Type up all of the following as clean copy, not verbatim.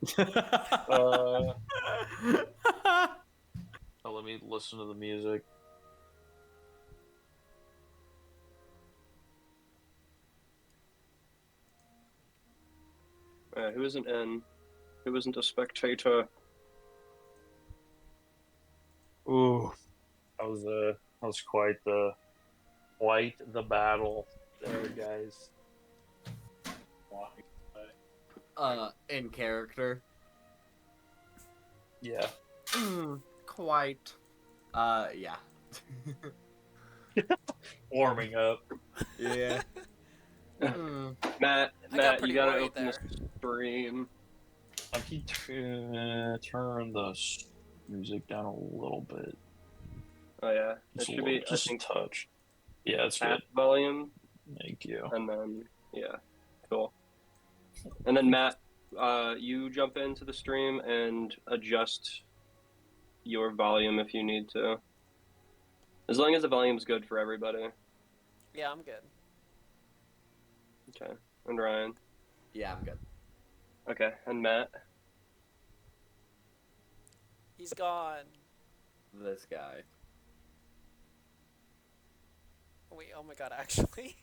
Let me listen to the music. Who isn't in? Who isn't a spectator? Ooh, that was quite the battle there, guys. In character. Yeah. Quite. Yeah. Warming up. Yeah. Matt, pretty you gotta worried open there. the stream. He turn the music down a little bit. Oh yeah, Just it a should little, be. just I think a touch. Yeah, it's half good. volume, Thank you. and then yeah, cool. And then Matt, you jump into the stream and adjust your volume if you need to. As long as the volume's good for everybody. Yeah, I'm good. Okay. And Ryan. Yeah, I'm good. Okay. And Matt. He's gone. This guy. Wait, oh my god, actually.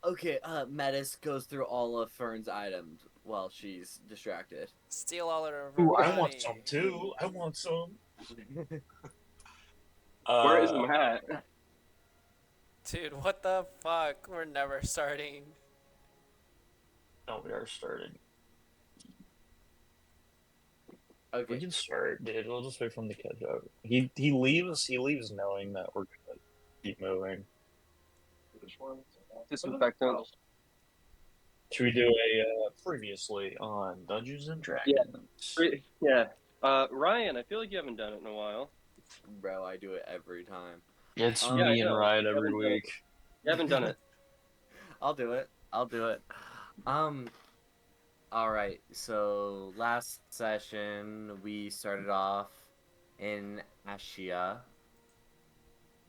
Okay, Metis goes through all of Fern's items while she's distracted. Steal all of her Ooh, I money. want some too. I want some. Where is Matt? Dude, what the fuck? We're never starting. No, we are starting. Okay. We can start, dude. We'll just wait for him to catch up. He leaves knowing that we're gonna keep moving. Disinfectant. Should we do a previously on Dungeons and Dragons? Yeah. Ryan, I feel like you haven't done it in a while. Bro, I do it every time. It's Yeah, I me and know. Ryan You every haven't done it. week. You haven't done it. I'll do it. Alright, so last session we started off in Ashia.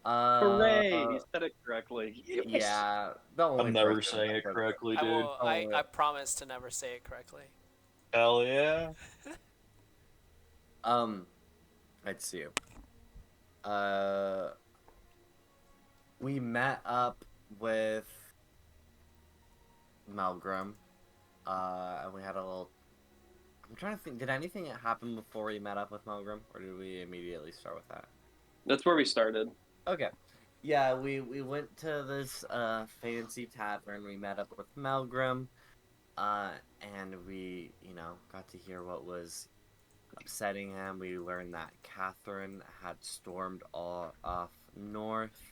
Hooray! You said it correctly. Yeah, the only I'm never person saying that it says correctly, I dude. will. I promise to never say it correctly. Hell yeah. Let's see. We met up with Malgrim. And we had a little. I'm trying to think. Did anything happen before we met up with Malgrim, or did we immediately start with that? That's where we started. Okay. Yeah, we went to this fancy tavern. We met up with Malgrim, and we got to hear what was upsetting him. We learned that Catherine had stormed all off north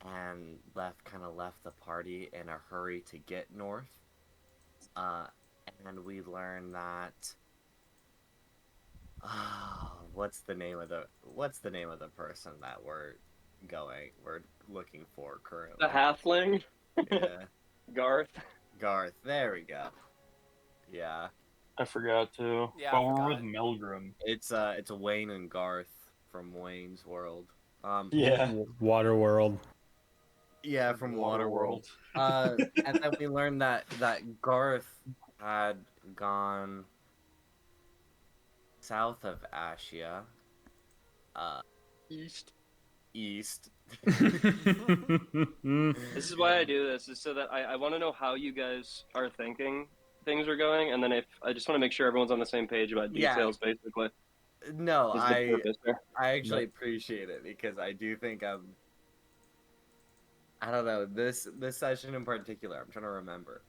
and kind of left the party in a hurry to get north. And we learned that what's the name of the person that we're looking for currently? The halfling. Yeah. Garth. There we go. Yeah. I forgot to. Yeah, but I we're forgot. with Melgrim. It's Wayne and Garth from Wayne's World. Yeah. Waterworld. Yeah, from Waterworld. And then we learned that Garth had gone south of Ashia. East. This is why I do this, is so that I want to know how you guys are thinking things are going, and then if I just want to make sure everyone's on the same page about details, basically. No, Is the purpose there. I actually appreciate it because I do think I don't know, this session in particular, I'm trying to remember.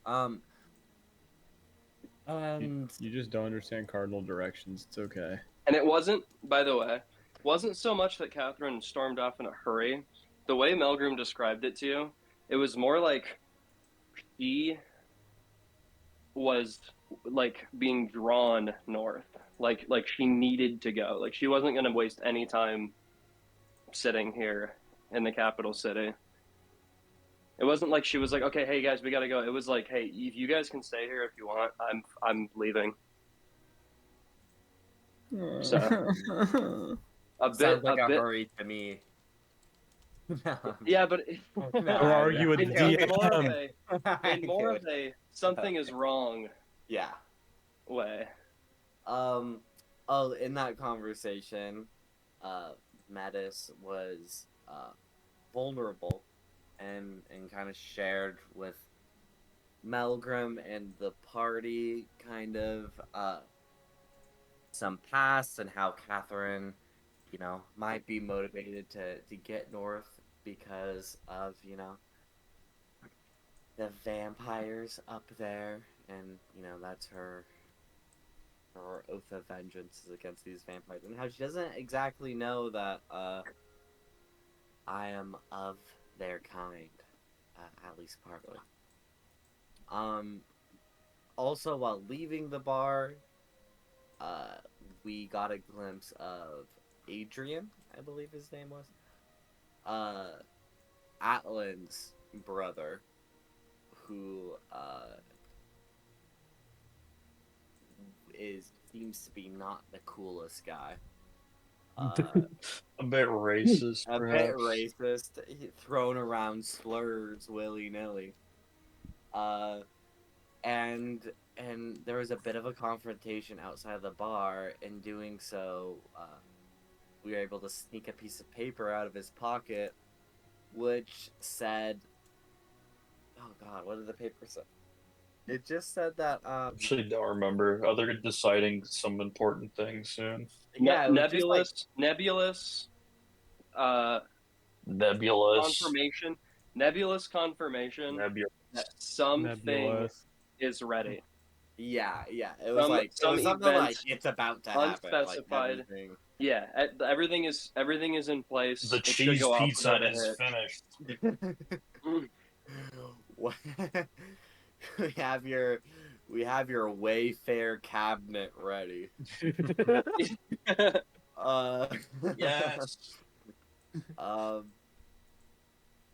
And You just don't understand cardinal directions. It's okay. And it wasn't, by the way, wasn't so much that Catherine stormed off in a hurry. The way Melgrim described it to you, it was more like she was like being drawn north, like she needed to go. Like she wasn't going to waste any time sitting here in the capital city. It wasn't like she was like, okay, hey guys, we gotta go. It was like, hey, if you guys can stay here if you want, I'm leaving. So sounds like a hurry to me. Yeah, but Or are you a DM? in more of a something is wrong Yeah. way. Oh, in that conversation, Metis was vulnerable and kind of shared with Melgrim and the party kind of some past and how Catherine, might be motivated to get north because of, the vampires up there, and that's her oath of vengeance is against these vampires, and how she doesn't exactly know that I am of their kind, at least partly. Also, while leaving the bar, we got a glimpse of Adrian, I believe his name was, Atlan's brother, who seems to be not the coolest guy. A bit racist, A perhaps. bit racist, thrown around slurs willy nilly. And there was a bit of a confrontation outside the bar. In doing so, we were able to sneak a piece of paper out of his pocket, which said, "Oh God, what did the paper say?" It just said that. Actually, don't remember. They're deciding some important things soon. Yeah, it was just like, nebulous Nebulous. confirmation. Nebulous confirmation. Nebulous. That something Nebulous. is ready. yeah. It was Some it was something event like it's about to happen. unspecified. Like everything. Yeah, everything is in place. The It should cheese go off pizza without a is hitch. finished. What- we have your Wayfair cabinet ready. Yes.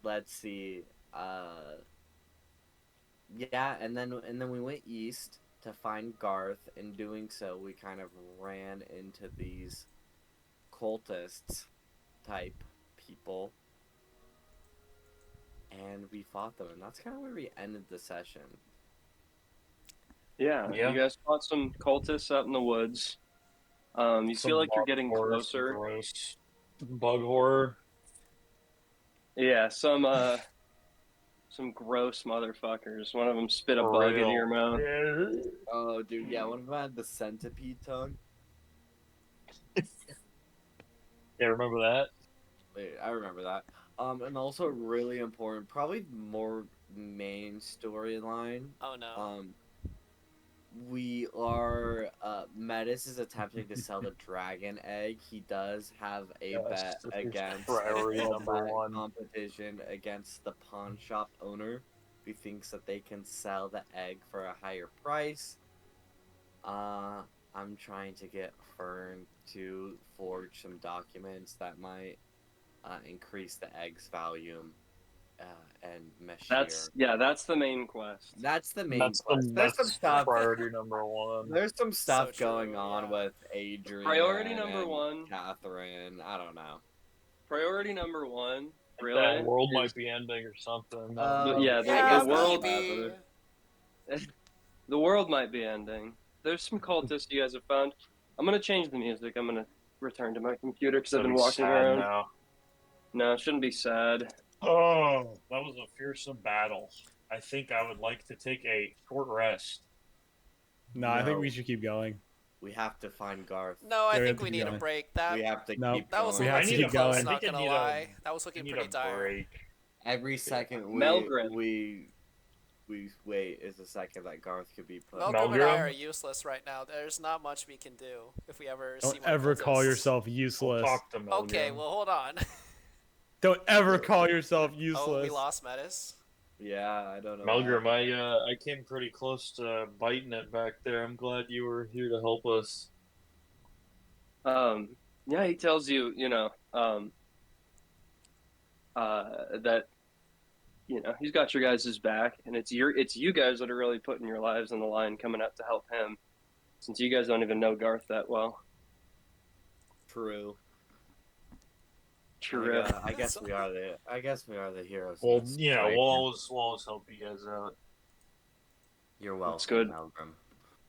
Let's see. Yeah, and then we went east to find Garth. In doing so, we kind of ran into these cultists type people, and we fought them, and that's kind of where we ended the session. Yeah, Yeah. you guys fought some cultists out in the woods. You Some feel like you're bug getting horror, closer. some gross bug horror. Yeah, some gross motherfuckers. One of them spit a For bug into real. your mouth. Yeah. Oh, dude, yeah, one of them had the centipede tongue. Yeah, remember that? Wait, I remember that. And also really important, probably more main storyline. Oh no. We are Metis is attempting to sell the dragon egg. He does have a Yes, bet this is against priority a number bet one. competition against the pawn shop owner, who thinks that they can sell the egg for a higher price. I'm trying to get Fern to forge some documents that might increase the egg's volume and mesh That's the main quest. That's the main That's quest. There's some stuff. priority number one. There's some stuff So true, going on yeah. with Adrian. Priority number and one. Catherine. I don't know. Priority number one. Really? That world is- might be ending or something. Yeah, Yeah, the world. maybe. The world might be ending. There's some cultists you guys have found. I'm gonna change the music. I'm gonna return to my computer because I've been walking around. Now. No, it shouldn't be sad. Oh, that was a fearsome battle. I think I would like to take a short rest. No, I think No. we should keep going. We have to find Garth. No, I Yeah, we think have to we keep need a going. break. That We have to Nope. keep that was going. We have looking to too keep close, going. not I think gonna I need lie. That was I looking need pretty a dire. break. Every second Melgrim. we wait is a second that Garth could be put. Melgrim and I Melgrim? are useless right now. There's not much we can do if we ever see Don't more ever call cultists. yourself We'll useless. talk to Melgrim. Okay, well hold on. Don't ever call yourself useless. Oh, we lost Metis. Yeah, I don't know. Melgrim, I came pretty close to biting it back there. I'm glad you were here to help us. Yeah, he tells you, that, he's got your guys' back, and it's you guys that are really putting your lives on the line coming up to help him, since you guys don't even know Garth that well. True. True. I guess we are the heroes. Well, of this yeah, situation. we'll always help you guys out. You're welcome, That's good. Malgrim.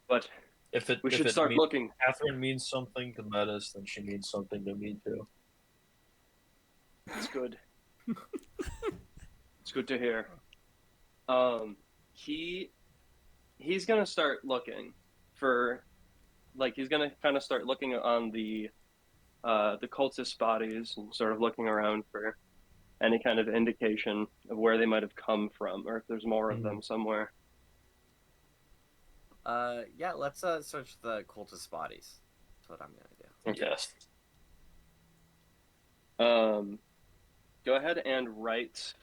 But If it we if should it start means, looking. Catherine means something to Metis, then she means something to me too. It's good. It's good to hear. He's gonna start looking for, like, he's gonna kind of start looking on the cultist bodies and sort of looking around for any kind of indication of where they might have come from, or if there's more of them somewhere. Yeah, let's search the cultist bodies. That's what I'm gonna do. Yes. Go ahead and write.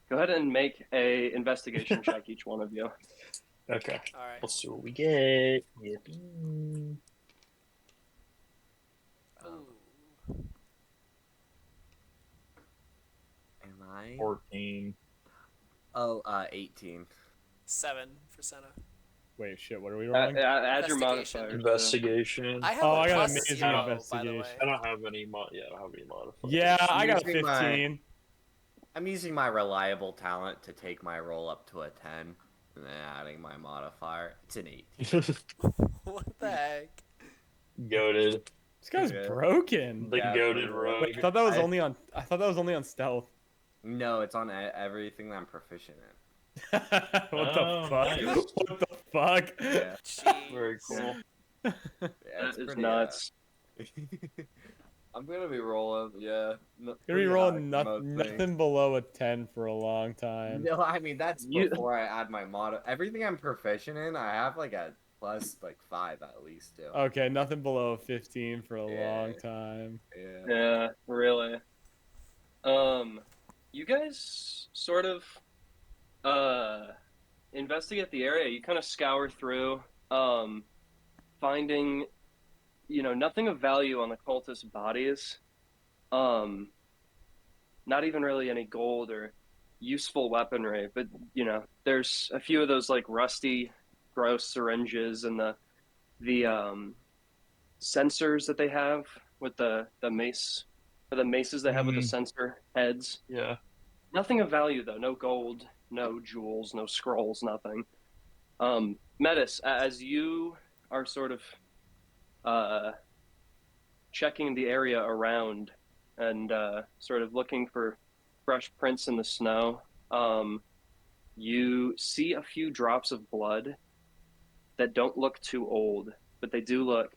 Go ahead and make a investigation check, each one of you. Okay. All right. Let's see what we get. Yippee. Ooh. Am I? 14. Oh, 18. 7 for Sena. Wait, shit. What are we rolling? Add your Investigation. modifier. Investigation. I have Oh, a I got plus amazing 0, by the investigation. way. I don't have any modifiers. Yeah, I got a Using my- 15. I'm using my reliable talent to take my roll up to a 10, and then adding my modifier. It's an 18. What the heck? Goated. This guy's Yeah. broken. The Yeah, goated for- rogue. Wait, I thought that was only on. I thought that was only on stealth. No, it's on everything that I'm proficient in. What Oh, the fuck? nice. What the fuck? Yeah, Jeez. Very cool. yeah That it's is pretty, nuts. I'm gonna be rolling, yeah. Gonna be pretty rolling high for most things. nothing below a 10 for a long time. No, I mean that's You- before I add my mod. Everything I'm proficient in, I have like a plus like 5 at least too. Okay, nothing below a 15 for a Yeah. long time. Yeah. Yeah, really. You guys sort of investigate the area. You kind of scour through, finding, nothing of value on the cultist bodies. Not even really any gold or useful weaponry, but there's a few of those like rusty, gross syringes and the sensors that they have with the mace, or the maces they have with the sensor heads. Yeah. Nothing of value though. No gold, no jewels, no scrolls, nothing. Metis, as you are sort of checking the area around and sort of looking for fresh prints in the snow, you see a few drops of blood that don't look too old, but they do look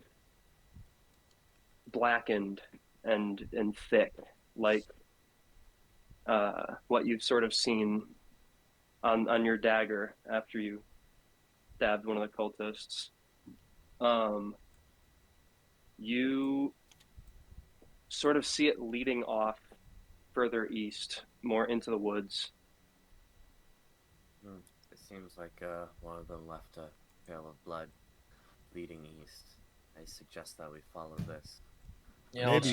blackened and thick, like what you've sort of seen on your dagger after you stabbed one of the cultists. You sort of see it leading off further east, more into the woods. It seems like one of them left a trail of blood leading east. I suggest that we follow this. Yeah. let's-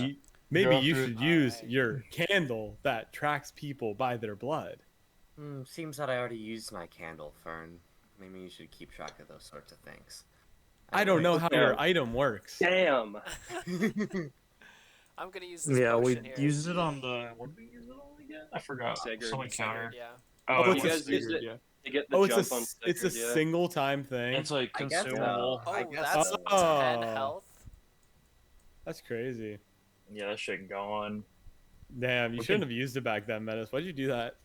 Maybe go you through- should use Alright. your candle that tracks people by their blood. Seems that I already used my candle, Fern. Maybe you should keep track of those sorts of things. I don't know how your Yeah. item works. Damn! I'm gonna use this Yeah, we potion here. used it on the. What did we use it on again? I forgot. Sigurd. Some encounter. Yeah. Oh, Oh, it it's you was guys used Sigurd, it? yeah. To get the Oh, jump on it's a Sigurd, yeah. single time thing. It's like I guess consumable. so. I Oh, guess that's so. 10 Oh. health. That's crazy. Yeah, that shit gone. Damn, you We shouldn't can- have used it back then, Metis. Why'd you do that?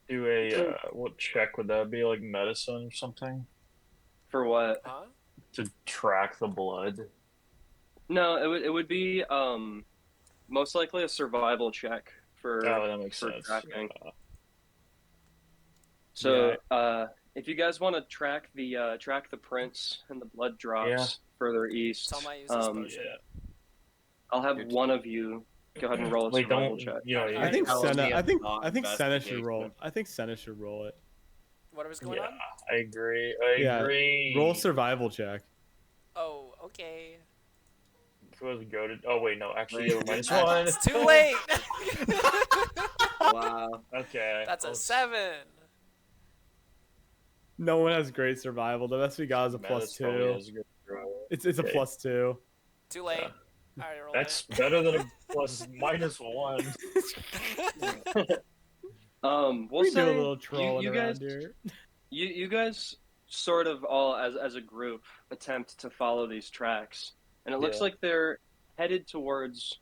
Do a what check would that be? Like medicine or something For what? Huh? to track the blood. No, it would be most likely a survival check for Oh, that makes for sense. tracking. Yeah. So if you guys want to track the prints and the blood drops further east, Tell my use this potion. Yeah. I'll have one of you go ahead and roll a Wait, survival don't. check. You know, I I think That would Sena. be a I think non-investigation. Sena should roll. I think Sena should roll it. What was going Yeah, on? I agree. I Yeah, agree. Roll survival check. Oh, okay. Who has goaded? Oh wait, no. Actually, Wait, minus that's- one. It's too late. Wow. Okay. That's a let's- 7. No one has great survival. The best we got is a Metis plus probably 2. has a good throw. It's a Okay. plus 2. Too late. Yeah. I already rolled That's it. better than a plus minus one. We'll We do say a little trolling you around guys here. you guys sort of all as a group attempt to follow these tracks, and it looks Yeah. like they're headed towards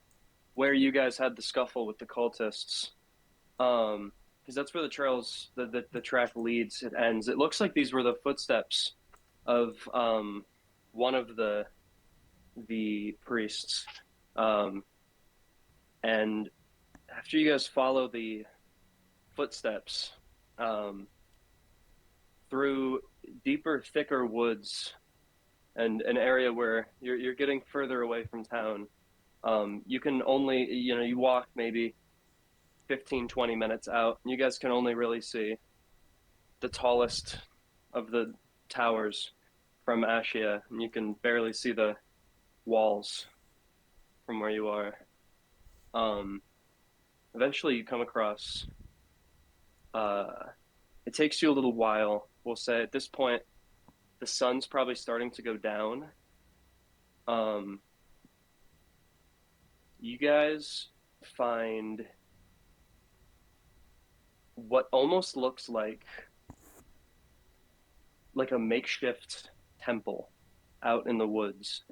where you guys had the scuffle with the cultists. Because that's where the track leads. It ends. It looks like these were the footsteps of one of the priests. And after you guys follow the footsteps through deeper, thicker woods and an area where you're getting further away from town, you can only, you walk maybe 15, 20 minutes out. You guys can only really see the tallest of the towers from Ashia, and you can barely see the walls from where you are. Eventually you come across, it takes you a little while. We'll say at this point, the sun's probably starting to go down. You guys find what almost looks like a makeshift temple out in the woods.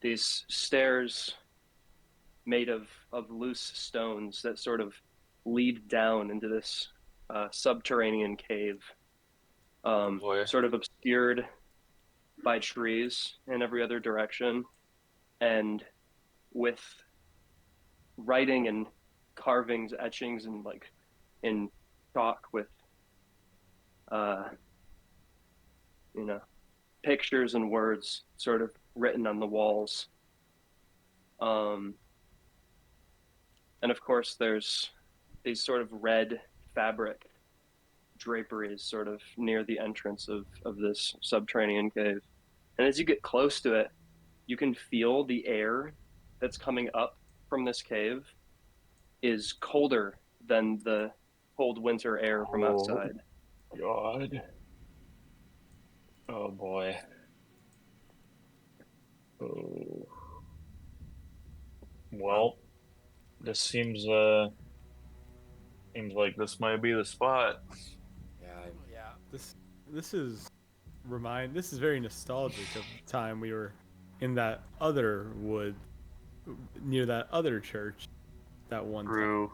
These stairs made of loose stones that sort of lead down into this subterranean cave, sort of obscured by trees in every other direction, and with writing and carvings, etchings, and in chalk with pictures and words sort of written on the walls. And of course there's these sort of red fabric draperies sort of near the entrance of this subterranean cave. And as you get close to it, you can feel the air that's coming up from this cave is colder than the cold winter air from outside. God. Oh boy. Oh. Well, this seems like this might be the spot. Yeah. This is very nostalgic of the time we were in that other wood near that other church that one time. True.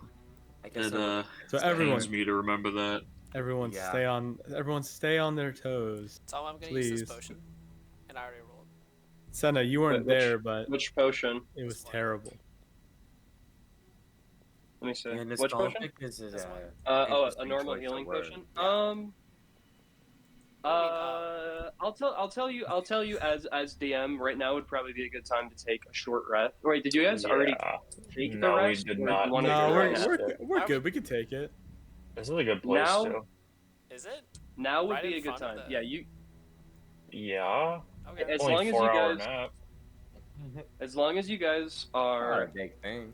I guess So everyone, Pains me to remember that. everyone Yeah. stay on their toes. So I'm gonna use Please. this potion. And I already rolled. Sena, you weren't Which- there, but Which potion? it was terrible. Let me see. Yeah, Which potion? nostalgic is This one. A interesting normal choice of healing word. potion. Yeah. I'll tell you as DM right now would probably be a good time to take a short rest. Wait, did you guys already take the No, we rest? did or not. you wanna No, do we're, it now? we're good. We can take it. This is a good place Now- too. Is it? Now would Right be in a good front of time. the- Yeah, you. Yeah. Okay. As Only long as 4 you hour guys, nap. as long as you guys Not a are, big thing.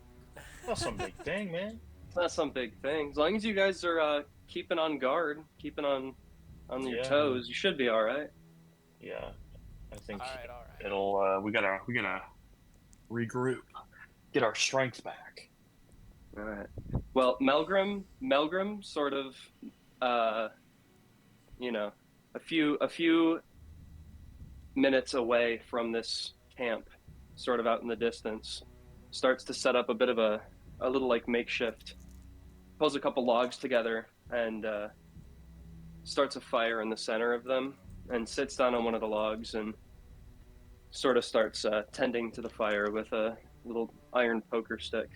That's some big thing, man. it's not some big thing. As long as you guys are keeping on guard, keeping on your Yeah. toes, you should be all right. Yeah. I think Alright. it'll we gotta regroup. Get our strength back. All right. Well, Melgrim sort of, a few minutes away from this camp, sort of out in the distance, starts to set up a bit of a little like makeshift, pulls a couple logs together and starts a fire in the center of them and sits down on one of the logs and sort of starts tending to the fire with a little iron poker stick.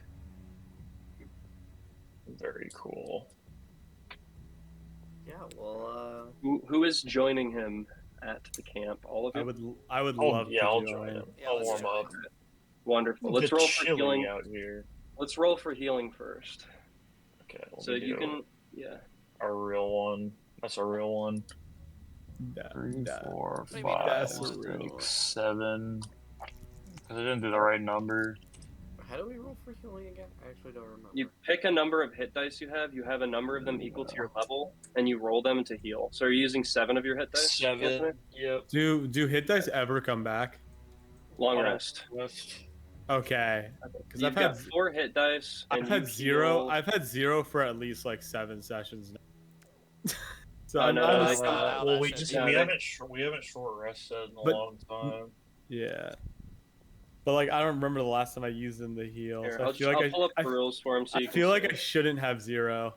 Very cool. Yeah, well, Who is joining him at the camp? All of you? I would Oh, love yeah, to I'll join. join him. Yeah, I'll let's warm join up. Wonderful. It's Let's roll for chilly healing. out here. Let's roll for healing first. Okay. let So me you do can, yeah. our real one. That's a real one. That- 3, that- 4, do you mean 5, that's a 6, real- 7. I didn't do the right number. how do we roll for healing again? I actually don't remember. You pick a number of hit dice you have. You have a number of them equal to your level, and you roll them to heal. So are you using 7 of your hit dice? 7. Anthony? Yep. Do hit dice ever come back? Long Oh. rest. Okay, because You've got 4 hit dice. And I've had you zero. heal- I've had 0 for at least like 7 sessions now. So Oh, I'm no, not no, a- they come out. well, That we should just be- we Yeah, haven't we haven't short rested in a But- long time. yeah. But like I don't remember the last time I used them to heal. Here, So I I'll, feel like I'll pull up the rules for him so I you can feel like see. I shouldn't have 0.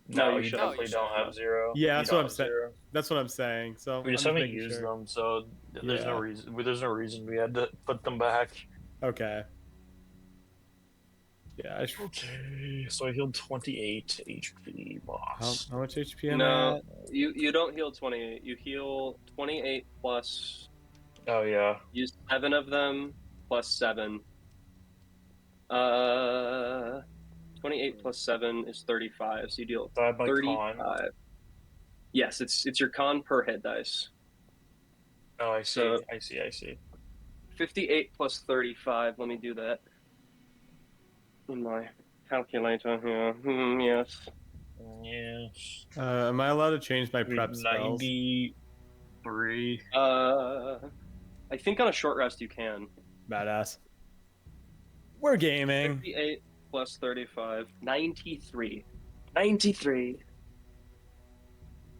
No, No, you you shouldn't. definitely No, you don't shouldn't. have 0. Yeah, You that's don't what I'm have saying. 0. That's what I'm saying. So We just I'm haven't making used sure. them, so there's no Yeah. reason. There's no reason we had to put them back. Okay. Yeah. Okay, so I healed 28 HP, How, boss. how much HP am I No, at? you don't heal 28. You heal 28 plus. Oh yeah, Use 7 of them plus 7. 28 plus 7 is 35. So you deal so I have my 35. con. Yes, it's your con per hit dice. Oh, I see. So- I see. I see. 58 plus 35. Let me do that in my calculator here. Yes. Yes. Am I allowed to change my prep spells? 93. I think on a short rest you can. Badass. We're gaming. 58 plus 35. 93. 93.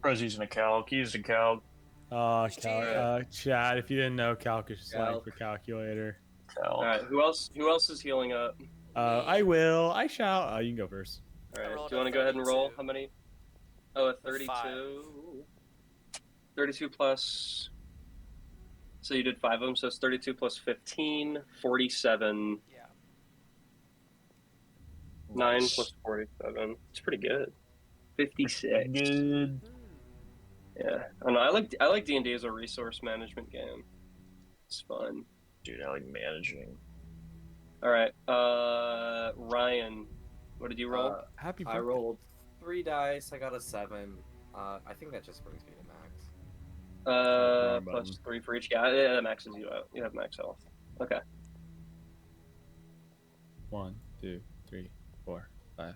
Bro's using a calc. He used a calc. Chad, if you didn't know, calc is slang Calc. for calculator. Calc. All right. Who else is healing up? I will. I shall. You can go first. All I right. rolled Do you a want to go ahead and roll? 32. How many? Oh, a A 32. five. 32 plus. So you did 5 of them. So it's 32 plus 15. 47. Yeah. 9 Nice. plus 47. It's pretty good. 56. Good. Yeah. I know. I like D&D as a resource management game. It's fun. Dude, I like managing. All right. Ryan, what did you roll? Happy I birthday. rolled 3 dice. I got a 7. I think that just brings me to max. wrong Plus button. 3 for each. Yeah, that maxes you out. You have max health. Okay. 1, 2, 3, 4, 5.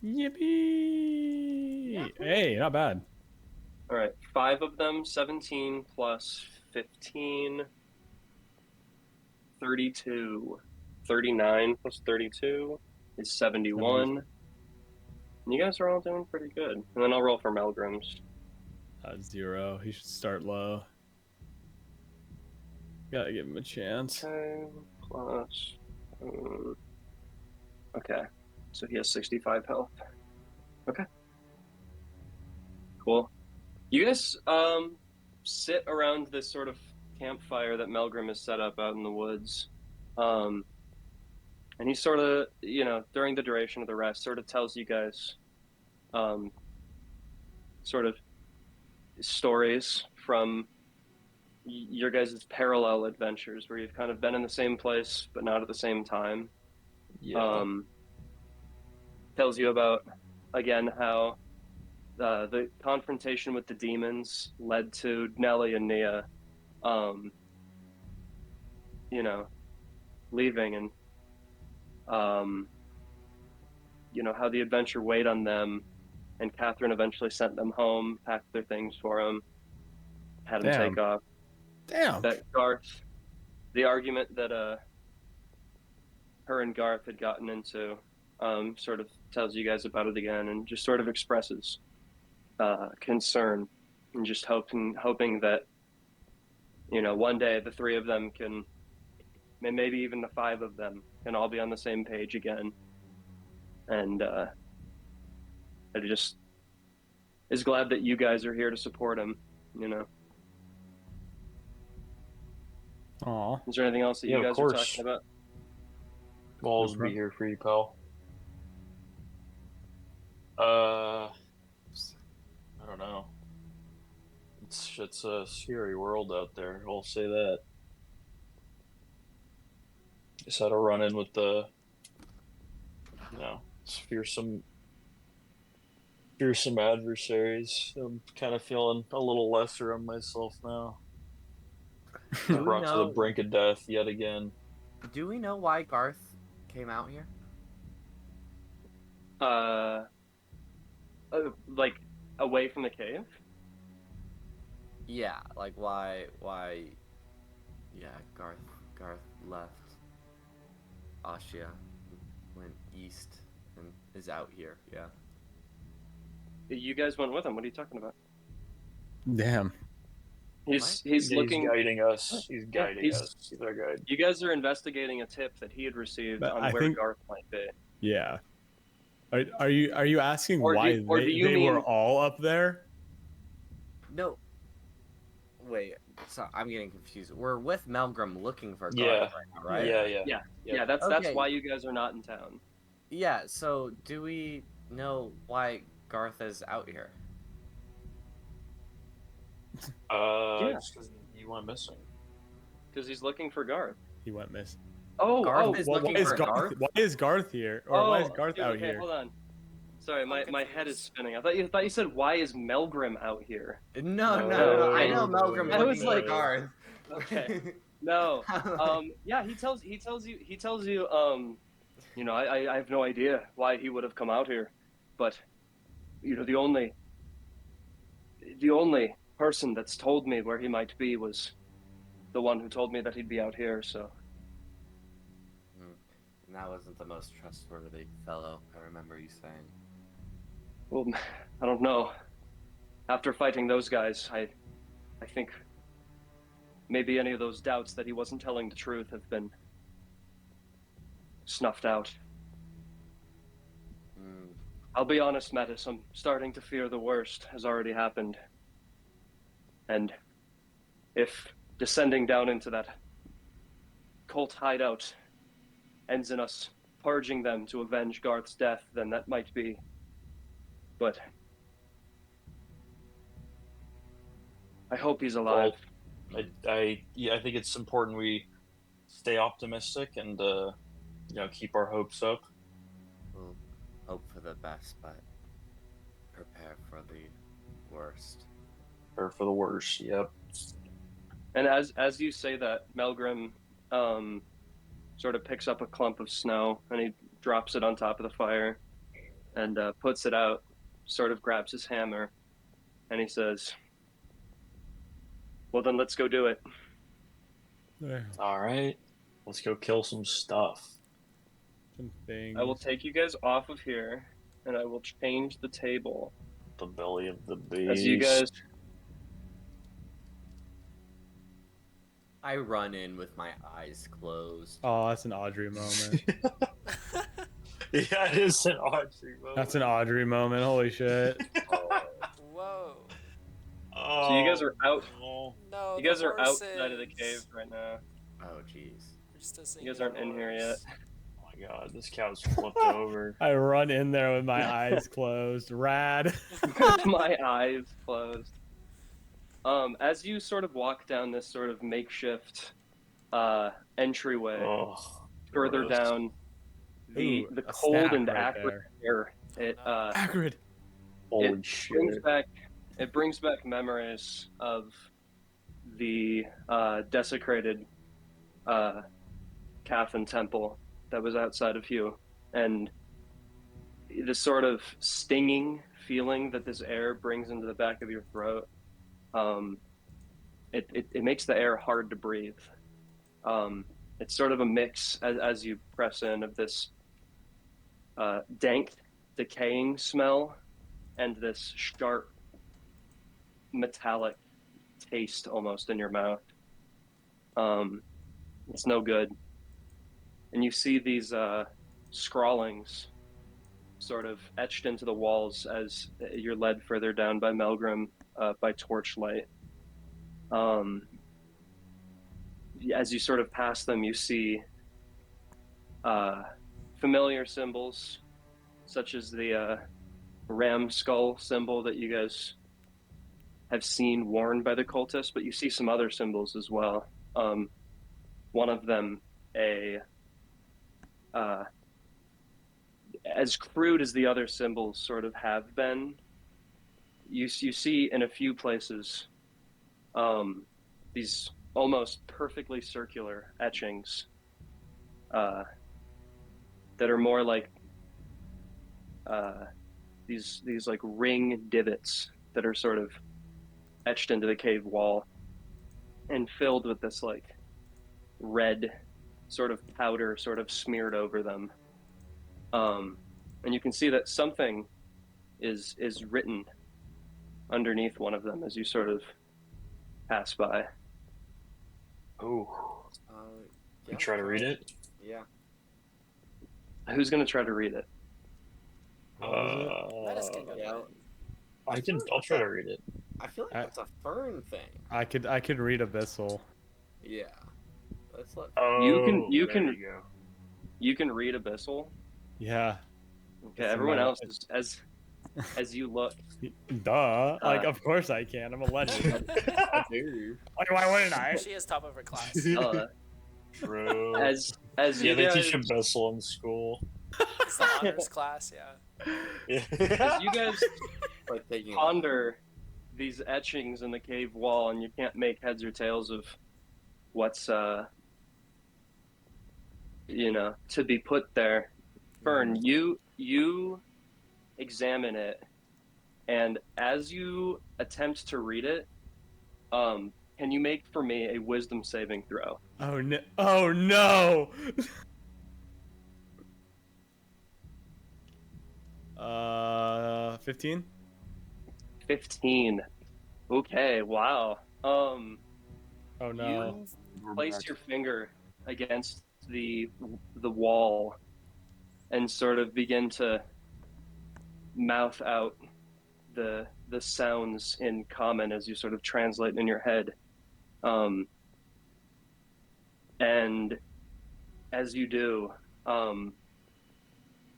Yippee! Hey, not bad. All right. 5 of them. 17 plus 15. 32. 39 plus 32 is 71. You guys are all doing pretty good. And then I'll roll for Melgrim's. 0. He should start low. Gotta give him a chance. Okay. Plus. Okay. So he has 65 health. Okay. Cool. You guys sit around this sort of campfire that Melgrim has set up out in the woods. And he sort of, during the duration of the rest, sort of tells you guys sort of stories from your guys' parallel adventures where you've kind of been in the same place but not at the same time. Yeah. Tells you about, again, how the confrontation with the demons led to Nellie and Nia, leaving, and how the adventure weighed on them, and Catherine eventually sent them home, packed their things for them, had them Damn. take off. Damn. That Garth, the argument that her and Garth had gotten into, sort of tells you guys about it again, and just sort of expresses concern, and just hoping that one day the 3 of them can, maybe even the 5 of them, can all be on the same page again, and I just is glad that you guys are here to support him. Aw. Is there anything else that Yeah, you of guys are course. talking about? We'll always No be problem. here for you, pal. I don't know. It's a scary world out there. I'll say that. Just had a run in with the, fearsome adversaries. I'm kind of feeling a little lesser on myself now. Do we Brought to the know? brink of death yet again. Do we know why Garth came out here? Like away from the cave? Yeah, like why? Yeah, Garth left Ashia, went east, and is out here. Yeah. You guys went with him. What are you talking about? Damn. He's He's looking. guiding us. He's Yeah, guiding us. He's our guide. You guys are investigating a tip that he had received But on I where think- Garth might be. Yeah. Are you asking Or do- why or do you they mean- were all up there? No. Wait, so I'm getting confused. We're with Melgrim looking for Garth Yeah. right now, right? Yeah. Yeah, that's Okay. why you guys are not in town. Yeah, so do we know why Garth is out here? Yeah. Just because you went missing. Because he's looking for Garth. He went missing. Oh, Garth is Well, looking why is for Garth? Garth? Why is Garth here? Or why is Garth dude, out okay, here? Hold on. Sorry, my head is confused. spinning. I thought you said, why is Melgrim out here? No. I know Melgrim I was looking like- for Garth. Okay. No. Yeah, he tells you, you know, I have no idea why he would have come out here, but, you know, the only person that's told me where he might be was the one who told me that he'd be out here, so. And that wasn't the most trustworthy fellow, I remember you saying. Well, I don't know. After fighting those guys, I think maybe any of those doubts that he wasn't telling the truth have been snuffed out. Hmm. I'll be honest, Metis, I'm starting to fear the worst has already happened. And if descending down into that cult hideout ends in us purging them to avenge Garth's death, then that might be. But I hope he's alive. I think it's important we stay optimistic and keep our hopes up. We'll hope for the best, but prepare for the worst. Or for the worst. Yep. And as you say that, Melgrim sort of picks up a clump of snow and he drops it on top of the fire and puts it out, sort of grabs his hammer, and he says, well, then let's go do it. All right. Let's go kill some stuff. Some things. I will take you guys off of here, and I will change the table. The belly of the beast. As you guys... I run in with my eyes closed. Oh, that's an Audrey moment. Yeah, it is an Audrey moment. That's an Audrey moment. Holy shit. Whoa. Oh, So you guys are out. no. No, You guys the are outside of the horses. cave right now. Oh, jeez. We're still You seeing guys the aren't in here yet. horse. Oh my god, this cow's flipped over. I run in there with my eyes closed. Rad. My eyes closed. As you sort of walk down this sort of makeshift entryway, Oh, further gross. down, the Ooh, a cold snack and right acrid air, Acrid. Holy brings shit. brings back memories of the desecrated Cathan temple that was outside of you, and the sort of stinging feeling that this air brings into the back of your throat. It makes the air hard to breathe. It's sort of a mix as you press in of this dank, decaying smell and this sharp, metallic taste almost in your mouth. It's no good. And you see these scrawlings sort of etched into the walls as you're led further down by Melgrim by torchlight. As you sort of pass them, you see familiar symbols, such as the ram skull symbol that you guys have seen worn by the cultists, but you see some other symbols as well. One of them, as crude as the other symbols sort of have been, you see in a few places these almost perfectly circular etchings that are more like these like ring divots that are sort of etched into the cave wall and filled with this like red sort of powder sort of smeared over them. And you can see that something is written underneath one of them as you sort of pass by. Oh, Yeah, try to read it. Yeah. Who's gonna try to read it? Metis can go Yeah. ahead. I'll try to read it. I feel like I- that's a Fern thing. I could read Abyssal. Yeah. Let's let. Oh, you there can- you go. You can read Abyssal. Yeah. Okay, It's in everyone my- else is as you look. Duh. Like, of course I can. I'm a legend. Why wouldn't I? She is top of her class. True. As Yeah, you they guys, teach Abyssal in school. It's the honors class, yeah. as you guys Like taking. ponder these etchings in the cave wall, and you can't make heads or tails of what's to be put there. Fern, you examine it, and as you attempt to read it, can you make for me a wisdom saving throw? Oh no! Oh no! 15. 15. Okay, wow. Oh no! You place your finger against the wall and sort of begin to mouth out the sounds in common as you sort of translate in your head. And as you do,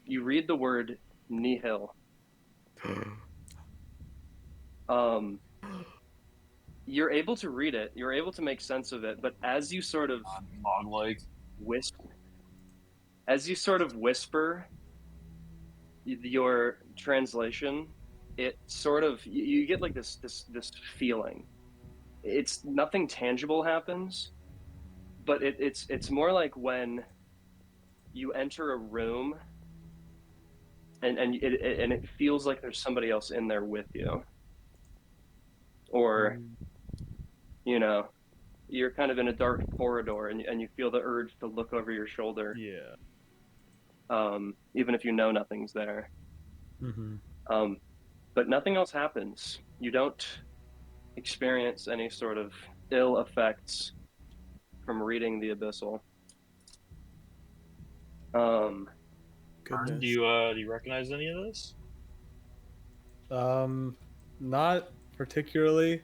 you read the word nihil. You're able to read it, you're able to make sense of it, but as you sort of Fog-like. whisper your translation, it sort of you get like this feeling. It's nothing tangible happens, but it's more like when you enter a room and it feels like there's somebody else in there with you, or you're kind of in a dark corridor and you feel the urge to look over your shoulder, even if you know nothing's there. Mm-hmm. But nothing else happens. You don't experience any sort of ill effects from reading the Abyssal. Goodness. Do you recognize any of this? Not particularly.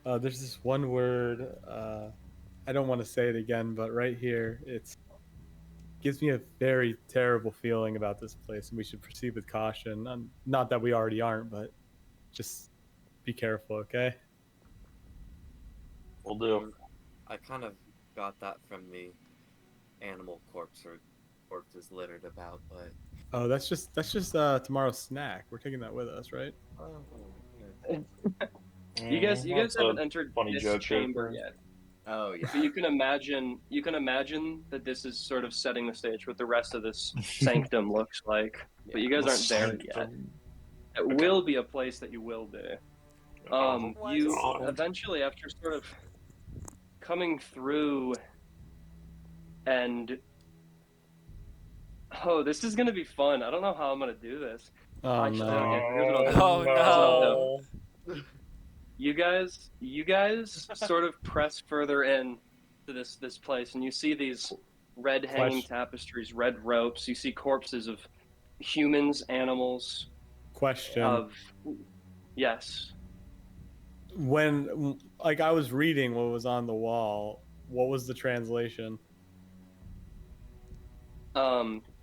There's this one word. I don't want to say it again, but right here, it gives me a very terrible feeling about this place, and we should proceed with caution. Not that we already aren't, but just be careful, okay? We'll do. I kind of got that from the animal corpse or corpses littered about, but. Oh, that's just tomorrow's snack. We're taking that with us, right? You guys That's a haven't entered funny this joke there, chamber Fern. yet. Oh yeah. But you can imagine that this is sort of setting the stage what the rest of this sanctum looks like. But you guys aren't there yet. It will be a place that you will be. You eventually, after sort of coming through and this is gonna be fun. I don't know how I'm gonna do this. Oh Actually, no! okay, here's what I'll do. Oh, no. You guys sort of press further in to this place, and you see these red hanging tapestries, red ropes. You see corpses of humans, animals. Question. Yes. When, like, I was reading what was on the wall, what was the translation?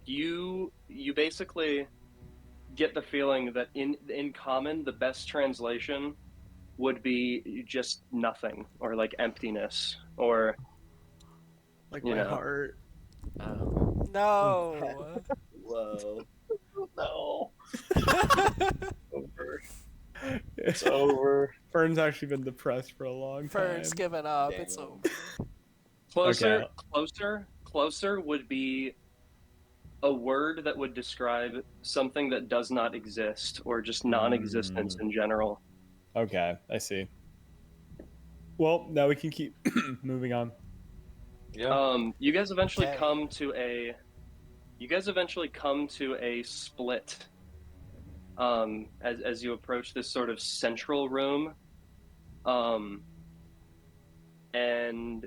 You basically get the feeling that in common, the best translation would be just nothing, or like emptiness, or Like you my know. heart. No. Whoa. No. Over. It's over. Fern's actually been depressed for a long time. Fern's giving up. Damn. It's over. Closer would be a word that would describe something that does not exist, or just non-existence in general. Okay, I see. Well, now we can keep moving on. Yeah. You guys eventually Okay. come to a split as you approach this sort of central room. And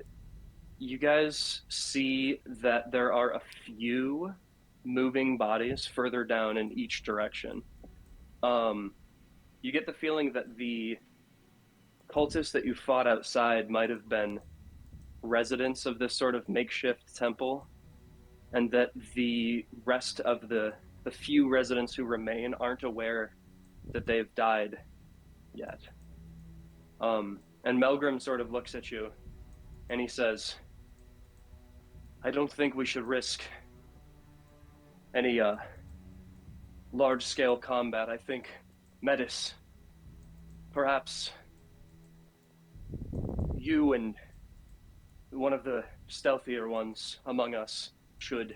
you guys see that there are a few moving bodies further down in each direction. You get the feeling that the cultists that you fought outside might have been residents of this sort of makeshift temple, and that the rest of the few residents who remain aren't aware that they've died yet. And Melgrim sort of looks at you and he says, I don't think we should risk any large-scale combat. I think Metis, perhaps you and one of the stealthier ones among us should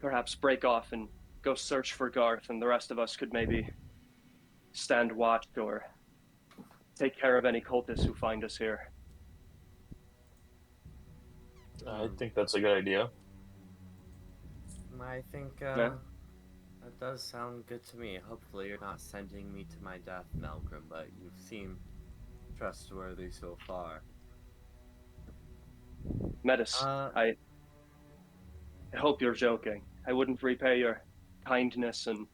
perhaps break off and go search for Garth, and the rest of us could maybe stand watch or take care of any cultists who find us here. I think that's a good idea. I think Yeah. that does sound good to me. Hopefully you're not sending me to my death, Melgrim, but you seem trustworthy so far. Metis, I hope you're joking. I wouldn't repay your kindness, and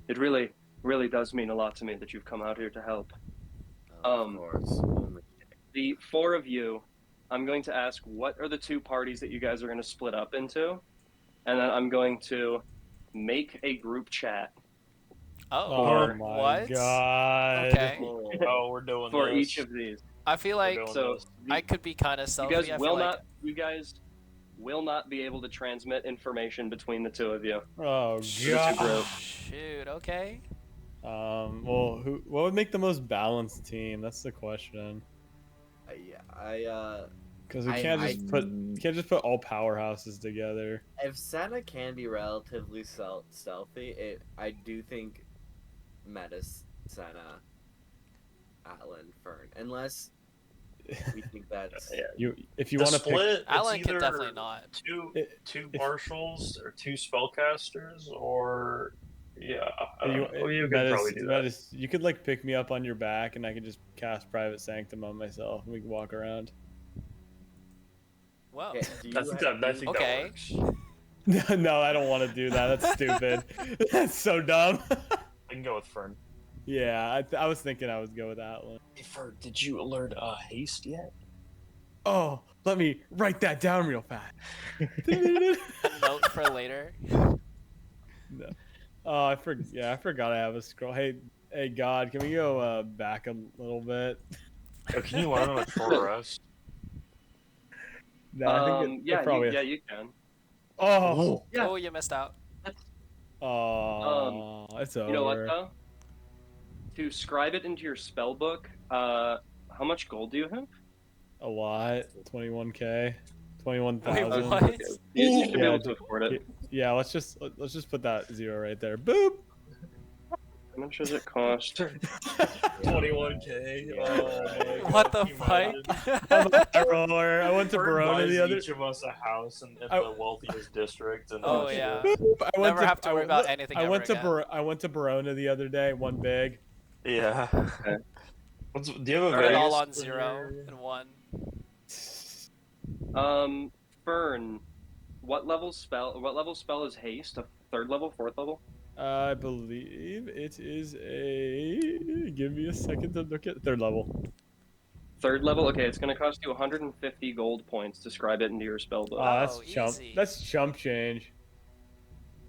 it really, really does mean a lot to me that you've come out here to help. Of course. Only The four of you, I'm going to ask what are the two parties that you guys are going to split up into, and then I'm going to make a group chat Oh, Oh my what? god. Okay. Oh, we're doing for this. each of these. I feel We're like doing So this. I could be kind of you selfie. guys I will feel like you guys will not be able to transmit information between the two of you. Oh two god. groups. shoot. Okay. Well, what would make the most balanced team? That's the question. Because we can't just put all powerhouses together. if Sena can be relatively stealthy, I do think Metis, Sena, Atlan, Fern, unless we think that's Yeah. If you The want to pick, split, Atlan it's can either definitely not. two marshals or two spellcasters, or yeah, you could Metis, probably do that. Metis, you could like pick me up on your back, and I could just cast Private Sanctum on myself, and we can walk around. Well. Okay, do you I think Okay. that works. No, I don't want to do that. That's stupid. That's so dumb. I can go with Fern. Yeah, I was thinking I would go with that one. Hey, Fern, did you alert haste yet? Oh, let me write that down real fast. Note for later. No. Oh, I forgot I have a scroll. Hey, God, can we go back a little bit? Oh, can you learn on a short rest? No, I think it probably. you can. Oh, Yeah. Oh, you missed out. oh, it's over. You know what though? To scribe it into your spell book, how much gold do you have? A lot. 21K, Wait, 21,000. what? You should be Yeah, able to afford it. Yeah, let's just put that 0 right there. Boop. How much does it cost? 21K. Oh, What the can you imagine? fuck? I went to Fern Verona buys the other. each of us a house in I- the wealthiest district. And Oh, yeah. I Never have to worry about anything I ever went to again. I went to Verona the other day. One big. Yeah. Okay. Do you have a Put it all Vegas on in 0 your- and 1. Fern, what level spell is haste? A 3rd level, 4th level? I believe it is a. Give me a second to look at 3rd level. 3rd level? Okay, it's going to cost you 150 gold points to scribe it into your spell book. That's Oh, chump. easy. That's chump change.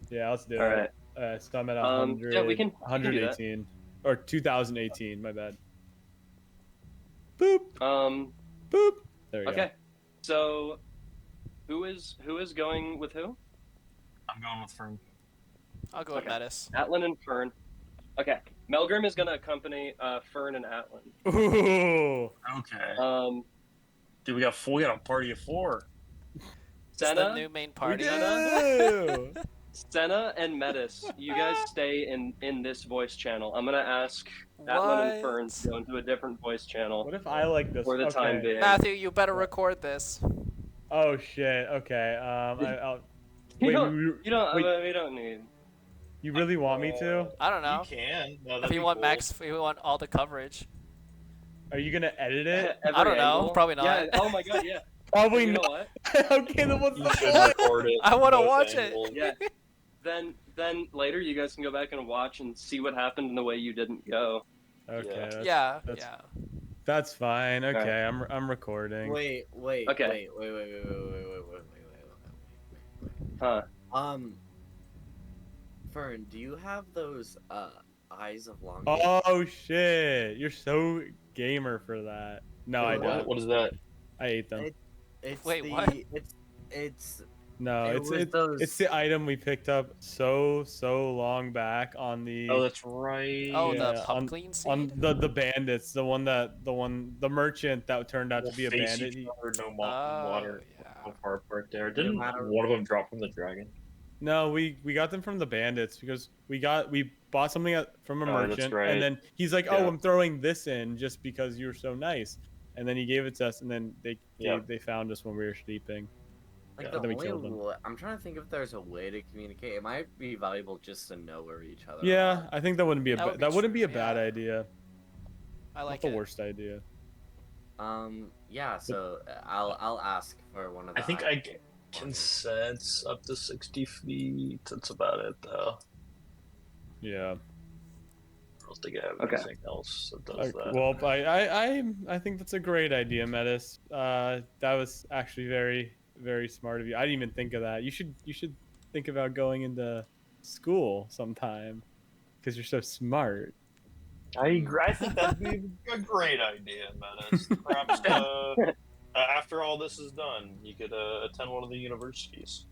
Yeah, let's do Alright. it. So I'm at Yeah, 100. we can do that. 118 or 2018. My bad. Boop boop. There you go. Okay. So, who is going with who? I'm going with Fern. I'll go with Okay. Metis. Atlan and Fern. Okay. Melgrim is going to accompany Fern and Atlan. Ooh. Okay. Dude, we got a party of 4. It's the Sena, new main We party. do. Sena and Metis, you guys stay in this voice channel. I'm going to ask Atlan and Fern to go into a different voice channel What if I like this? for the time Okay. being. Matthew, you better record this. Oh shit. Okay. I'll. You Wait, don't- we- You don't. wait. We don't need. You really want me to? I don't know. You can. No, If that'd you be want cool. max, if you want all the coverage. Are you gonna edit it? I don't Every know. angle? Probably not. Yeah. Oh my god. Yeah. Probably You know not. what? Okay, then what's You the should point? record it. I want to both watch angles. it. Yeah. Then later you guys can go back and watch and see what happened in the way you didn't go. Okay. Yeah. That's, Yeah. That's fine. Alright. Okay, I'm recording. Wait. Okay. Wait. Huh. Fern, do you have those eyes of long? Oh shit! You're so gamer for that. No, I What? don't. What is that? I ate them. It's Wait, the what? it's No, it it's was those- it's the item we picked up so long back on the Oh, that's right. Oh, the Yeah, pump clean seed. on the bandits, the merchant that turned out to be a face bandit. each He- other, no Oh, water. yeah. No part right there. Didn't matter- one of them drop from the dragon? No, we got them from the bandits because we bought something from a Oh, that's merchant, right. and then he's like, "Oh, Yeah. I'm throwing this in just because you're so nice," and then he gave it to us, and then Yeah. they found us when we were sleeping. like Yeah, the then we only killed them. I'm trying to think if there's a way to communicate. It might be valuable just to know where each other Yeah, I think that wouldn't be That would be that wouldn't be a true, bad yeah. idea. I like Not the it. worst idea. are. Yeah, so I'll ask for one of the I think eyes. I get consents up to 60 feet. That's about it, though. Yeah. I don't think I have Okay. anything else that does that. Well, I think that's a great idea, Metis. That was actually very smart of you. I didn't even think of that. You should think about going into school sometime because you're so smart. I agree. I think that'd be a great idea, Metis. Perhaps after all this is done, you could attend one of the universities.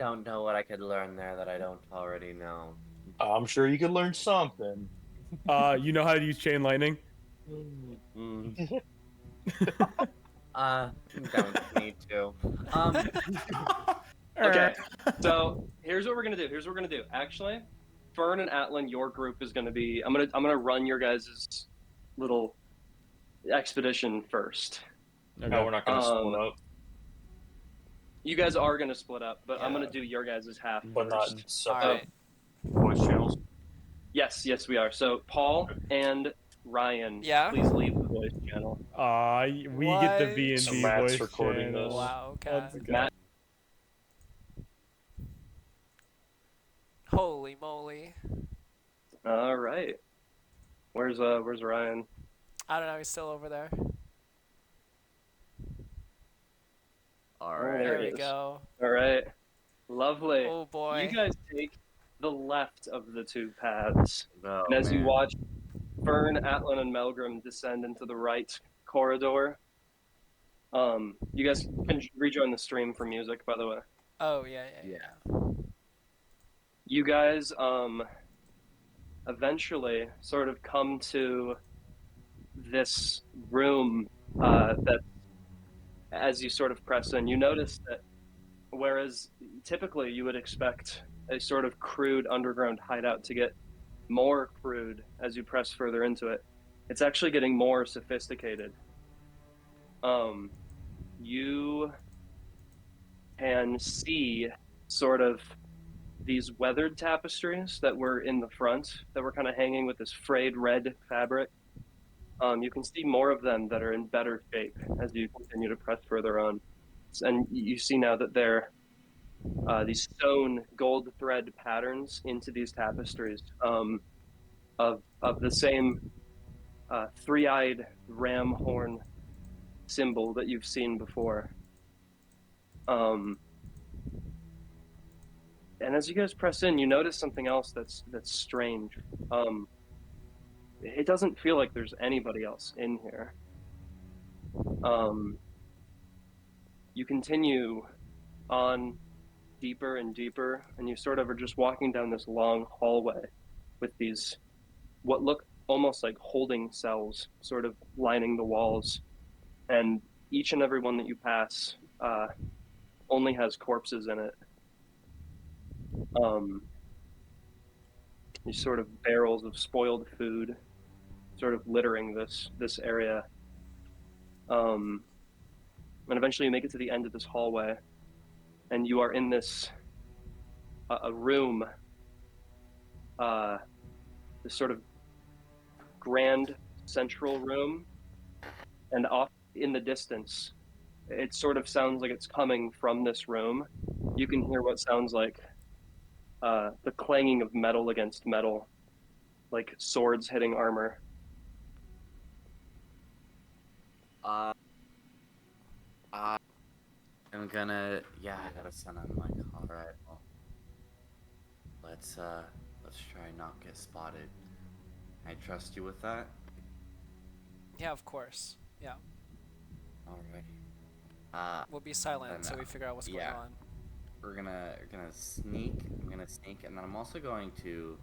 Don't know what I could learn there that I don't already know. I'm sure you could learn something. You know how to use chain lightning? Mm. Don't need to. Okay. So here's what we're gonna do. Actually, Fern and Atlan, your group is gonna be. I'm gonna run your guys' little expedition first. No, we're not going to split up, You guys are gonna split up, but I'm Yeah. gonna do your guys' half but not first. separate Alright. voice channels. Yes, we are. So Paul and Ryan, Yeah? please leave the voice channel. We get the What? B and So B Matt's voice recording channel. this. Wow. Okay. Let's go. Matt, Holy moly. all right. Where's Ryan? I don't know. He's still over there. All There right. There it we is. go. All right. Lovely. Oh boy. You guys take the left of the two paths. Oh, And as you man. watch Fern, Atlan, and Melgrim descend into the right corridor, you guys can rejoin the stream for music, by the way. Oh yeah. You guys eventually sort of come to this room that, as you sort of press in, you notice that whereas typically you would expect a sort of crude underground hideout to get more crude as you press further into it, it's actually getting more sophisticated. You can see sort of these weathered tapestries that were in the front that were kind of hanging with this frayed red fabric. You can see more of them that are in better shape as you continue to press further on. And you see now that they're these sewn gold thread patterns into these tapestries of the same three-eyed ram horn symbol that you've seen before. And as you guys press in, you notice something else that's strange. It doesn't feel like there's anybody else in here. You continue on deeper and deeper, and you sort of are just walking down this long hallway with these, what look almost like holding cells, sort of lining the walls. And each and every one that you pass only has corpses in it. These sort of barrels of spoiled food, sort of littering this area. And eventually you make it to the end of this hallway, and you are in this a room this sort of grand central room, and off in the distance, it sort of sounds like it's coming from this room. You can hear what sounds like the clanging of metal against metal, like swords hitting armor. I'm gonna, yeah, I gotta send him like, alright, well, let's try and not get spotted. I trust you with that? Yeah, of course. Yeah. Alrighty. We'll be silent then, until we figure out what's yeah. going on. We're gonna sneak, I'm gonna sneak, and then I'm also going to,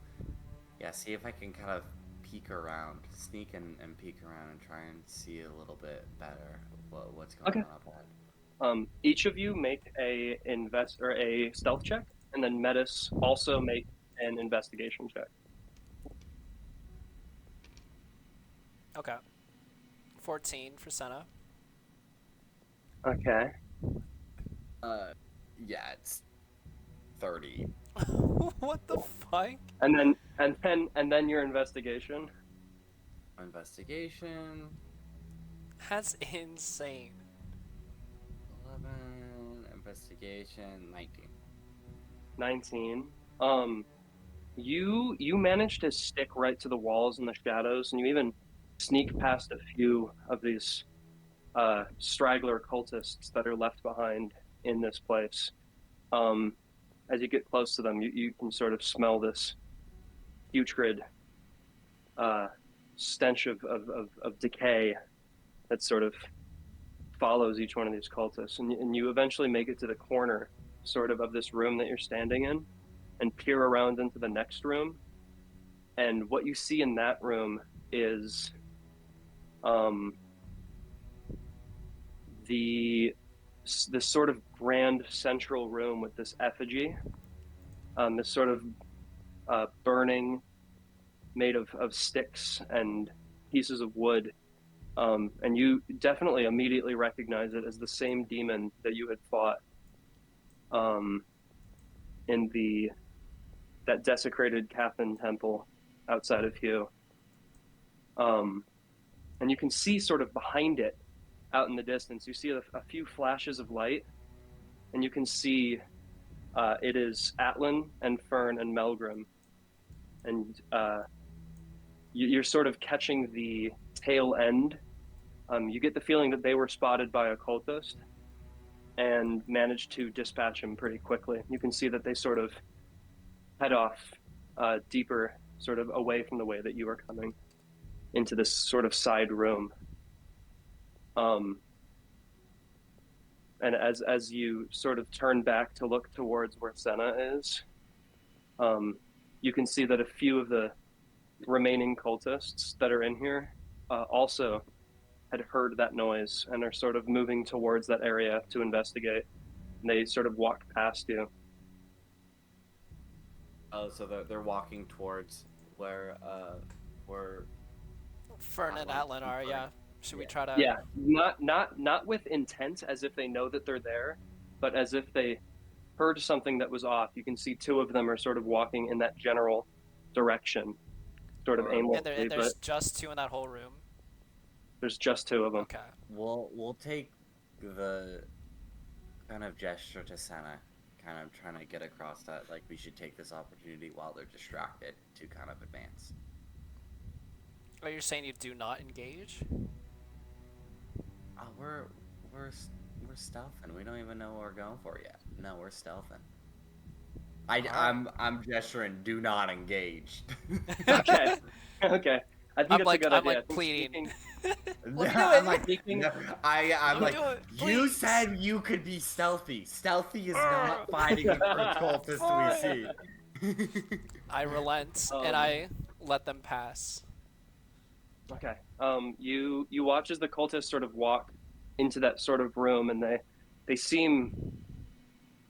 yeah, see if I can kind of peek around, sneak and peek around and try and see a little bit better what's going on up ahead. Each of you make a stealth check, and then Metis also make an investigation check. Okay. 14 for Sena. Okay. Yeah, it's 30. What the fuck? And then your investigation. Investigation. That's insane. 11. Investigation. 19. 19. You managed to stick right to the walls and the shadows, and you even sneak past a few of these straggler cultists that are left behind in this place. As you get close to them, you can sort of smell this putrid stench of decay that sort of follows each one of these cultists, and you eventually make it to the corner sort of this room that you're standing in and peer around into the next room, and what you see in that room is this sort of grand central room with this effigy, this sort of burning made of sticks and pieces of wood. And you definitely immediately recognize it as the same demon that you had fought in that desecrated Cathan temple outside of Hugh. And you can see sort of behind it, out in the distance, you see a few flashes of light, and you can see it is Atlan and Fern and Melgrim. And you're sort of catching the tail end. You get the feeling that they were spotted by a cultist and managed to dispatch him pretty quickly. You can see that they sort of head off deeper, sort of away from the way that you are coming, into this sort of side room. And as you sort of turn back to look towards where Sena is, you can see that a few of the remaining cultists that are in here also had heard that noise and are sort of moving towards that area to investigate. And they sort of walk past you. Oh, so they're walking towards where Fern and Atlan are, yeah. Should we try to... Yeah, not with intent, as if they know that they're there, but as if they heard something that was off. You can see two of them are sort of walking in that general direction, sort of aimlessly. And there's just two in that whole room? There's just two of them. Okay. We'll take the kind of gesture to Sena, kind of trying to get across that, like, we should take this opportunity while they're distracted to kind of advance. Oh, you're saying you do not engage? We're stealthing. We don't even know what we're going for yet. No, we're stealthing. I'm gesturing. Do not engage. Okay. Okay. I think that's a good idea. I'm like pleading. I'm like, Speaking. I'm like, you please. said you could be stealthy. Stealthy is not fighting in cultists we see. I relent and I let them pass. Okay. You watch as the cultists sort of walk into that sort of room, and they seem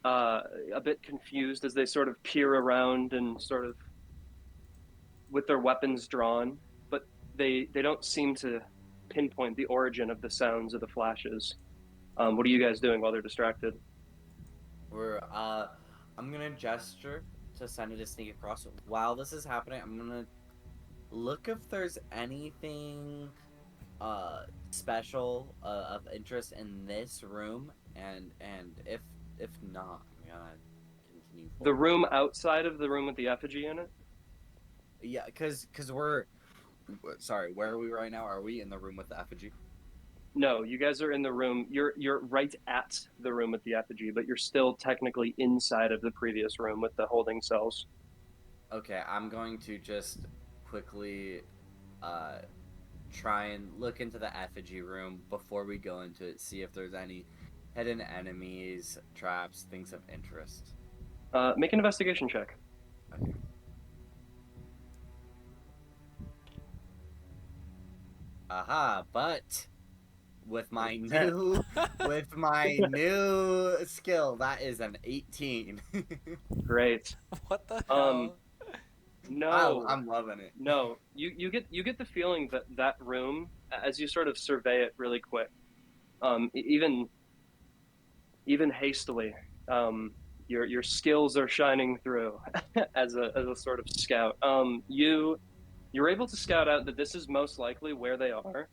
a bit confused as they sort of peer around and sort of with their weapons drawn, but they don't seem to pinpoint the origin of the sounds of the flashes. What are you guys doing while they're distracted? I'm gonna gesture to Sena to sneak across. While this is happening, I'm gonna look if there's anything special of interest in this room, and if not, I'm gonna continue The forward. room outside of the room with the effigy in it? Yeah, because we're sorry. Where are we right now? Are we in the room with the effigy? No, you guys are in the room. You're right at the room with the effigy, but you're still technically inside of the previous room with the holding cells. Okay, I'm going to just quickly try and look into the effigy room before we go into it, see if there's any hidden enemies, traps, things of interest. Make an investigation check. Okay. Aha, but with my new skill, that is an 18. Great. What the hell? No, I'm loving it. no. You get the feeling that that room, as you sort of survey it really quick, even hastily, your skills are shining through as a sort of scout. You're able to scout out that this is most likely where they are,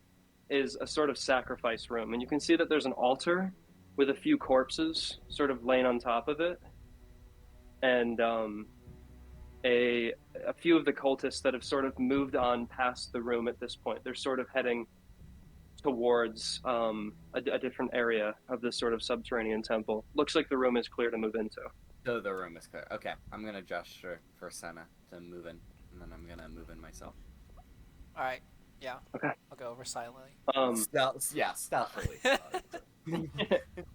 is a sort of sacrifice room, and you can see that there's an altar with a few corpses sort of laying on top of it, and a few of the cultists that have sort of moved on past the room at this point. They're sort of heading towards a different area of this sort of subterranean temple. Looks like the room is clear to move into. So the room is clear. Okay, I'm gonna gesture for Sena to move in, and then I'm gonna move in myself. All right. Yeah. Okay. I'll go over silently. Stealthily.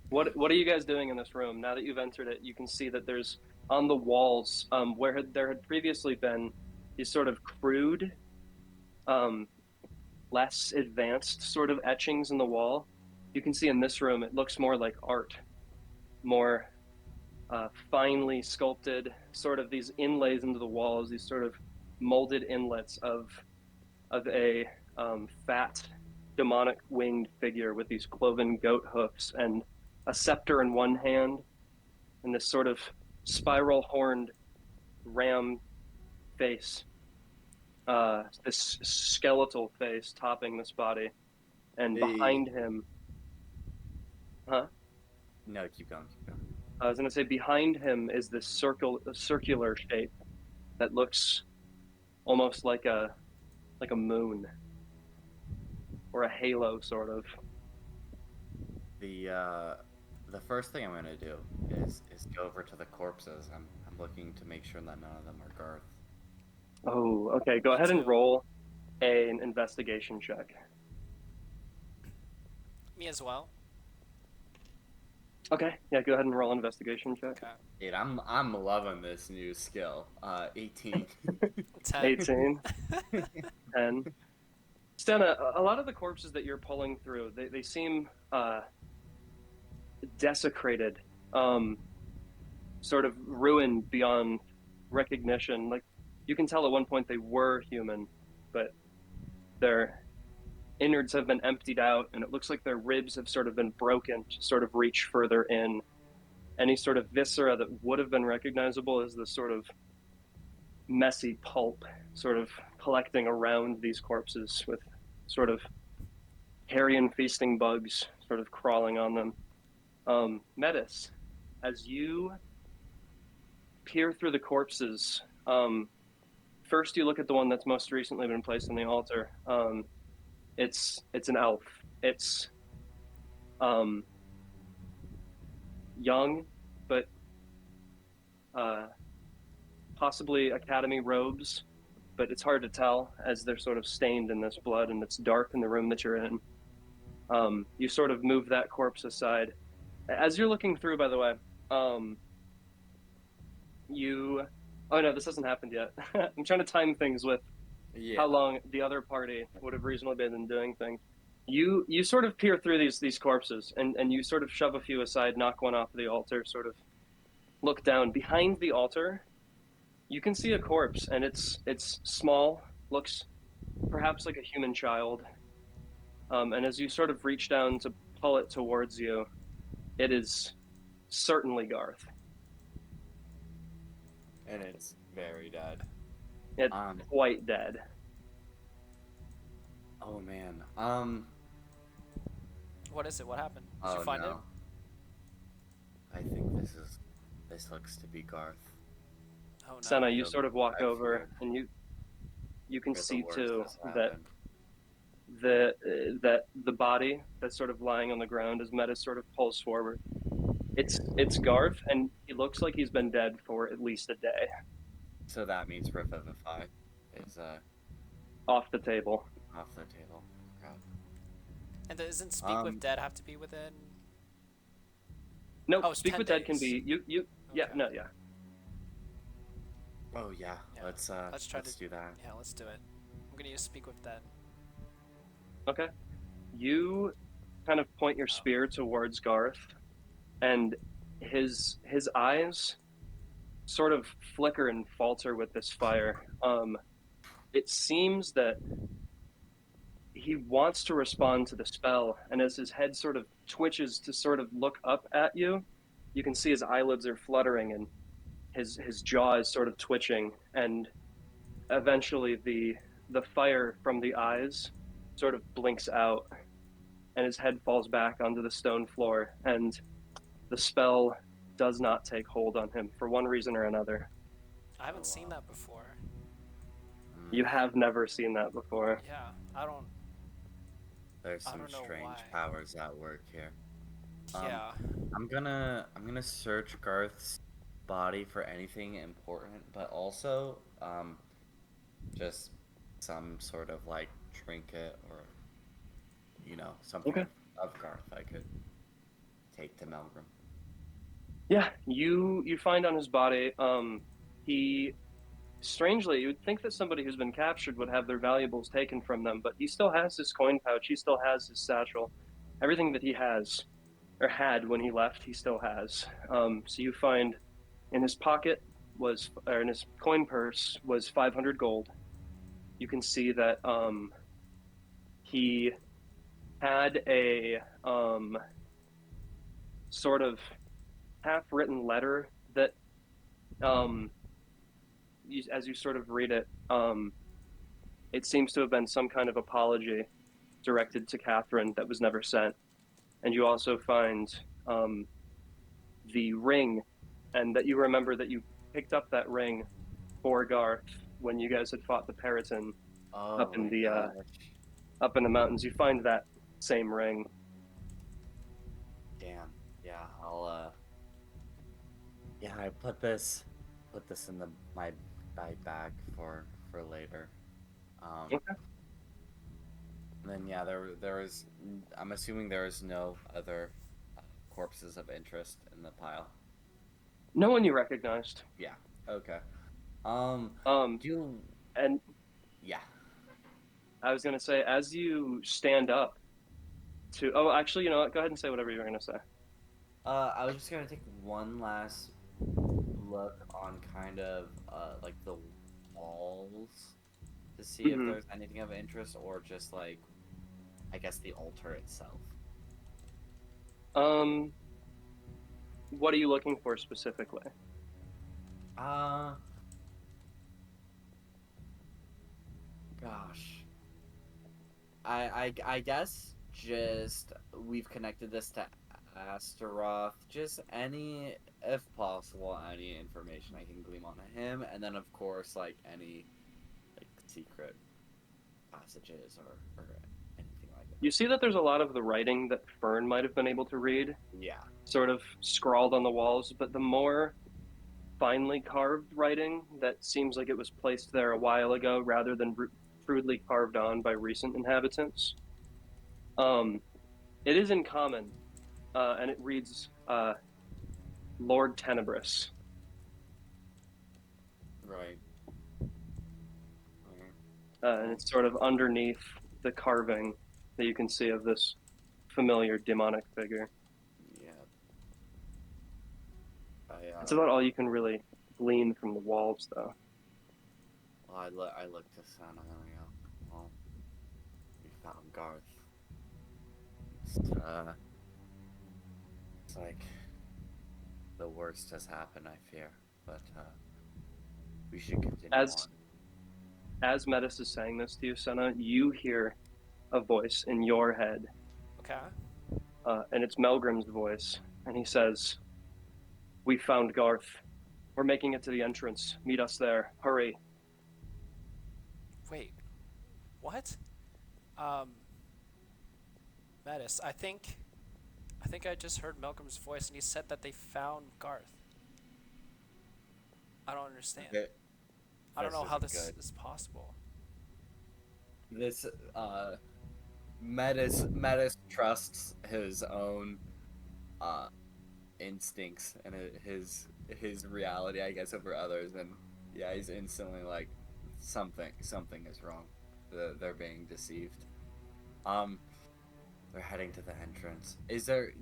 What are you guys doing in this room? Now that you've entered it, you can see that there's on the walls where there had previously been these sort of crude, less advanced sort of etchings in the wall. You can see in this room it looks more like art, more finely sculpted, sort of these inlays into the walls, these sort of molded inlets of a fat, demonic winged figure with these cloven goat hoofs and a scepter in one hand, and this sort of spiral horned ram face, this skeletal face topping this body, and behind him, No, keep going. I was going to say behind him is this circular shape that looks almost like a moon or a halo, sort of. The first thing I'm gonna do is go over to the corpses. I'm looking to make sure that none of them are Garth. Oh, okay. Go ahead and roll an investigation check. Me as well. Okay, yeah, go ahead and roll an investigation check. Okay. Dude, I'm loving this new skill. 18. 10. 18. 10. Sena, a lot of the corpses that you're pulling through, they seem desecrated, sort of ruined beyond recognition. Like, you can tell at one point they were human, but their innards have been emptied out, and it looks like their ribs have sort of been broken to sort of reach further in. Any sort of viscera that would have been recognizable as this sort of messy pulp sort of collecting around these corpses with sort of carrion feasting bugs sort of crawling on them. Metis, as you peer through the corpses, first you look at the one that's most recently been placed on the altar. It's an elf. It's young, but possibly academy robes, but it's hard to tell as they're sort of stained in this blood, and it's dark in the room that you're in. You sort of move that corpse aside. As you're looking through, by the way, oh no, this hasn't happened yet. I'm trying to time things with how long the other party would have reasonably been doing things. You sort of peer through these corpses, and you sort of shove a few aside, knock one off the altar, sort of look down. Behind the altar, you can see a corpse, and it's small, looks perhaps like a human child. And as you sort of reach down to pull it towards you, it is certainly Garth. and it's very dead. It's Um. quite dead. Oh man. What is it? What happened? Did Oh you find no. it? I think this looks to be Garth. Oh no. Sena, you feel- sort of walk I over, fear- and you can fear the see worst too has that happened. that the body that's sort of lying on the ground as Metis sort of pulls forward. It's Garth, and he looks like he's been dead for at least a day. So that means Revivify is Off the table. off the table. Crap. And doesn't Speak with Um, Dead have to be within? No, Oh, it's Speak 10 with Dead can days. be you. Yeah, Okay. no, yeah. Oh yeah. Yeah, Let's try let's to do that. Yeah, let's do it. I'm gonna use Speak with Dead. Okay. You kind of point your spear towards Garth, and his eyes sort of flicker and falter with this fire. It seems that he wants to respond to the spell, and as his head sort of twitches to sort of look up at you, you can see his eyelids are fluttering and his jaw is sort of twitching, and eventually the fire from the eyes sort of blinks out, and his head falls back onto the stone floor, and the spell does not take hold on him for one reason or another. I haven't Oh, seen wow. that before. You have never seen that before. Yeah, I don't. There's I some don't know strange why. powers at work here. Yeah. I'm gonna search Garth's body for anything important, but also just some sort of like trinket or something Okay. of Garth I could take to Melgrim. Yeah, you find on his body, he strangely, you would think that somebody who's been captured would have their valuables taken from them, but he still has his coin pouch, he still has his satchel. Everything that he has, or had when he left, he still has. So you find in his pocket or in his coin purse was 500 gold. You can see that he had a sort of half-written letter that, as you sort of read it, it seems to have been some kind of apology directed to Catherine that was never sent. And you also find the ring, and that you remember that you picked up that ring for Garth when you guys had fought the Periton Oh up in my the gosh. up in the mountains. You find that same ring. Damn. Yeah, I'll yeah, I put this in my bag for later. Okay. And then yeah, there was I'm assuming there is no other corpses of interest in the pile. No one you recognized. Yeah. Okay. Do you, And yeah. I was gonna say, as you stand up to, oh, actually, you know what? Go ahead and say whatever you were gonna say. I was just gonna take one last look on kind of like the walls to see if Mhm. there's anything of interest, or just like I guess the altar itself. What are you looking for specifically? Gosh. I guess just we've connected this to Astaroth. Just any, if possible, any information I can glean on him, and then of course like any like secret passages or anything like that. You see that there's a lot of the writing that Fern might have been able to read, Yeah. sort of scrawled on the walls, but the more finely carved writing that seems like it was placed there a while ago rather than crudely carved on by recent inhabitants. It is in common, and it reads Lord Tenebris. Right. And it's sort of underneath the carving that you can see of this familiar demonic figure. Yeah. It's about all you can really glean from the walls, though. Well, I looked to Sena and I go, well, we found Garth. It's like the worst has happened, I fear. But we should continue As- on. As Metis is saying this to you, Sena, you hear a voice in your head, Okay. and it's Melgrim's voice, and he says, "We found Garth. We're making it to the entrance. Meet us there. Hurry." Wait. What? Metis, I think I just heard Malcolm's voice and he said that they found Garth. I don't understand. I don't know how this isn't good. is possible. This Metis trusts his own instincts and his reality, I guess, over others, and yeah, he's instantly like something is wrong. They're being deceived. They're heading to the entrance. Is there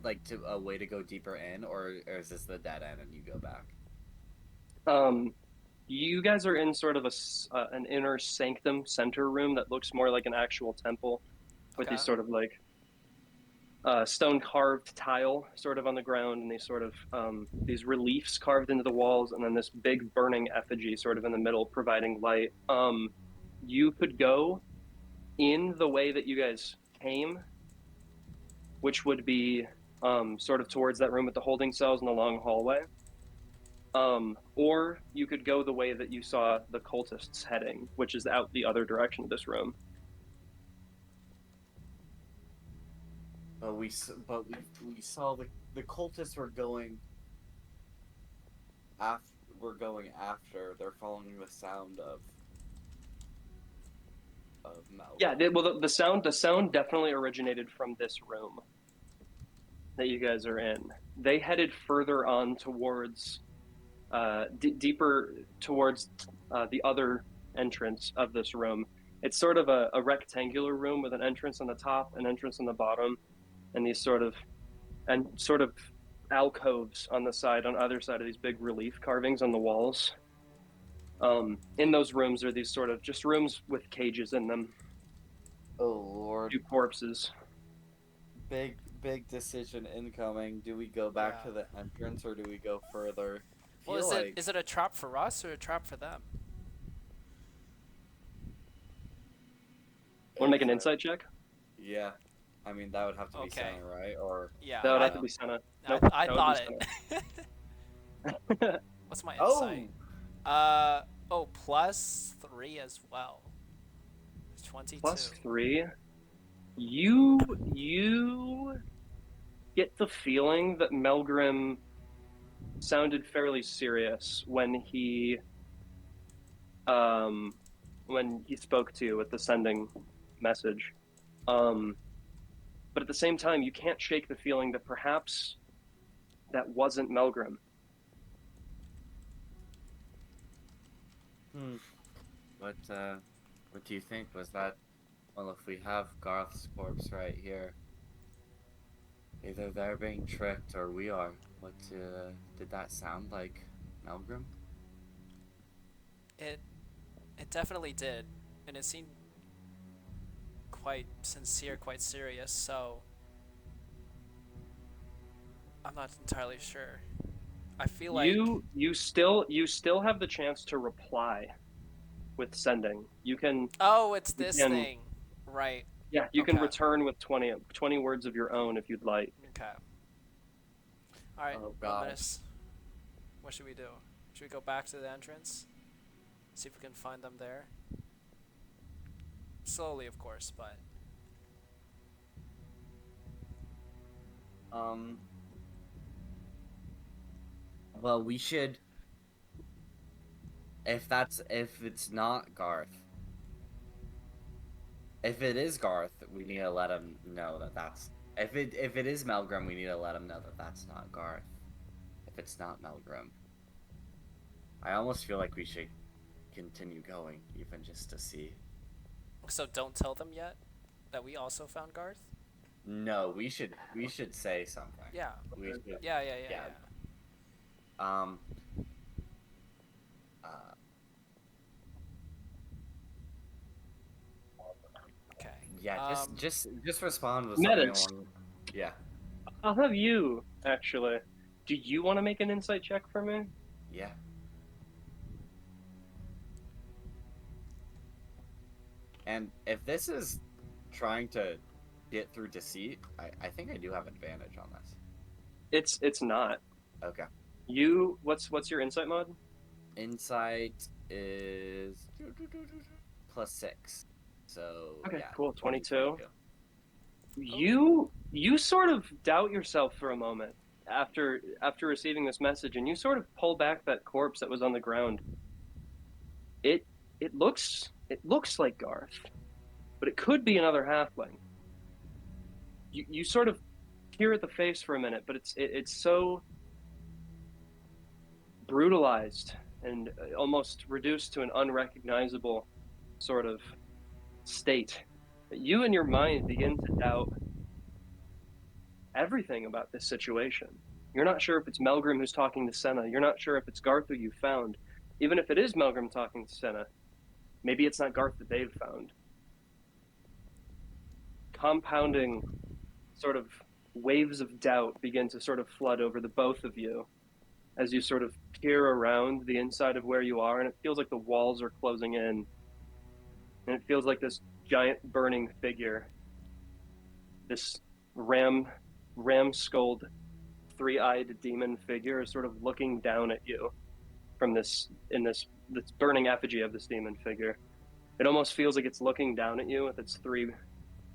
like a way to go deeper in, or is this the dead end and you go back? You guys are in sort of an inner sanctum center room that looks more like an actual temple, with Okay. these sort of like stone carved tile sort of on the ground, and these sort of these reliefs carved into the walls, and then this big burning effigy sort of in the middle providing light. You could go in the way that you guys came, which would be sort of towards that room with the holding cells and the long hallway. Or you could go the way that you saw the cultists heading, which is out the other direction of this room. But we saw the cultists were going after. They're following the sound of Malcolm. Yeah, the sound definitely originated from this room that you guys are in. They headed further on towards deeper towards the other entrance of this room. It's sort of a rectangular room with an entrance on the top, an entrance on the bottom, and these sort of alcoves on the side, on either side of these big relief carvings on the walls. In those rooms are these sort of just rooms with cages in them. Oh Lord! Two corpses. Big decision incoming. Do we go back Yeah. to the entrance or do we go further? Well, is it a trap for us or a trap for them? Want to make an insight check? Yeah, I mean that would have to be Okay. Sena, right? Or Yeah. That would I, have to be Sena. I, Nope, I that would thought be it. What's my insight? oh, +3 as well. It's 22. +3. You get the feeling that Melgrim sounded fairly serious when he spoke to you with the sending message. But at the same time, you can't shake the feeling that perhaps that wasn't Melgrim. What do you think? Was that? Well, if we have Garth's corpse right here, either they're being tricked or we are. What did that sound like, Melgrim? It definitely did, and it seemed quite sincere, quite serious. So I'm not entirely sure. I feel like you still have the chance to reply with sending. You can it's this can- thing, right? yeah, you can Okay. return with 20 words of your own if you'd like. Okay. All right, Oh, God. Metis, what should we do? Should we go back to the entrance? See if we can find them there. Slowly, of course, but Well, we should. If it's not Garth. If it is Garth, we need to let him know that that's. If it is Melgrim, we need to let him know that that's not Garth. If it's not Melgrim, I almost feel like we should continue going, even just to see. so don't tell them yet that we also found Garth. No, we should say something. Yeah. We should. Yeah. Um. Okay. Yeah. Just respond with Metis. something along. Yeah. I'll have you actually. Do you want to make an insight check for me? Yeah. And if this is trying to get through deceit, I think I do have advantage on this. It's not. Okay. What's your insight mod? Insight is +6. So Okay, yeah, cool. 22. 22. You sort of doubt yourself for a moment after receiving this message, and you sort of pull back that corpse that was on the ground. It looks like Garth, but it could be another halfling. You sort of peer at the face for a minute, but it's so brutalized and almost reduced to an unrecognizable sort of state that you in your mind begin to doubt everything about this situation. You're not sure if it's Melgrim who's talking to Sena. You're not sure if it's Garth who you found. Even if it is Melgrim talking to Sena, maybe it's not Garth that they've found. Compounding sort of waves of doubt begin to sort of flood over the both of you as you sort of peer around the inside of where you are, and it feels like the walls are closing in. And it feels like this giant burning figure, this ram-skulled, three-eyed demon figure is sort of looking down at you from this burning effigy of this demon figure. It almost feels like it's looking down at you with its three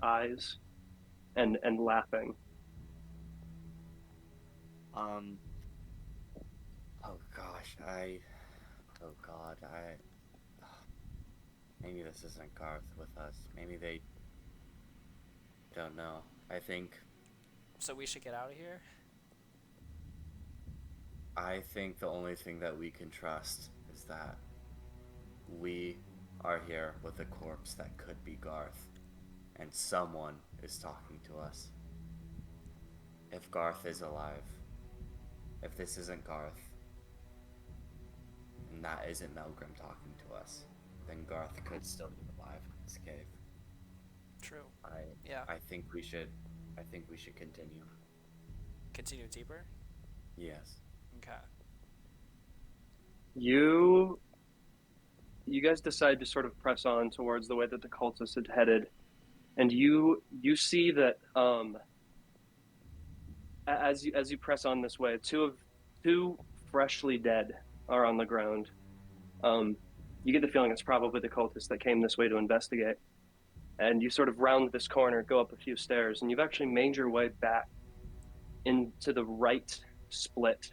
eyes and laughing. Oh gosh, oh god, maybe this isn't Garth with us. Maybe they don't know. I think So we should get out of here? the only thing that we can trust is that we are here with a corpse that could be Garth, and someone is talking to us. If Garth is alive, if this isn't Garth, and that isn't Melgrim talking to us, then Garth could still be alive in this cave. True. I think we should continue. Continue deeper? Yes. Okay. You guys decide to sort of press on towards the way that the cultists had headed, and you see that as you press on this way, two freshly dead are on the ground. You get the feeling it's probably the cultists that came this way to investigate. And you sort of round this corner, go up a few stairs, and you've actually made your way back into the right split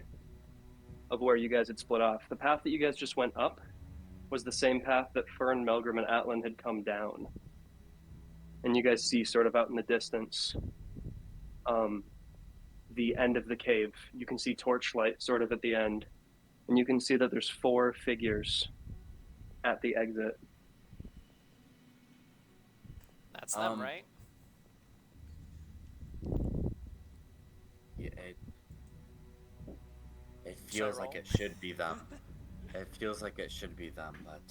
of where you guys had split off. The path that you guys just went up was the same path that Fern, Melgrim, and Atlan had come down. And you guys see sort of out in the distance the end of the cave. You can see torchlight sort of at the end. And you can see that there's 4 figures at the exit. That's them, right? Yeah, it feels like it should be them. It feels like it should be them, but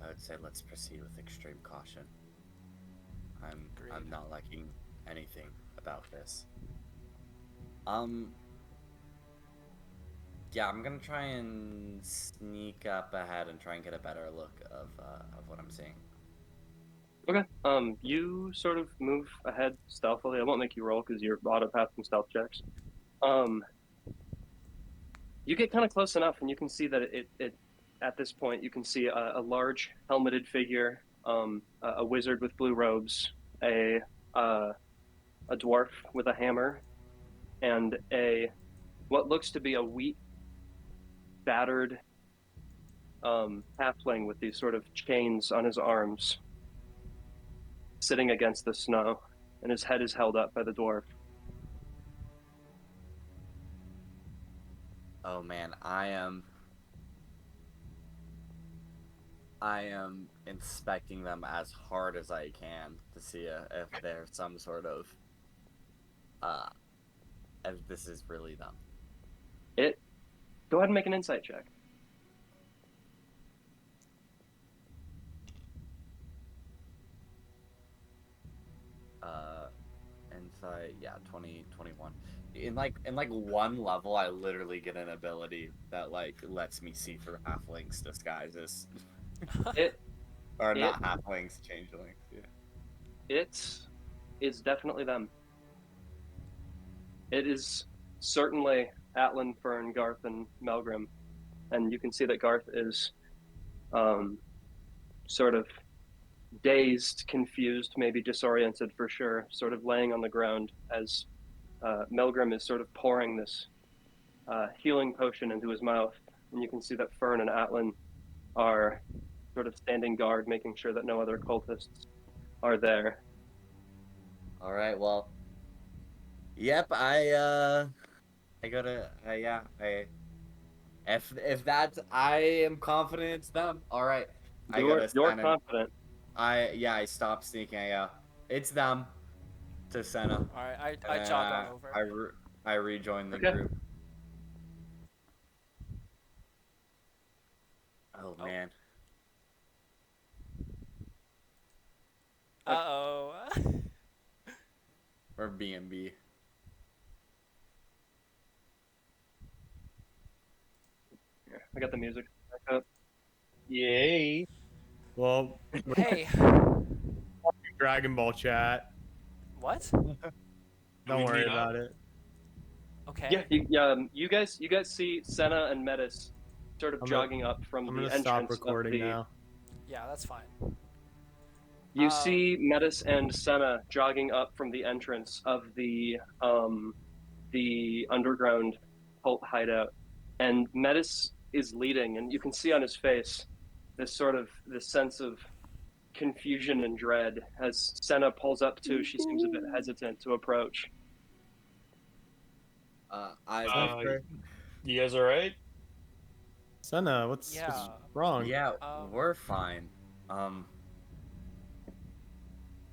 I would say let's proceed with extreme caution. I'm not liking anything about this. Yeah, I'm gonna try and sneak up ahead and try and get a better look of what I'm seeing. Okay. You sort of move ahead stealthily. I won't make you roll because you're auto-passing stealth checks. You get kind of close enough, and you can see that it at this point, you can see a large helmeted figure, a wizard with blue robes, a dwarf with a hammer, and what looks to be a battered halfling with these sort of chains on his arms, sitting against the snow, and his head is held up by the dwarf. Oh man, I am inspecting them as hard as I can to see if there's some sort of if this is really them. Go ahead and make an insight check. Insight yeah, 20, 21. In like one level, I literally get an ability that like lets me see through halflings disguises, It or It- not halflings, changelings. Yeah. it's definitely them. It is certainly Atlan, Fern, Garth, and Melgrim, and you can see that Garth is sort of dazed, confused, maybe disoriented for sure, sort of laying on the ground as Melgrim is sort of pouring this healing potion into his mouth, and you can see that Fern and Atlan are sort of standing guard, making sure that no other cultists are there. All right. Well. Yep. I gotta. Yeah. If that's, I am confident it's them. All right. I gotta You're send him. confident. I stopped sneaking. It's them. To Sena. All right, I jog on over. I rejoin the Okay. group. Oh man. Uh-oh. Or B&B. Yeah, I got the music back up. Yay! Well, Hey, Dragon Ball chat. what? Don't we worry meet up? about it. Okay. Yeah, you guys see Sena and Metis sort of I'm gonna- jogging up from I'm the gonna entrance stop of recording the. now. Yeah, that's fine. You see Metis and Sena jogging up from the entrance of the underground cult hideout, and Metis is leading, and you can see on his face this sense of confusion and dread as Sena pulls up too. She seems a bit hesitant to approach. You guys alright? Senna, what's Yeah. wrong? Yeah, Um, we're fine.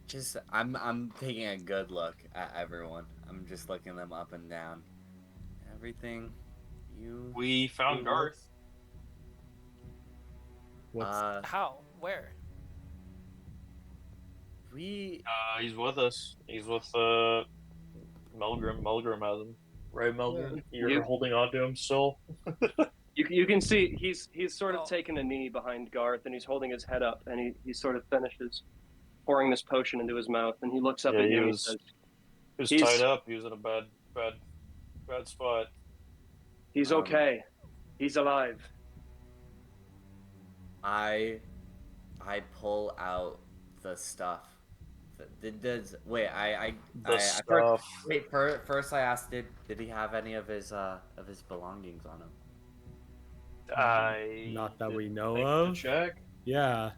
Just I'm taking a good look at everyone. I'm just looking them up and down. Everything you We found Garth. What's how? Where? we He's with us. He's with Melgrim. Melgrim has him. Right, Melgrim? You're You- holding on to him still? You can see he's sort of Oh. taken a knee behind Garth, and he's holding his head up, and he sort of finishes pouring this potion into his mouth, and he looks up Yeah, at he you and he was- says, He was He's- tied up. He was in a bad spot. "He's okay. He's alive." I pull out the stuff. Wait, The stuff. first I asked, did he have any of his belongings on him? Not that we didn't know think to of. check. Yeah.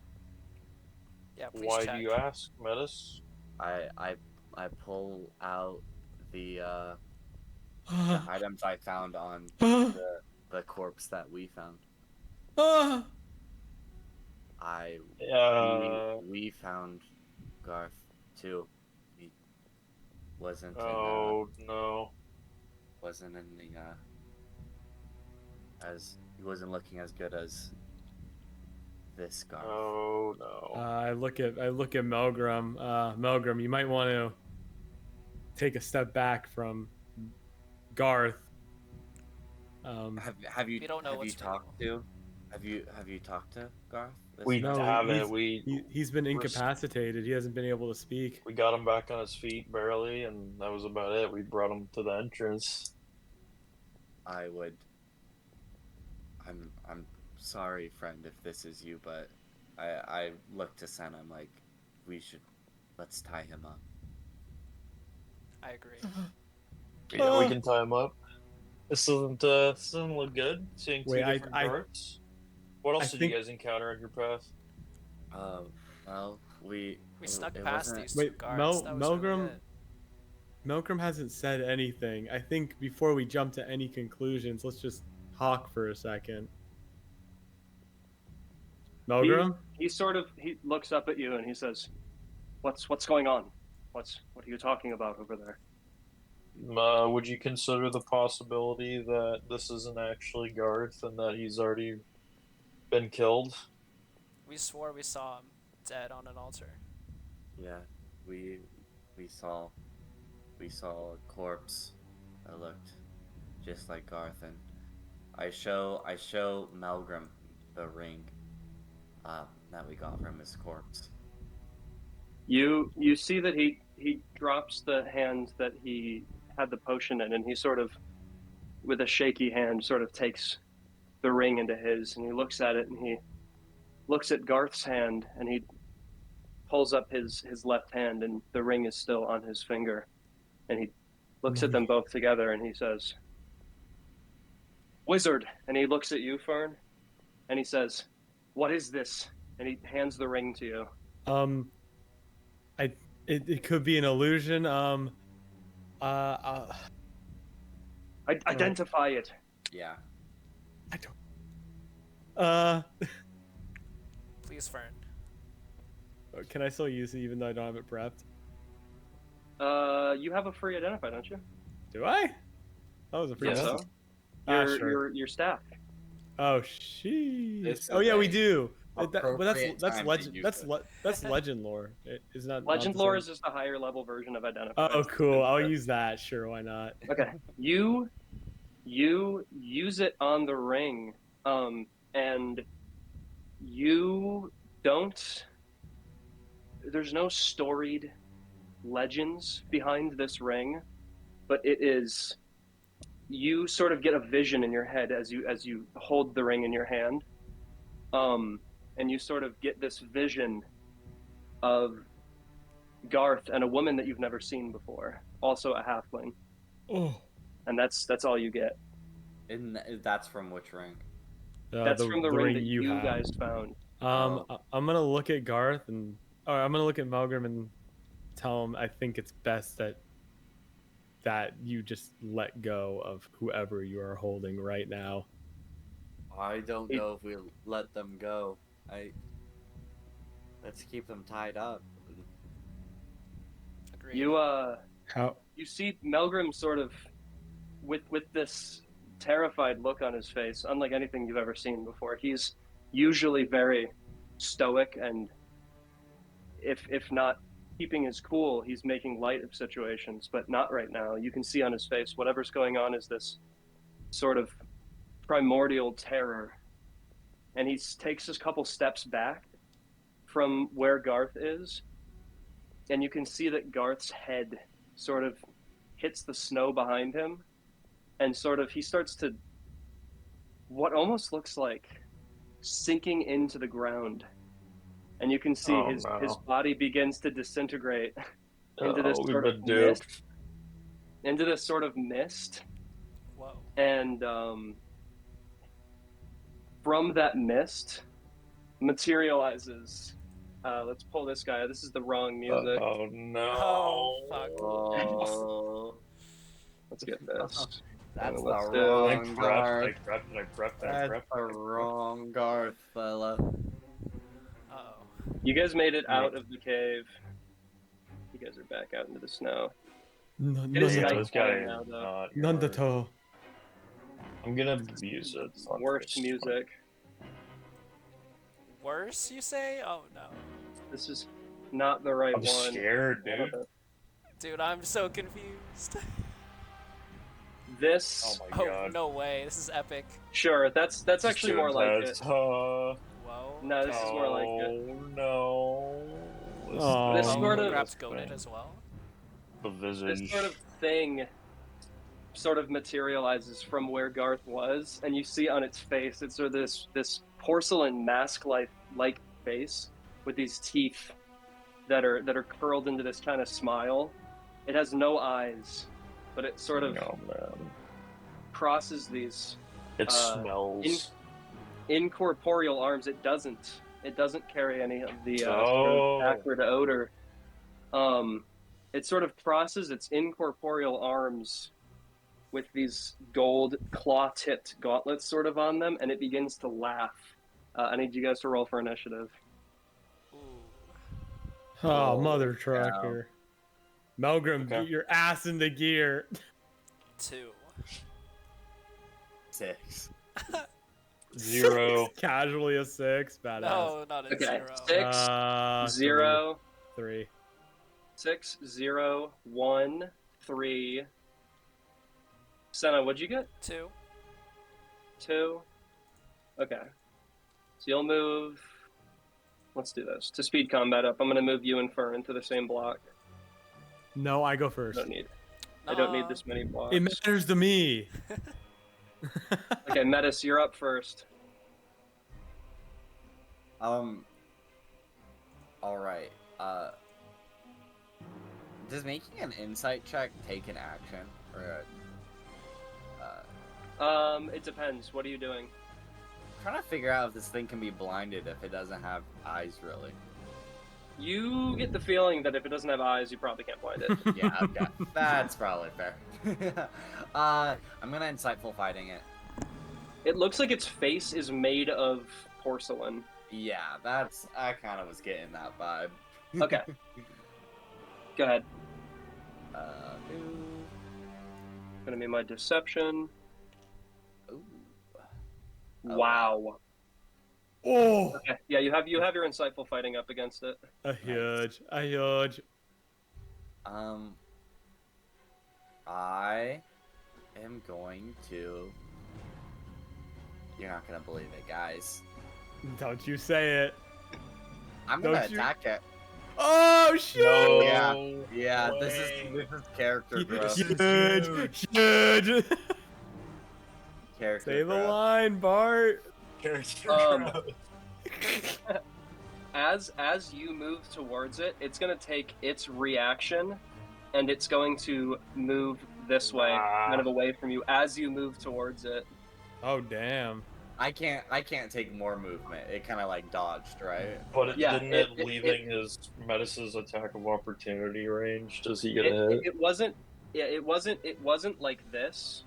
Yeah, please Why check. do you ask, Metis? I pull out the items I found on the corpse that we found. We found Garth too. He wasn't Oh no. wasn't in the as he wasn't looking as good as this Garth. Oh no. I look at Melgrim. Melgrim, you might want to take a step back from Garth. Have you We don't know have you what's talked to have you talked to Garth? We No, haven't. he's been incapacitated. He hasn't been able to speak. We got him back on his feet barely, and that was about it. We brought him to the entrance. I'm sorry, friend, if this is you, but I look to Sen. I'm like, let's tie him up. I agree. Yeah, we can tie him up. This doesn't look good. Seeing two different guards. What else did you guys encounter on your path? Well, we snuck it past wasn't- these Wait, guards. That was really good. Melgrim hasn't said anything. I think before we jump to any conclusions, let's just talk for a second. Melgrim? He looks up at you and he says, "What's going on? What are you talking about over there?" Would you consider the possibility that this isn't actually Garth and that he's already been killed? We swore we saw him dead on an altar. Yeah, we saw we saw a corpse that looked just like Garth, and I show Melgrim the ring that we got from his corpse. You see that he drops the hand that he had the potion in, and he sort of, with a shaky hand, sort of takes the ring into his, and he looks at it, and he looks at Garth's hand, and he pulls up his left hand, and the ring is still on his finger, and he looks at them both together, and he says, "Wizard," and he looks at you, Fern, and he says, "What is this?" And he hands the ring to you. It could be an illusion. Identify it. Yeah. I don't. Please, Fern. Can I still use it even though I don't have it prepped? You have a free identify, don't you? Do I? That was a free. Yes, message. so. Sure. Your staff. Oh, sheesh. This Oh is yeah, we a do. But appropriate that's time to legend. use That's it. that's legend lore. It's not. Legend not the lore same. is just a higher level version of identify. Oh, cool. I'll use that. Sure, why not? Okay, you use it on the ring, and you don't. There's no storied legends behind this ring, but it is. You sort of get a vision in your head as you hold the ring in your hand, and you sort of get this vision of Garth and a woman that you've never seen before, also a halfling. Oh. And that's all you get. And that's from which ring? That's from the ring that you have. guys found. I'm gonna look at Garth or I'm gonna look at Melgrim and tell him I think it's best that you just let go of whoever you are holding right now. I don't know if we let them go. Let's keep them tied up. Agreed. You see Melgrim sort of with this terrified look on his face, unlike anything you've ever seen before. He's usually very stoic, and if not keeping his cool, he's making light of situations, but not right now. You can see on his face whatever's going on is this sort of primordial terror, and he takes a couple steps back from where Garth is, and you can see that Garth's head sort of hits the snow behind him, and sort of he starts to what almost looks like sinking into the ground, and you can see his body begins to disintegrate into this sort of mist, into this sort of mist. Whoa. And from that mist materializes. Let's pull this guy. This is the wrong music. Oh no! Oh fuck. Oh, Let's get this. that's the Let's do- wrong I Garth. prepped. That's the wrong Garth, fella. Uh-oh. You guys made it out of the cave. You guys are back out into the snow. It is Yeah, night this guy time is now, though. not. Nandato. I'm gonna use it. Worst music. Worse, you say? Oh no. This is not the right I'm one. scared, dude. Dude, I'm so confused. This, Oh my Oh god. no way. This is epic. sure, that's actually more like it. Whoa. No, this is more like it. Oh no. Oh. This Oh, sort of- grabs goaded as well. The visage. This sort of thing sort of materializes from where Garth was, and you see on its face, it's sort of this porcelain mask-like face with these teeth that are curled into this kind of smile. It has no eyes, but it sort of Oh man. crosses these It smells. incorporeal arms. It doesn't carry any of the sort Oh. of acrid odor. It sort of crosses its incorporeal arms with these gold claw-tipped gauntlets sort of on them, and it begins to laugh. I need you guys to roll for initiative. Ooh. Oh, Oh, mother trucker. Melgrim, Okay. get your ass into gear. 2. 6. 0. Casually a 6. Badass. No, not a Okay, 0. 6, 0, 3. 6, 0, 1, 3. Sena, what'd you get? 2. 2. Okay. So you'll move. Let's do this. To speed combat up, I'm going to move you and Fern into the same block. No, I go I first. don't need. I don't need this many blocks. It matters to me. Okay, Metis, you're up first. All right. Does making an insight check take an action, or? It depends. What are you doing? Trying to figure out if this thing can be blinded if it doesn't have eyes, really. You get the feeling that if it doesn't have eyes, you probably can't blind it. Yeah, okay. That's probably fair. I'm gonna insightful fighting it. It looks like its face is made of porcelain. Yeah, I kind of was getting that vibe. Okay. Go ahead. Gonna be my deception. Ooh. Wow. Oh, Okay. Yeah, you have your insightful fighting up against it. a huge. I am going to. You're not gonna believe it, guys. Don't you say it. I'm gonna Don't you- attack it. Oh shit! No Yeah, way. this is character growth. Huge. Character Say the growth. line, Bart. Character growth. As you move towards it, it's gonna take its reaction, and it's going to move this way, kind of away from you, as you move towards it. Oh damn. I can't take more movement. It kind of like dodged, right? But Yeah, didn't it leaving his Metis' attack of opportunity range? Does he get a hit? It wasn't. Yeah, it wasn't like this.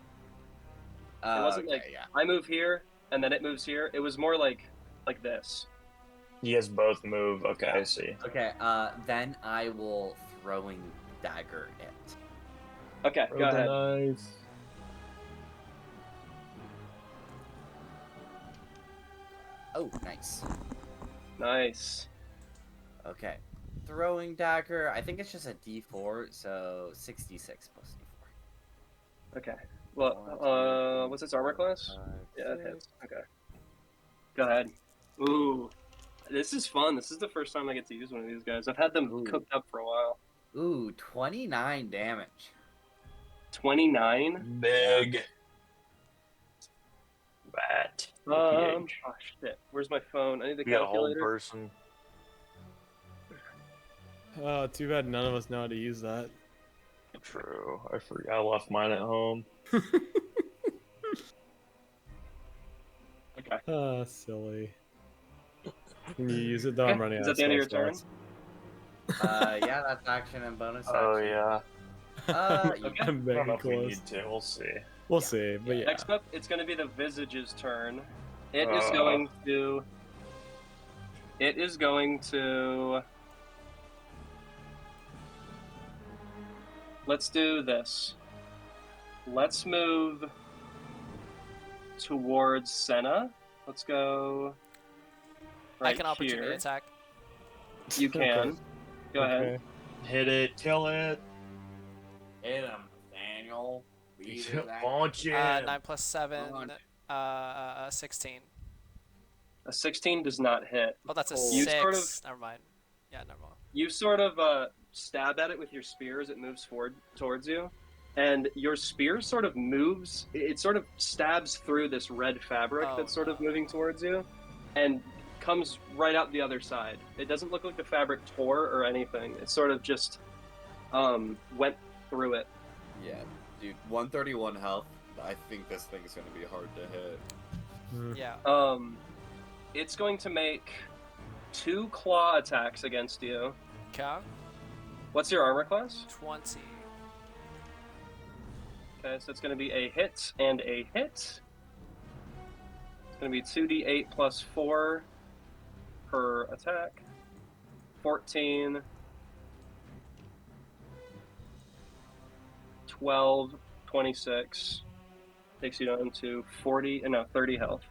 It wasn't Okay, like yeah. I move here and then it moves here. It was more like this. You guys both move. Okay, I see. Okay, then I will throwing dagger it. Okay, go ahead. Nice. Oh, nice. Nice. Okay. Throwing dagger, I think it's just a d4, so 66 plus d4. Okay. Well, what's its armor class? Yeah, it hits. Okay. Go ahead. Ooh. This is fun. This is the first time I get to use one of these guys. I've had them Ooh. cooked up for a while. Ooh, 29 damage. 29? Big. Bat. Oh shit. Where's my phone? I need the You got a whole calculator. person. Oh, too bad none of us know how to use that. True. I forgot. I left mine at home. Okay. Ah, silly. Can you use it though? I'm running Is out that of the end of spell your turn? slots. Yeah, that's action and bonus action. Oh yeah. Okay. I'm I don't very know if we close. need to. We'll see. We'll see, but yeah. Next up, it's going to be the Visage's turn. It is Uh. going to. It is going to. Let's do this. Let's move towards Sena. Let's go. I Right can opportunity here. attack. You can. Okay. Go ahead. Okay. Hit it. Kill it. Hit him, Daniel. Launch it. 9 plus 7, 16. A 16 does not hit. Oh, that's a Oh. 6. You sort of- Never mind. Yeah, never mind. You sort of stab at it with your spear as it moves forward towards you, and your spear sort of moves. It sort of stabs through this red fabric Oh, that's sort of no. moving towards you, and comes right out the other side. It doesn't look like the fabric tore or anything. It sort of just went through it. Yeah, dude, 131 health. I think this thing's gonna be hard to hit. Yeah. It's going to make 2 claw attacks against you. Okay. What's your armor class? 20. Okay, so it's going to be a hit and a hit. It's going to be 2d8 plus 4 per attack. 14. 12, 26. Takes you down to 30 health.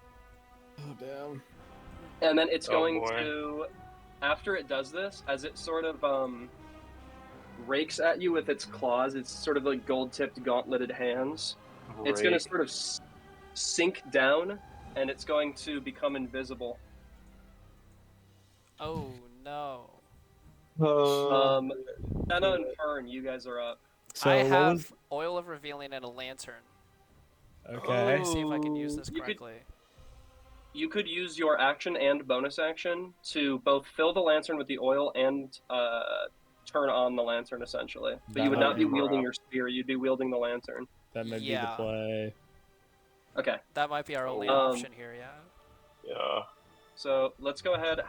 Oh damn. And then it's Oh, going boy. to, after it does this, as it sort of rakes at you with its claws. It's sort of like gold-tipped, gauntleted hands. It's going to sort of sink down, and it's going to become invisible. Oh no. Sena and Fern, you guys are up. So I what have was oil of revealing and a lantern. okay? Let me see if I can use this You could- correctly. You could use your action and bonus action to both fill the lantern with the oil and turn on the lantern, essentially. But you would not be wielding your spear, you'd be wielding the lantern. That may be the Yeah. play. Okay, That might be our only Oh. option here, yeah. Yeah. so let's go ahead.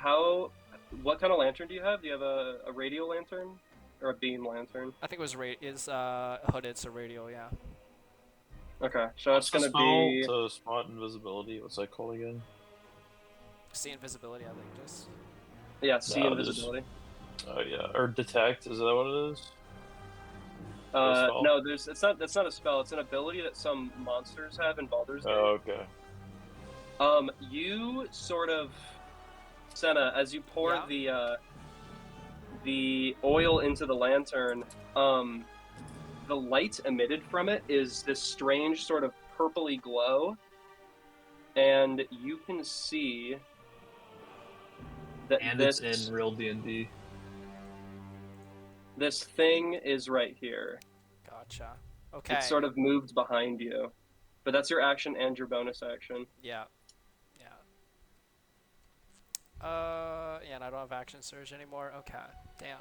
What kind of lantern do you have? Do you have a radio lantern? Or a beam lantern? I think it was hooded, so radio, yeah. Okay, so What's it's the going to spell be... to spot invisibility? What's that called again? See invisibility, I think, just. Yeah, see No, invisibility. Oh yeah, or detect. Is that what it is? spell? No, that's not a spell. It's an ability that some monsters have in Baldur's Gate. Oh, okay. You sort of, Sena, as you pour the oil into the lantern, the light emitted from it is this strange sort of purpley glow, and you can see that And this it's in real D&D. this thing is right here. Gotcha. Okay. It's sort of moved behind you, but that's your action and your bonus action. Yeah. Yeah. Yeah, and I don't have action surge anymore. Okay. Damn.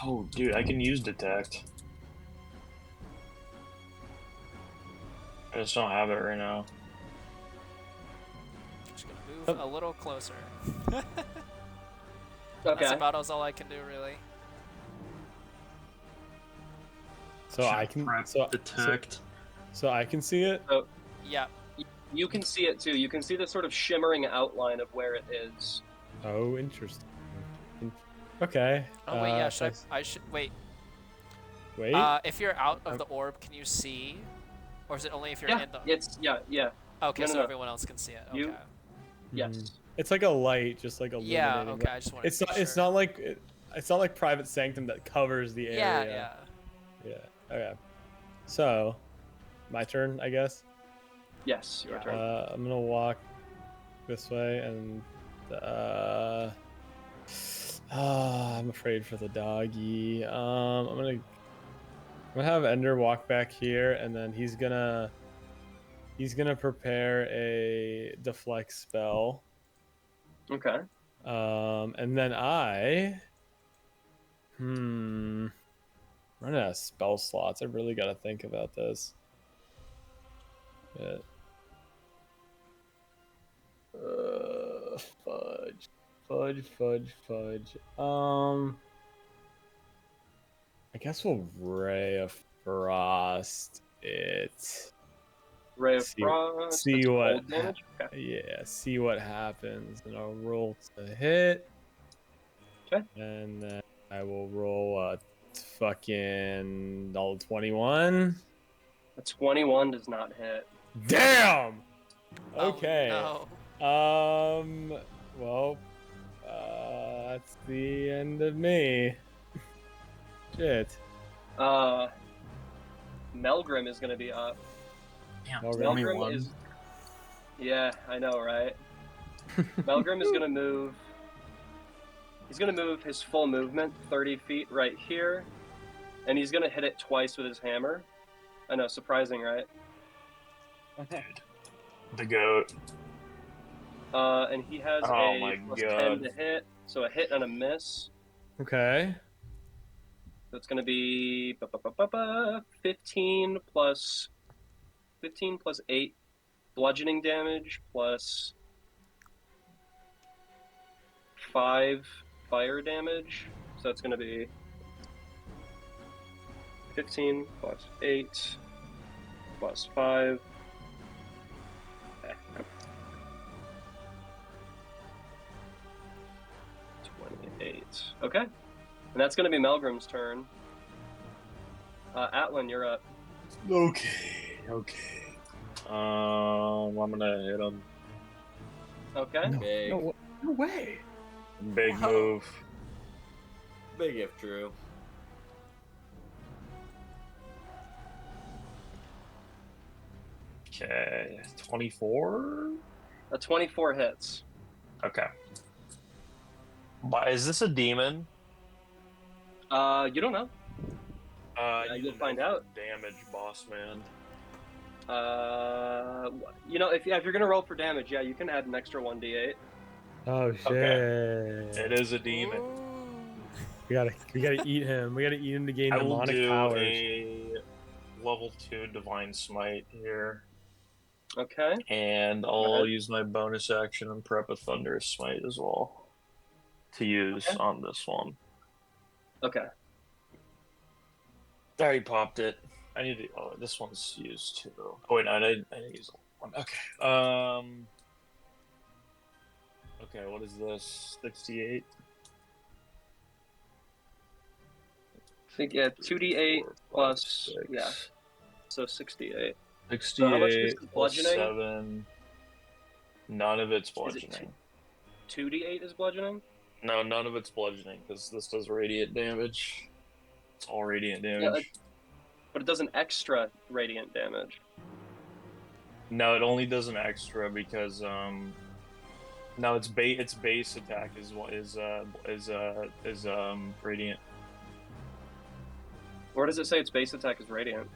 Oh, dude, I can use detect. I just don't have it right now. Just gonna move a little closer. Okay. That's about all I can do, really. So I can detect. So I can see it. Yeah. You can see it too. You can see the sort of shimmering outline of where it is. Oh, interesting. Okay. Oh wait, yeah. I should wait. Wait. If you're out of the orb, can you see, or is it only if you're Yeah, in the? yeah. Okay, so No. everyone else can see it. Okay. You- Yes. It's like a light, just like illuminating. Yeah. Okay. I just wanted. It's to not. be It's sure. not like. It's not like Private Sanctum that covers the Yeah. area. Yeah. Yeah. Okay. So, my turn, I guess. Yes, your turn. I'm gonna walk this way, and I'm afraid for the doggy. I'm gonna have Ender walk back here, and then he's gonna prepare a deflect spell. Okay. And then running out of spell slots. I really gotta think about this. Fudge. I guess we'll Ray of Frost it. Ray of See- Frost. see that's what- cold damage? Okay. Yeah, see what happens, and I'll roll to hit. Okay. And then I will roll a fucking 21. A 21 does not hit. Damn. Oh, Okay. no. Well, that's the end of me. Shit. Melgrim is going to be up. Damn, Melgrim Melgrim is... Yeah, I know, right? Melgrim is going to move... He's going to move his full movement 30 feet right here, and he's going to hit it twice with his hammer. I know, surprising, right? Dude. The goat. And he has Oh a my plus God. 10 to hit, so a hit and a miss. Okay. So it's going to be 15 plus 8 bludgeoning damage plus 5 fire damage. So it's going to be 15 plus 8 plus 5. Okay. 28. Okay. And that's going to be Melgrim's turn. Atlan, you're up. Okay. I'm gonna hit him. Okay. Big. No way. Big Whoa. move. Big if true. Okay, 24. A 24 hits. Okay. But is this a demon? You don't know. You you'll don't find know out. for damage, boss man. You know, if you're gonna roll for damage, yeah, you can add an extra 1d8. Oh shit! It is a demon. Ooh. We gotta eat him. We gotta eat him to gain I will demonic do powers. a level 2 divine smite here, Okay. and Go I'll ahead. use my bonus action and prep a thunderous smite as well to use Okay. on this one. Okay. I already popped it. I need to. Oh, this one's used too. Oh wait, no, I need to use one. Okay. Okay, what is this? 68. I think, yeah, 2d8 4, 5, plus 6. yeah, so 68. 68 So how much is the plus bludgeoning? 7. None of it's Is it bludgeoning. 2d8 is bludgeoning? No, none of it's bludgeoning because this does radiant damage. It's all radiant Yeah, damage. but it does an extra radiant damage. No, it only does an extra because no, its base attack is radiant. Or does it say its base attack is radiant?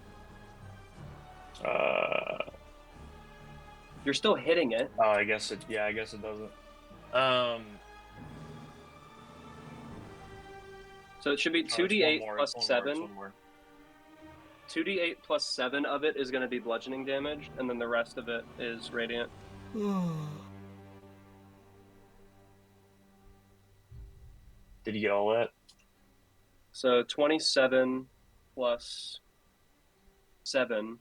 You're still hitting it. Oh, I guess it doesn't. So it should be it's 2d8 one more, plus it's one 7. More, it's one more. 2d8 plus 7 of it is going to be bludgeoning damage, and then the rest of it is radiant. Did you get all that? So 27 plus 7.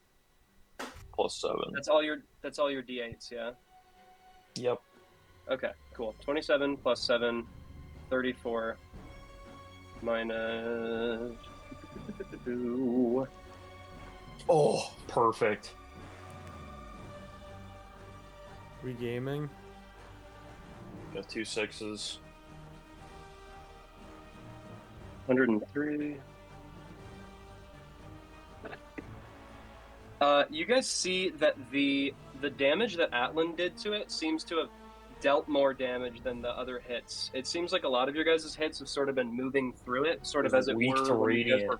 Plus 7. That's all your d8s, yeah? Yep. Okay, cool. 27 plus 7, 34 minus... Oh, perfect. We gaming? Got 2 6s. 103. You guys see that the damage that Atlan did to it seems to have dealt more damage than the other hits. It seems like a lot of your guys' hits have sort of been moving through it, sort of It's as it weak to were when you guys radiant. were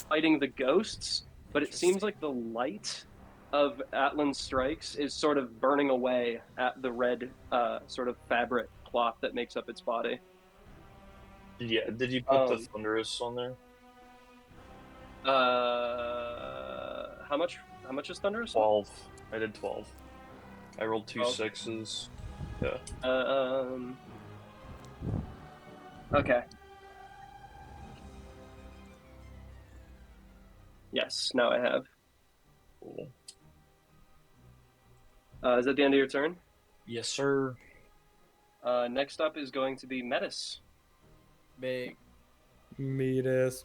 fighting the ghosts. But it seems like the light of Atlan's strikes is sort of burning away at the red sort of fabric cloth that makes up its body. Yeah, did you put the thunderous on there? How much is thunderous? 12. I did 12. I rolled 2 12. 6s. Yeah. Okay. Yes, now I have. Cool. Is that the end of your turn? Yes, sir. Next up is going to be Metis. Big. Metis.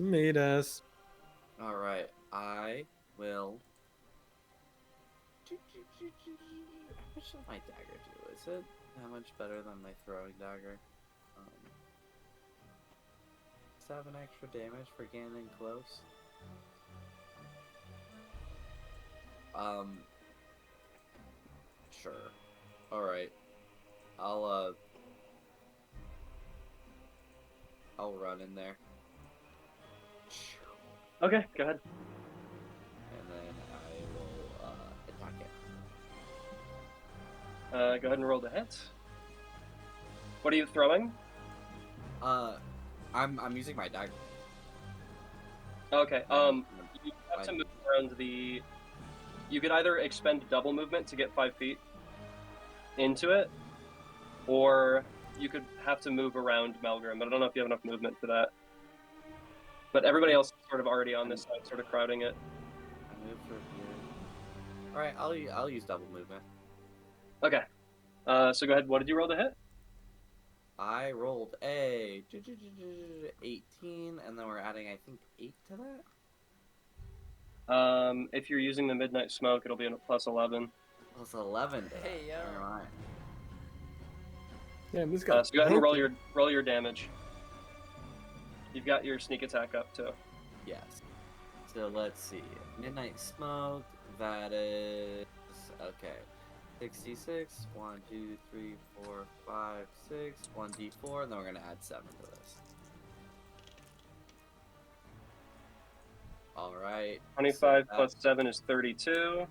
All right, I will. How much does my dagger do? Is it that much better than my throwing dagger? 7 extra damage for getting close. Sure. All right. I'll run in there. Okay, go ahead. And then I will attack it. Go ahead and roll the hit. What are you throwing? I'm using my dagger. Okay. You have to move around the. You could either expend double movement to get 5 feet into it, or you could have to move around Melgrim. But I don't know if you have enough movement for that. But everybody else is sort of already on this side, sort of crowding it. I move for here. All right, I'll use double movement. Okay. So go ahead. What did you roll to hit? I rolled a 18, and then we're adding, I think, 8 to that. If you're using the midnight smoke, it'll be a plus 11. Plus 11 to that. Hey, yo. All right. Damn, this guy. So go ahead and roll your damage. You've got your sneak attack up too. Yes. So let's see. Midnight smoke. That is Okay. 66. 1, 2, 3, 4, 5, 6. 1d4, and then we're gonna add 7 to this. Alright. 25 plus 7 is 32.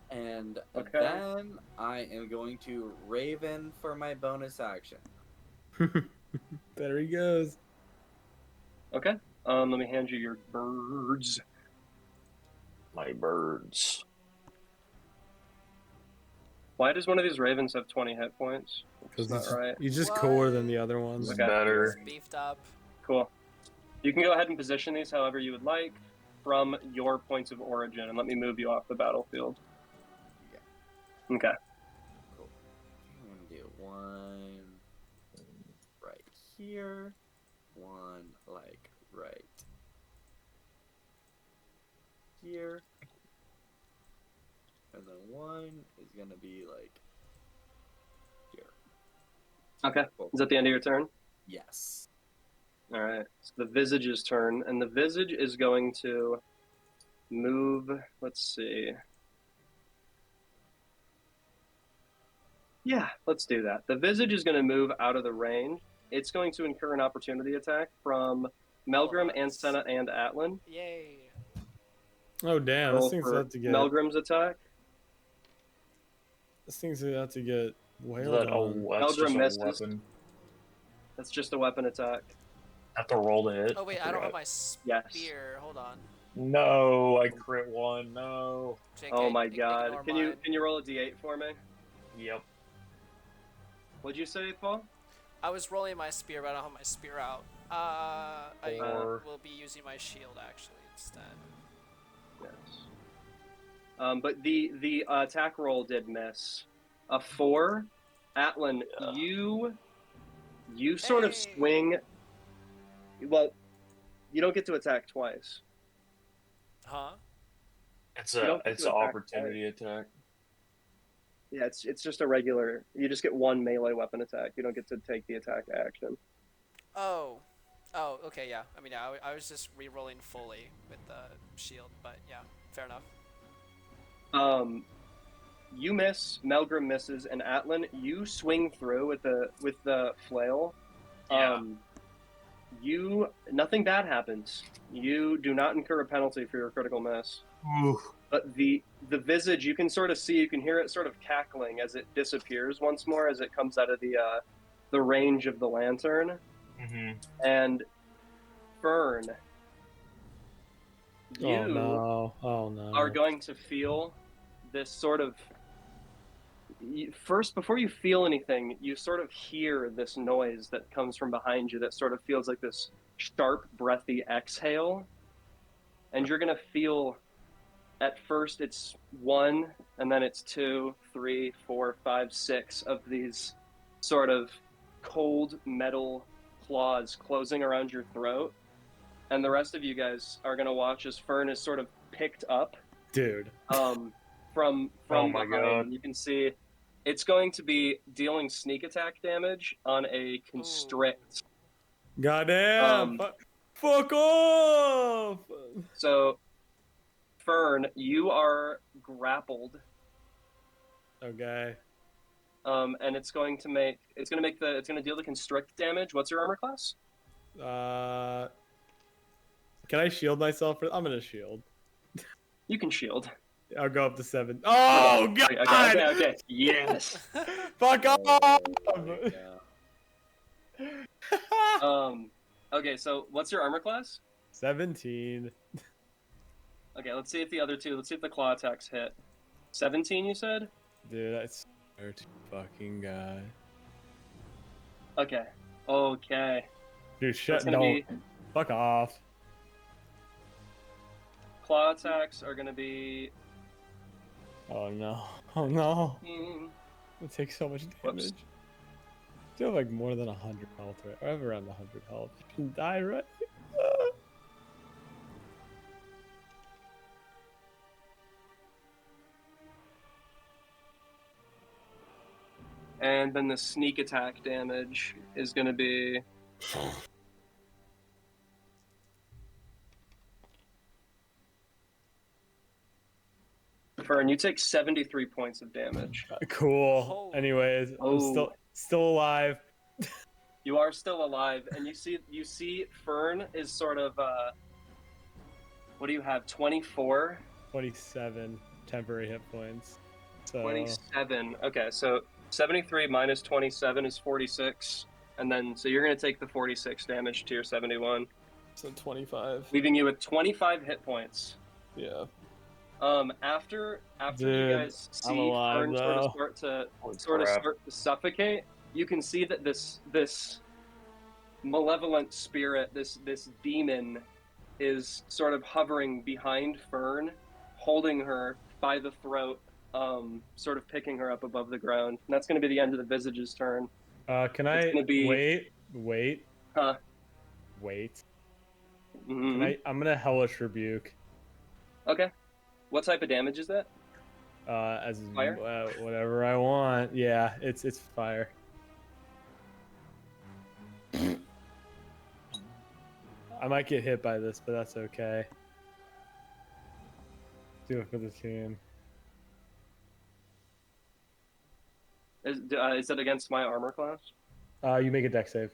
And Okay. then I am going to Raven for my bonus action. There he goes. Okay. Let me hand you your birds. My birds. Why does one of these ravens have 20 hit points? Because That's not right. he's just What? cooler than the other ones. It's Okay. better. It's beefed up. Cool. You can go ahead and position these however you would like from your points of origin, and let me move you off the battlefield. Yeah. Okay. Cool. I'm gonna do one right here. One like right here. And then one is gonna be like here. Okay. Cool. Is that the end of your turn? Yes. All right. It's the Visage's turn, and the Visage is going to move. Let's see. Yeah, let's do that. The Visage is going to move out of the range. It's going to incur an opportunity attack from Melgrim and Sena and Atlan. Yay. Oh damn! Roll This thing's for about to get. Melgrim's attack. This thing's about to get Is wailed that on. that's just Melgrim a misses. weapon. That's just a weapon attack. Have to roll to hit. Oh wait, I don't have my spear. Yes. Hold on. No, I crit one. No. JK, Oh my ignore god. Can mine. you roll a d8 for me? Yep. What'd you say, Paul? I was rolling my spear, but I don't have my spear out. I Four. will be using my shield actually instead. Yes. But the attack roll did miss. A 4. Atlan, Yeah. you sort of Hey! swing. Well, you don't get to attack twice. Huh? It's You don't get it's to an attack opportunity attack. Yeah, it's just a regular. You just get one melee weapon attack. You don't get to take the attack action. Oh. Oh, okay, yeah. I mean, yeah, I was just re-rolling fully with the shield, but yeah, fair enough. You miss. Melgrim misses, and Atlan, you swing through with the flail. Yeah. Nothing bad happens. You do not incur a penalty for your critical miss. Ooh. But the Visage, you can sort of see, you can hear it sort of cackling as it disappears once more as it comes out of the range of the lantern. Mm-hmm. And Fern, you Oh no! Oh no! are going to feel this sort of. First, before you feel anything, you sort of hear this noise that comes from behind you that sort of feels like this sharp, breathy exhale. And you're going to feel, at first, it's 1, and then it's 2, 3, 4, 5, 6 of these sort of cold metal claws closing around your throat. And the rest of you guys are going to watch as Fern is sort of picked up Dude. from Oh my behind. God. You can see it's going to be dealing sneak attack damage on a constrict. Goddamn! Fuck off! So, Fern, you are grappled, Okay. and it's going to deal the constrict damage. What's your armor class? Can I shield myself? I'm gonna shield. You can shield. I'll go up to 7. Oh god! Okay. Yes. Fuck off! Yeah. Okay. So, what's your armor class? 17. Okay. Let's see if the claw attacks hit. 17, you said? Dude, I swear to fucking God. Okay. Dude, That's gonna don't. be Fuck off. claw attacks are gonna be. Oh no. Oh no. It takes so much damage. Whoops. Do have like more than 100 health, right? Or I have around 100 health. You can die, right? And then the sneak attack damage is going to be Fern, you take 73 points of damage. Cool. Holy- Anyways, I'm Oh. still alive. You are still alive, and you see Fern is sort of what do you have? 24? 27 temporary hit points. So 27. Okay, so 73 minus 27 is 46, and then so you're gonna take the 46 damage to your 71, so 25. leaving you with 25 hit points. Yeah. After Dude, you guys I'm see alive, Fern though. start to suffocate, you can see that this malevolent spirit, this demon, is sort of hovering behind Fern, holding her by the throat, sort of picking her up above the ground. And that's going to be the end of the Visage's turn. Can I gonna be- wait? Huh? Wait. Mhm. I'm gonna hellish rebuke. Okay. What type of damage is that? As Fire? whatever I want. Yeah, it's fire. I might get hit by this, but that's okay. Do it for the team. Is that against my armor class? You make a dex save.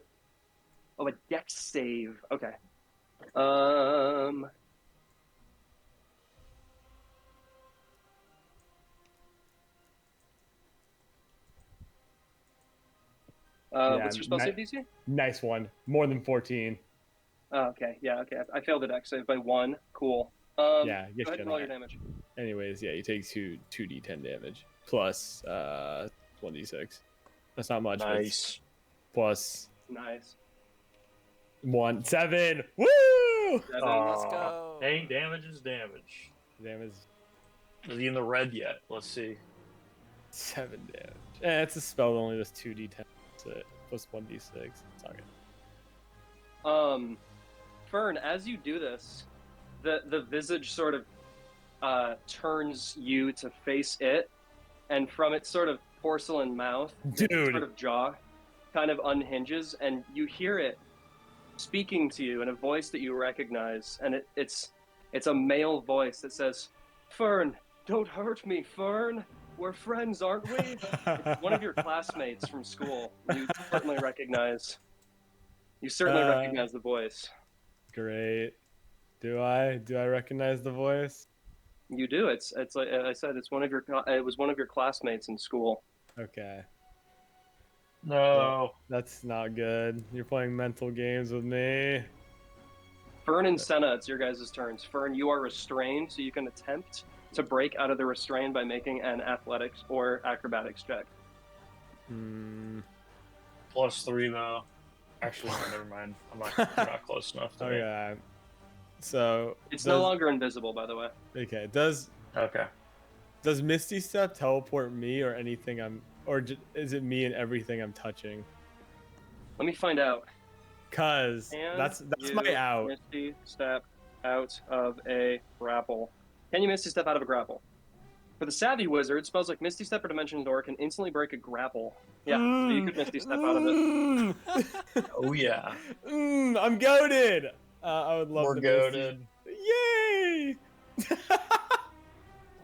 Oh, a dex save. Okay. Yeah, What's your spell save DC? Nice one. More than 14. Oh, okay. Yeah. Okay. I failed the dex save by 1. Cool. Yeah, Go you ahead and shouldn't. roll your damage. Anyways, yeah, you take 2d10 damage plus 1d6. That's not much. but it's Nice. Plus Nice. 1, 7. Woo! 7. Let's go. Hey, damage is damage. Damage. Is he in the red yet? Let's see. 7 damage. It's a spell that only does 2d10 plus 1d6. It's not good. Fern, as you do this, the visage sort of turns you to face it, and from its sort of porcelain mouth, its Dude. sort of jaw kind of unhinges, and you hear it speaking to you in a voice that you recognize, and it's a male voice that says, "Fern, don't hurt me, Fern. We're friends, aren't we?" It's one of your classmates from school. You certainly recognize. You certainly recognize the voice. Great. Do I recognize the voice? You do. It's like I said. It was one of your classmates in school. Okay. No. That's not good. You're playing mental games with me. Fern and Sena, it's your guys' turns. Fern, you are restrained, so you can attempt to break out of the restraint by making an athletics or acrobatics check. +3 though. Actually, no, never mind. You're not close enough. To me. Okay. So It's no longer invisible, by the way. Okay. Does Misty Step teleport me or anything is it me and everything I'm touching? Let me find out. Cause And that's you my out. Misty step out of a grapple. Can you Misty step out of a grapple? For the savvy wizard, spells like Misty Step or Dimension Door can instantly break a grapple. Yeah, so you could Misty Step out of it. Oh yeah. I'm goaded. I would love We're to goated. Yay!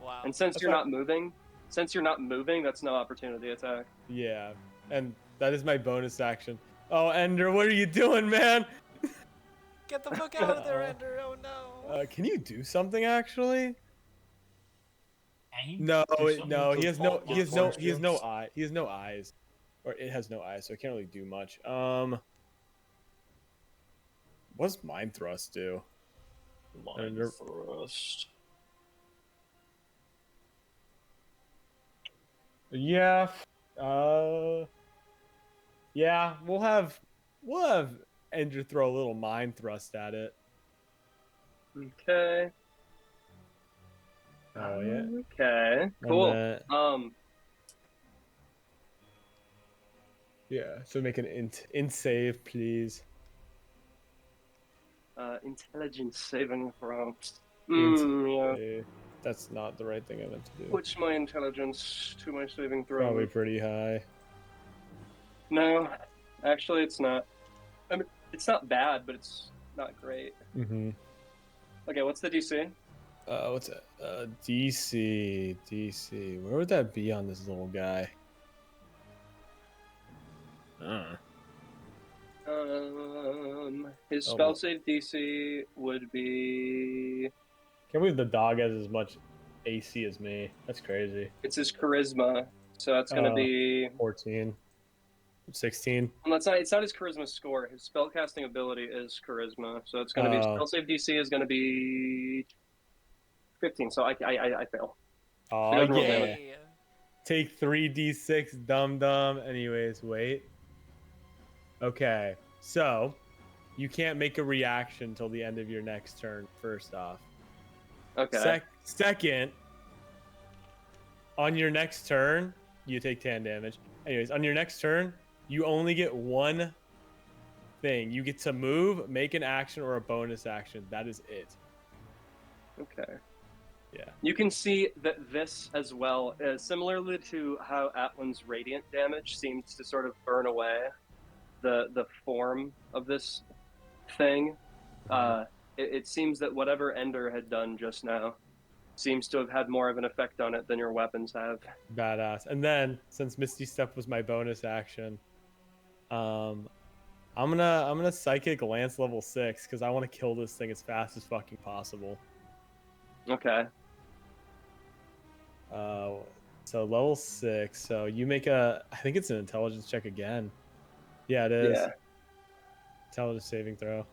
Wow. And since you're not moving, that's no opportunity attack. Yeah, and that is my bonus action. Oh, Ender, what are you doing, man? Get the fuck out of there, Ender. Oh no. Can you do something actually? Hey, No, do something no, to he has no Orpheus. eye. He has no eyes, or it has no eyes, so it can't really do much. What's Mind Thrust do? Mind Thrust. Yeah, yeah, we'll have Ender throw a little Mind Thrust at it. Okay. Oh yeah. Okay. Cool. Yeah. So make an int save, please. Intelligence saving throw. Yeah. That's not the right thing I meant to do. Switch my intelligence to my saving throw. Probably pretty high. No, actually, it's not. I mean, it's not bad, but it's not great. Mm-hmm. Okay, what's the DC? What's it? DC. Where would that be on this little guy? His Oh, spell well. save DC would be. Can't believe the dog has as much AC as me. That's crazy. It's his charisma, so that's gonna be. 14. 16. Well, it's not his charisma score. His spellcasting ability is charisma, so it's gonna be spell save DC is gonna be 15. So I fail. Oh, Go ahead and roll yeah. damage. Hey. Take 3d6, dum. Anyways, wait. Okay, so you can't make a reaction till the end of your next turn, first off. Okay. Second, on your next turn, you take 10 damage. Anyways, on your next turn, you only get one thing. You get to move, make an action, or a bonus action. That is it. Okay. Yeah. You can see that this as well, similarly to how Atlan's radiant damage seems to sort of burn away the form of this thing. It seems that whatever Ender had done just now seems to have had more of an effect on it than your weapons have. Badass. And then, since Misty Step was my bonus action, I'm gonna Psychic Lance level 6 because I want to kill this thing as fast as fucking possible. Okay. So level 6. So you make I think it's an intelligence check again. Yeah, it is. Yeah. Intelligence saving throw.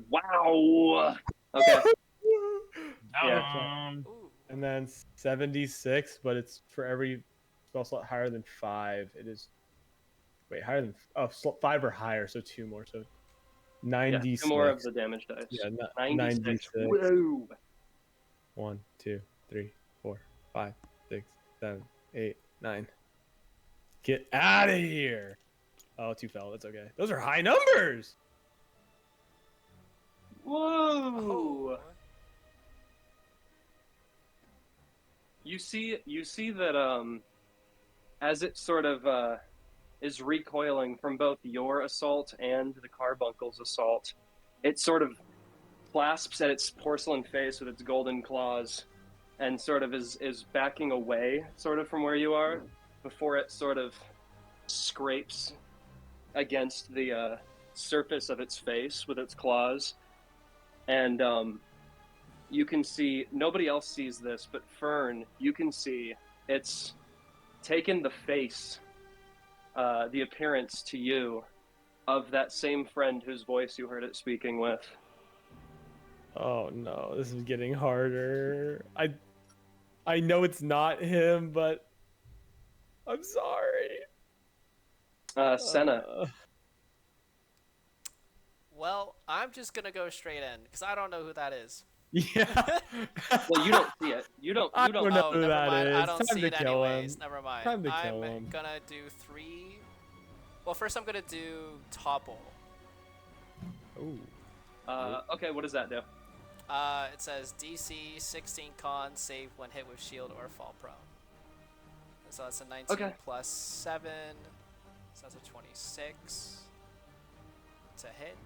Wow. Okay. Yeah. Ooh. And then 76, but it's for every spell slot higher than 5. It is. Wait, higher than 5 or higher, so 2 more. So 96. 2 more of the damage dice. Yeah, 96. 96. Whoa. 1, 2, 3, 4, 5, 6, 7, 8, 9. Get out of here! Oh, 2 fell. That's okay. Those are high numbers. Whoa. Oh. You see that as it sort of is recoiling from both your assault and the carbuncle's assault, it sort of clasps at its porcelain face with its golden claws and sort of is backing away sort of from where you are before it sort of scrapes against the surface of its face with its claws. And you can see, nobody else sees this, but Fern, you can see it's taken the face, the appearance to you of that same friend whose voice you heard it speaking with. Oh no, this is getting harder. I know it's not him, but I'm sorry. Sena. Well, I'm just gonna go straight in because I don't know who that is. Yeah. Well, you don't see it. You don't. I don't know Oh, who never that mind. I is. don't Time see to it kill anyways. him. Never mind. Time to I'm kill him. gonna do 3. Well, first I'm gonna do topple. Ooh. Okay, what does that do? It says DC 16 con save when hit with shield or fall prone. So that's a 19 Okay. plus 7. So that's a 26 to hit.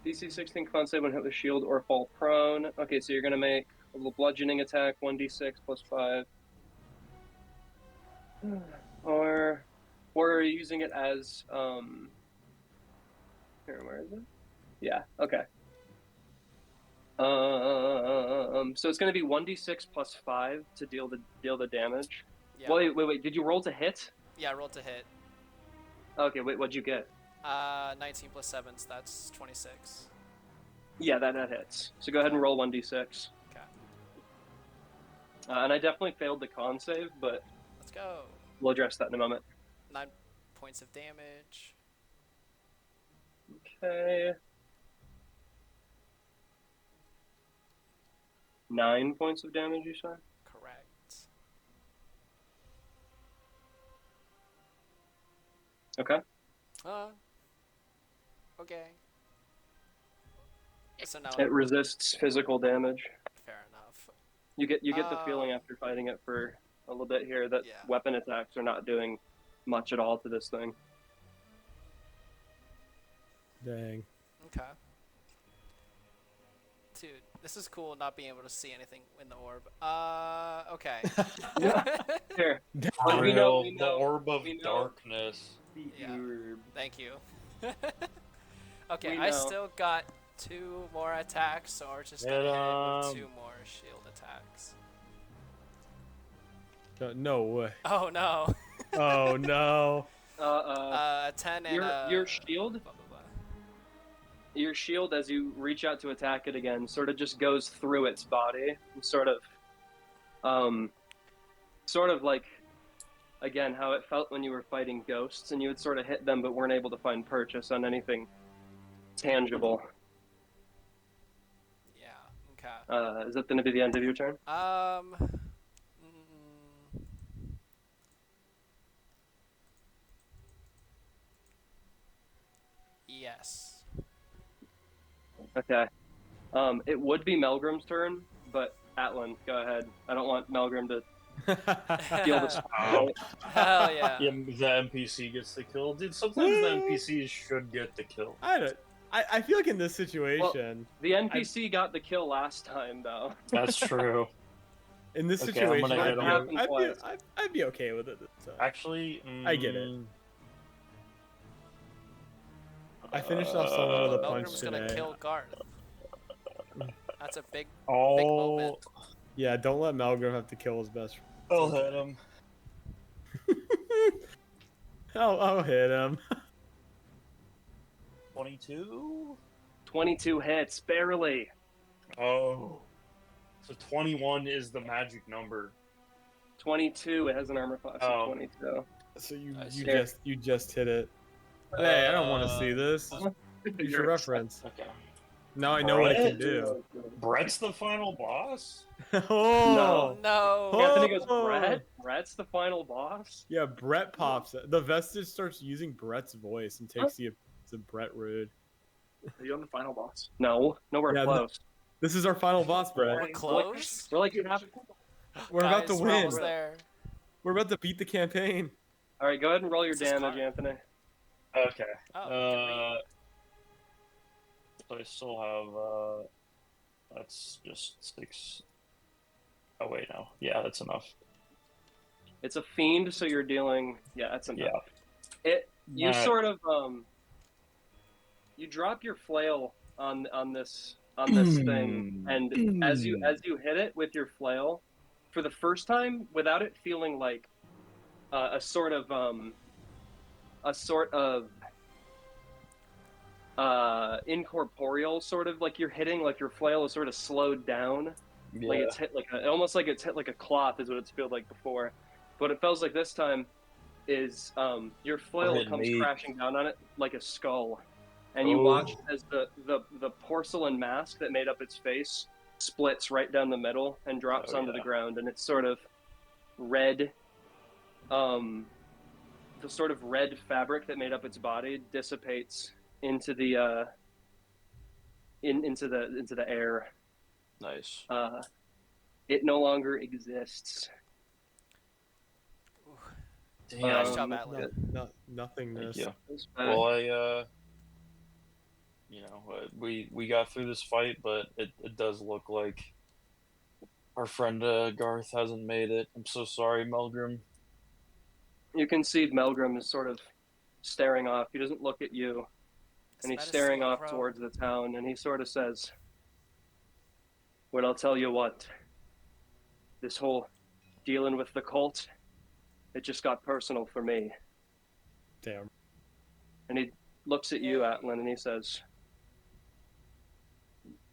DC 16 con save when hit with shield or fall prone. Okay, so you're gonna make a little bludgeoning attack, 1d6 plus 5. Or are you using it as here, where is it? Yeah, okay. So it's gonna be 1d6 plus 5 to deal the damage. Yeah. Wait, did you roll to hit? Yeah, roll to hit. Okay, wait, what'd you get? 19 plus 7, so that's 26. Yeah, that hits. So go ahead and roll 1d6. Okay. And I definitely failed the con save, but Let's go. we'll address that in a moment. 9 points of damage. Okay. 9 points of damage, you say? Correct. Okay. Okay. So now It resists physical damage. fair enough. You get the feeling after fighting it for a little bit here that Yeah. weapon attacks are not doing much at all to this thing. Dang. Okay. Dude, this is cool not being able to see anything in the orb. Okay. Here. For We know- real, we the know- orb of we know. darkness. Yeah. Thank you. Okay, We I know. still got 2 more attacks, so we're just gonna hit it with 2 more shield attacks. No way. Oh no. Oh no. A 10 and Your shield, blah, blah, blah. your shield, as you reach out to attack it again, sort of just goes through its body, and sort of like, again, how it felt when you were fighting ghosts, and you would sort of hit them, but weren't able to find purchase on anything tangible. Yeah. Okay. Is that going to be the end of your turn? Yes. Okay. It would be Melgrim's turn, but Atlan, go ahead. I don't want Melgrim to steal this. Oh. Hell yeah. Yeah, the NPC gets the kill. Dude, sometimes the NPCs should get the kill. I feel like in this situation, The NPC got the kill last time, though. That's true. in this Okay, I'm situation, gonna hit him. I'd be okay with it. This time. Actually, I get it. I finished off someone with a punch Melgrim's gonna today. kill Garth. That's a big Oh, moment. Yeah, don't let Melgrim have to kill his best friend. I'll hit him. I'll hit him. 22? 22 hits, barely. Oh. So 21 is the magic number. 22, it has an armor class Oh. of 22. So I see. you just hit it. Hey, I don't want to see this. Use your reference. Okay. Now I know what it can Brett? do. Brett's the final boss? Oh No. Oh. Anthony goes, Brett? Brett's the final boss? yeah, Brett pops it. The vestige starts using Brett's voice and takes the Brett rude. Are you on the final boss? No, nowhere Yeah, close. This is our final boss, We're Brett. close. We're like half. We're about to Guys, we're win. almost there. We're about to beat the campaign. All right, go ahead and roll your This is damage, fun. Anthony. Okay. Oh, So I still have, that's just 6. Oh, wait, no. Yeah, that's enough. It's a fiend, so you're dealing. Yeah, that's enough. Yeah. You Nah. sort of you drop your flail on this thing, and as you hit it with your flail, for the first time, without it feeling like a sort of incorporeal, sort of like you're hitting, like your flail is sort of slowed down, like it's hit almost like it's hit like a cloth is what it's felt like before. What it feels like this time is your flail hitting comes me. crashing down on it like a skull, and you watch as the porcelain mask that made up its face splits right down the middle and drops onto the ground, and it's sort of red. The sort of red fabric that made up its body dissipates into the into the air. Nice. It no longer exists. Damn. Nice job, Atlan. Nothingness. Thank you. It's bad. Well, we got through this fight, but it does look like our friend Garth hasn't made it. I'm so sorry, Melgrim. You can see Melgrim is sort of staring off. He doesn't look at you, and he's Metis staring still a off pro? towards the town, and he sort of says, "Well, I'll tell you what. This whole dealing with the cult, it just got personal for me." Damn. And he looks at you, Atlan, and he says,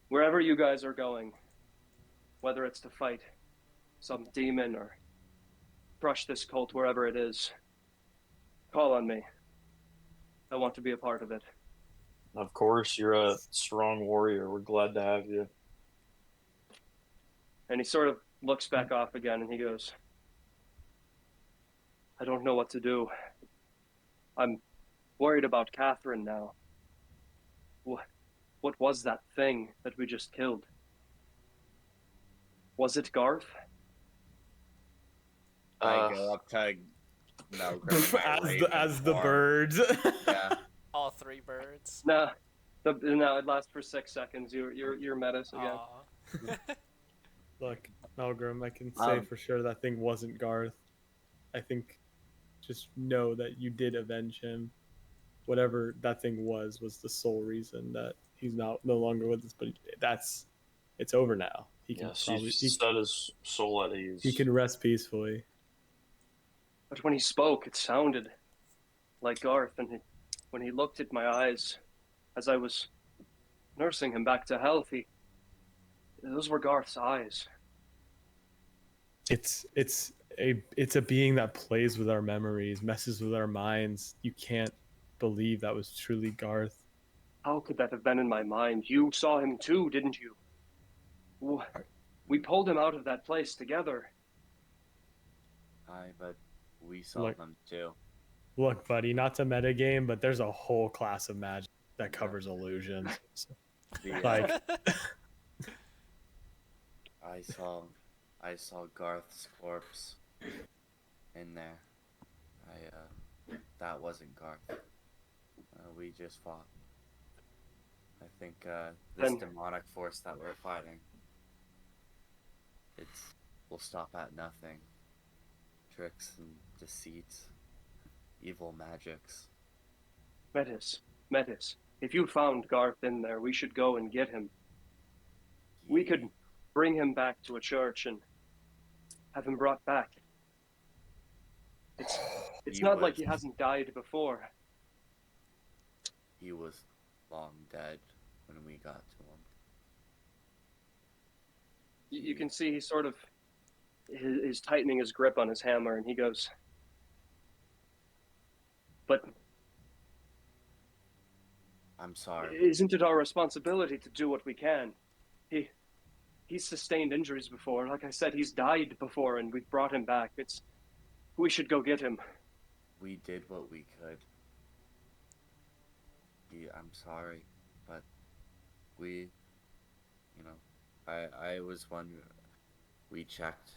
"Wherever you guys are going, whether it's to fight some demon or crush this cult, wherever it is, call on me. I want to be a part of it." Of course, you're a strong warrior. We're glad to have you. And he sort of looks back off again, and he goes, "I don't know what to do. I'm worried about Catherine now. What was that thing that we just killed? Was it Garth?" I go up to Melgrim. as the birds. Yeah. All 3 birds. Nah, Now it lasts for 6 seconds. You're Metis again. Aw. Look, Malgrim, I can say for sure that thing wasn't Garth. I think just know that you did avenge him. Whatever that thing was the sole reason that he's no longer with us. But it's over now. He can Yes, probably he set his soul at ease. he can rest peacefully. But when he spoke, it sounded like Garth, and when he looked at my eyes as I was nursing him back to health, those were Garth's eyes. It's a being that plays with our memories, messes with our minds. You can't believe that was truly Garth. How could that have been in my mind? You saw him too, didn't you? We pulled him out of that place together. Aye, but we saw them too. Look, buddy, not to metagame, but there's a whole class of magic that covers illusions. So, like, I saw Garth's corpse in there. That wasn't Garth. We just fought. I think this demonic force that we're fighting, will stop at nothing. Tricks and deceits, evil magics. Metis, if you found Garth in there, we should go and get him. We could bring him back to a church and have him brought back. It's not like he hasn't died before. He was long dead when we got to him. You can see he's sort of he's tightening his grip on his hammer, and he goes, "But I'm sorry. Isn't it our responsibility to do what we can? He's sustained injuries before. Like I said, he's died before, and we've brought him back. We should go get him." We did what we could. I'm sorry, but I was wondering. We checked.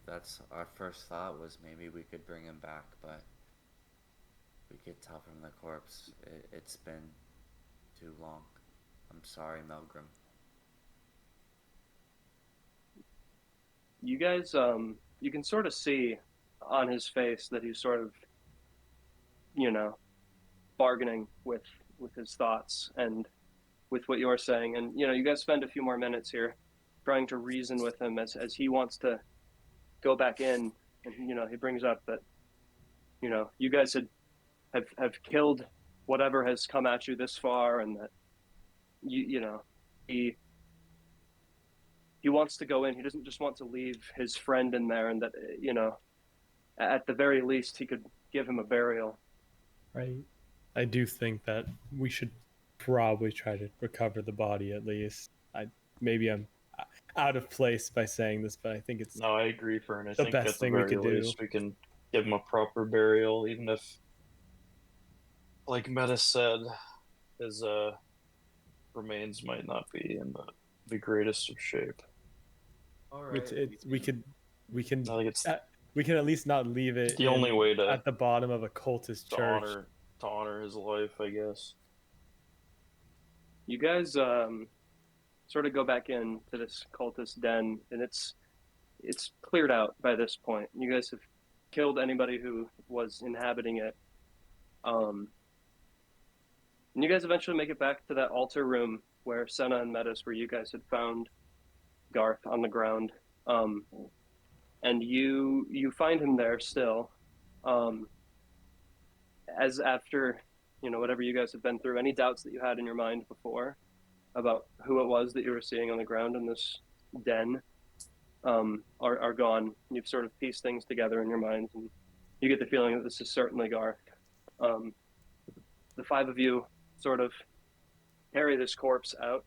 That's our first thought was maybe we could bring him back, but we could tell from the corpse it's been too long. I'm sorry, Melgrim. You guys, you can sort of see on his face that he's sort of, bargaining with his thoughts and with what you're saying. And, you guys spend a few more minutes here trying to reason with him as he wants to go back in. And, he brings up that, you guys have killed whatever has come at you this far, and that, he wants to go in. He doesn't just want to leave his friend in there, and that, at the very least, he could give him a burial. Right. I do think that we should probably try to recover the body at least. Maybe I'm out of place by saying this, but I think it's No, I agree, Fern. I the think best at the thing we very could do. least we can give him a proper burial, even if, like Metis said, his remains might not be in the greatest of shape. All right. We can I think it's we can at least not leave it the only way to at the bottom of a cultist church. to honor his life, I guess. You guys sort of go back into this cultist den, and it's cleared out by this point. You guys have killed anybody who was inhabiting it. And you guys eventually make it back to that altar room where Sena and Metis, where you guys had found Garth on the ground. And you find him there still. As after, whatever you guys have been through, any doubts that you had in your mind before about who it was that you were seeing on the ground in this den are gone. You've sort of pieced things together in your minds, and you get the feeling that this is certainly Garth. The five of you sort of carry this corpse out,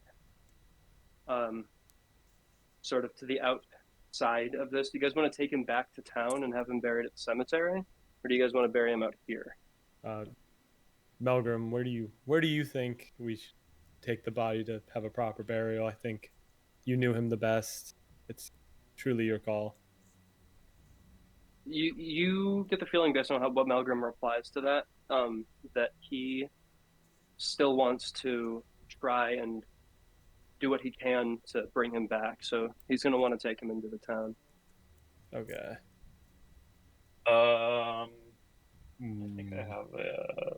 sort of to the outside of this. Do you guys want to take him back to town and have him buried at the cemetery, or do you guys want to bury him out here? Melgrim, where do you think we should take the body to have a proper burial? I think you knew him the best. It's truly your call. You get the feeling based on what Melgrim replies to that, that he still wants to try and do what he can to bring him back. So he's going to want to take him into the town. Okay. I think I have a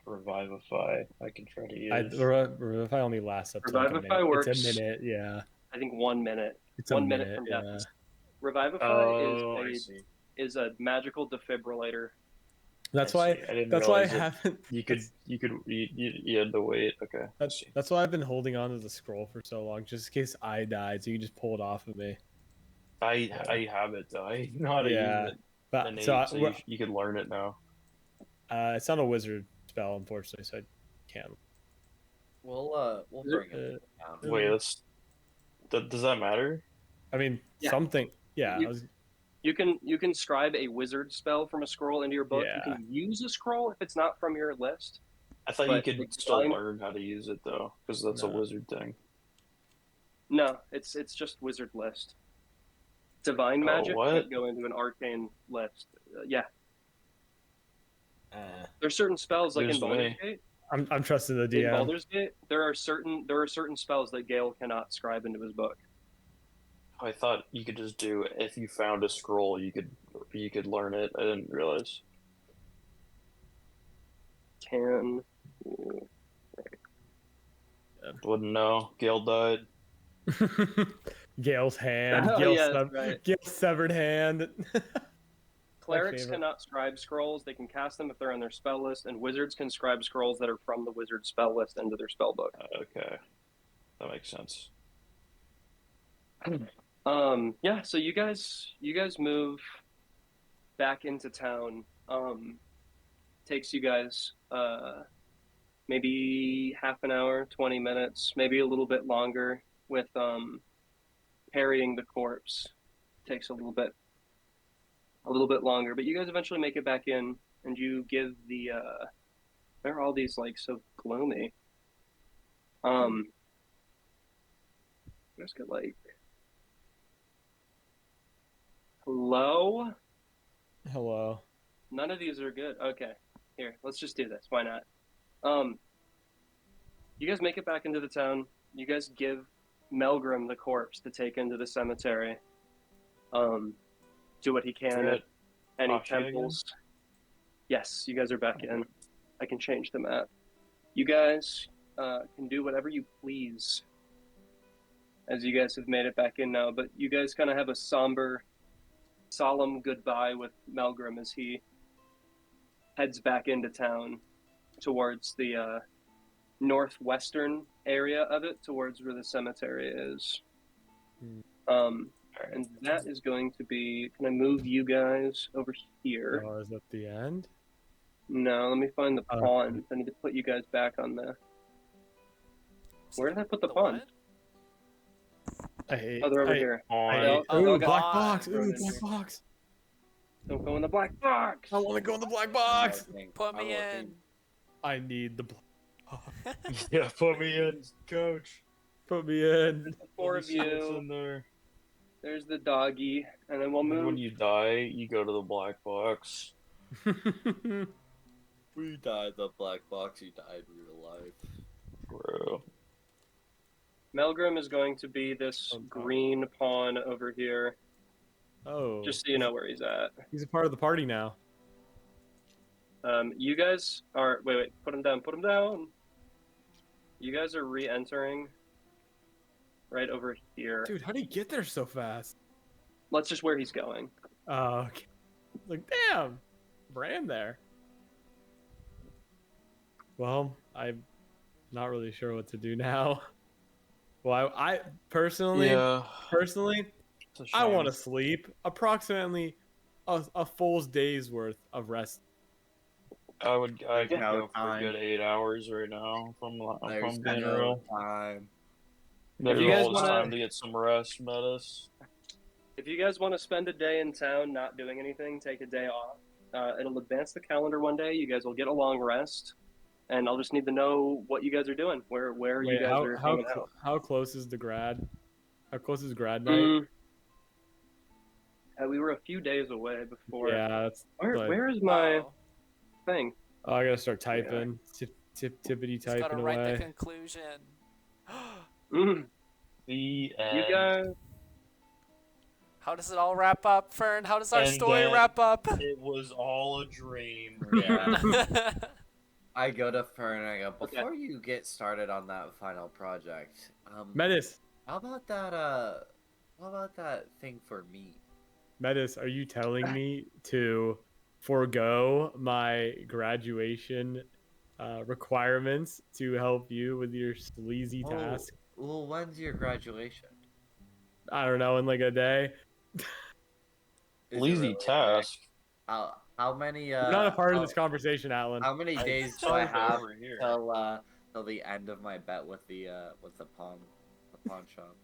Revivify I can try to use. Revivify only lasts up to like a Revivify minute. works. It's a minute, yeah. I think 1 minute. It's 1 a minute minute, from yeah. death. Revivify Oh, I see. is a magical defibrillator. That's I why. see. I didn't That's why I realize that haven't. you had to wait. Okay. That's why I've been holding on to the scroll for so long, just in case I died, so you can just pull it off of me. I have it though. I know how to Yeah, use it. but Innate, so you could learn it now. it's not a wizard spell, unfortunately, so I can't. We'll bring it down. Wait, does that matter? I mean, Yeah. something. Yeah, You can scribe a wizard spell from a scroll into your book. Yeah. You can use a scroll if it's not from your list. I thought But you the could still divine- learn how to use it though, because that's a No. wizard thing. No, it's just wizard list. Divine magic what? can't go into an arcane list. Yeah. There's certain spells like in News to Baldur's me. Gate. I'm trusting the In DM. Baldur's Gate, there are certain spells that Gale cannot scribe into his book. I thought you could just do if you found a scroll, you could learn it. I didn't realize. Can Wouldn't know. Gale died. Gale's hand. Oh, Gale's, yeah, that's right. Gale's severed hand. Clerics favorite. cannot scribe scrolls. They can cast them if they're on their spell list, and wizards can scribe scrolls that are from the wizard spell list into their spell book. Okay, that makes sense. Yeah. So you guys move back into town. Takes you guys maybe half an hour, 20 minutes, maybe a little bit longer with carrying the corpse. Takes a little bit longer, but you guys eventually make it back in, and you give the there are all these like so gloomy. Let's get like hello. Hello. None of these are good. Okay, here, let's just do this. Why not? You guys make it back into the town. You guys give Melgrim the corpse to take into the cemetery. Do what he can We're at at any Asha temples. Yes, you guys are back in. I can change the map. You guys can do whatever you please, as you guys have made it back in now. But you guys kind of have a somber, solemn goodbye with Melgrim as he heads back into town towards the northwestern area of it, towards where the cemetery is. And that is going to be... Can I move you guys over here? Oh, is that the end? No, let me find the Okay. pond. I need to put you guys back on the... Where did I put the pond? what? I hate. Oh, they're over I- here. I- Oh, ooh, God. black box. Throw it Ooh, in black here. box. Don't go in the black box! I want to go in the black box. Put me in. I need the black box. Yeah, put me in, coach. Put me in. Four of Let me see what's you. in there. There's the doggy. And then we'll move... When you die, you go to the black box. We died the black box. You died in real life. Bro. Melgrim is going to be this Oh, God. green pawn over here, Oh. just so you know where he's at. He's a part of the party now. You guys are... Wait, put him down, You guys are re-entering right over here. Dude, how did he get there so fast? Let's just where he's going. Oh, okay. Like, damn. Brand there. Well, I'm not really sure what to do now. Well, I personally, Yeah. It's a I shame. want to sleep. Approximately a full day's worth of rest. I could No go for a time. good 8 hours right now. If I'm There's being no real. time. There's you guys always wanna- time to get some rest, Metis. If you guys want to spend a day in town not doing anything, take a day off. It'll advance the calendar one day. You guys will get a long rest. And I'll just need to know what you guys are doing, where you Wait, guys are hanging out. how close is the grad? How close is grad night? We were a few days away before. Yeah, that's like, Where is my Oh. thing? oh, I gotta start typing. tippity Just gotta typing write the away. conclusion. Mm. The You end. guys. How does it all wrap up, Fern? How does our And story then- wrap up? It was all a dream. Yeah. I go to Fern and I go, Okay. before you get started on that final project, Metis, how about that thing for me? Metis, are you telling me to forego my graduation requirements to help you with your sleazy task? Well, when's your graduation? I don't know, in like a day. Is it Lazy really a day? task. How many You're not a part of this conversation, Atlan. how many I days do I type have over here. till the end of my bet with the pawn shop?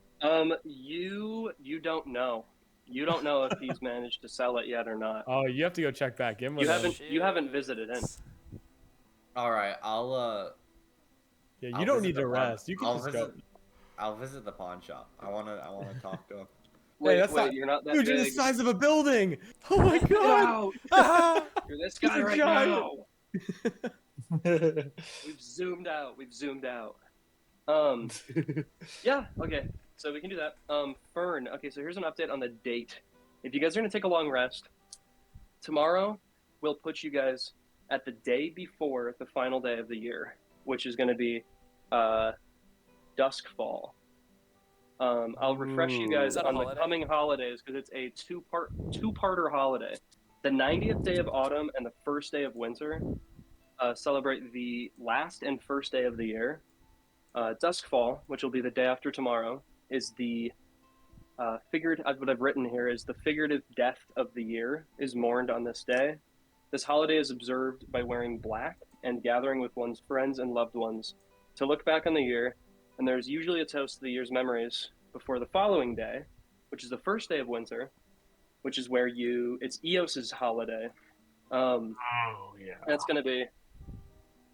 You don't know. You don't know if he's managed to sell it yet or not. Oh, you have to go check back in with him. You haven't visited in. All right, I'll Yeah, you I'll don't visit need the to pawn- rest. You can I'll just visit, go. I'll visit the pawn shop. I wanna talk to him. Wait, that's not- you're not that Dude, you're the big. size of a building. Oh my Get god. out! You're this He's guy a right giant. now. We've zoomed out. Yeah, okay. So we can do that. Fern, okay, so here's an update on the date. If you guys are gonna take a long rest, tomorrow we'll put you guys at the day before the final day of the year, which is gonna be Duskfall. I'll refresh you guys Is that a on the holiday? coming holidays because it's a two-parter holiday. The 90th day of autumn and the first day of winter celebrate the last and first day of the year. Duskfall, which will be the day after tomorrow, is the what I've written here is the figurative death of the year is mourned on this day. This holiday is observed by wearing black and gathering with one's friends and loved ones to look back on the year, and there's usually a toast to the year's memories before the following day, which is the first day of winter, which is where it's Eos's holiday. Oh yeah. That's going to be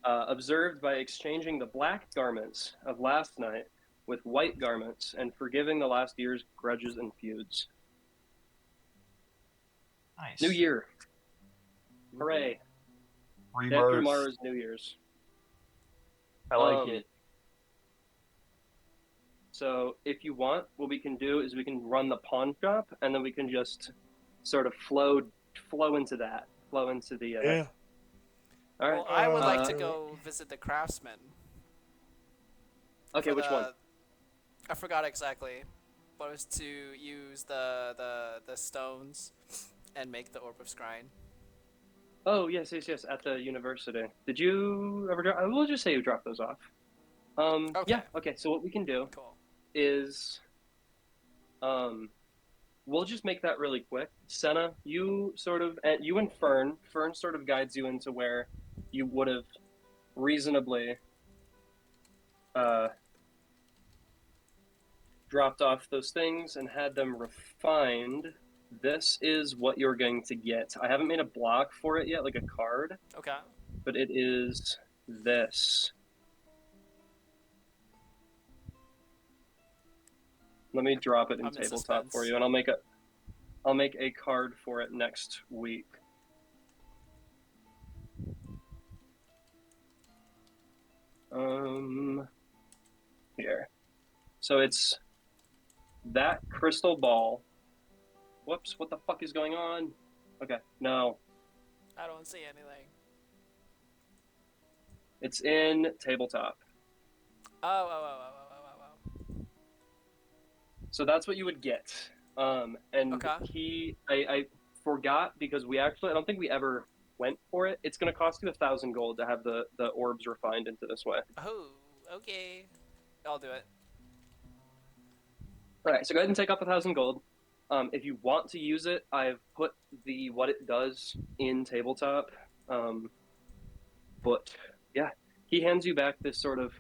observed by exchanging the black garments of last night with white garments and forgiving the last year's grudges and feuds. Nice. New Year. Hooray. Day after Rebirth. tomorrow is New Year's. I like it. So if you want, what we can do is we can run the pawn shop, and then we can just sort of flow into that. Flow into the... Yeah. All right. Well, I would like to go visit the craftsman. Okay, for which the- one? I forgot exactly. But it was to use the stones and make the Orb of Scrying. Oh, yes, at the university. Did you ever drop... We'll just say you dropped those off. Okay. Yeah, okay, so what we can do Cool. is... we'll just make that really quick. Sena, you and Fern sort of guides you into where you would have reasonably dropped off those things and had them refined. This is what you're going to get. I haven't made a block for it yet, like a card, Okay. but it is this. Let me drop it in I'm in tabletop suspense. for you, and I'll make a card for it next week. Here. So it's that crystal ball. Whoops, what the fuck is going on? Okay, no. I don't see anything. It's in tabletop. Oh. So that's what you would get. And Okay. I forgot because I don't think we ever went for it. It's going to cost you 1,000 gold to have the orbs refined into this way. Oh, okay. I'll do it. All right, so go ahead and take off 1,000 gold. If you want to use it, I've put what it does in tabletop. But yeah, he hands you back this sort of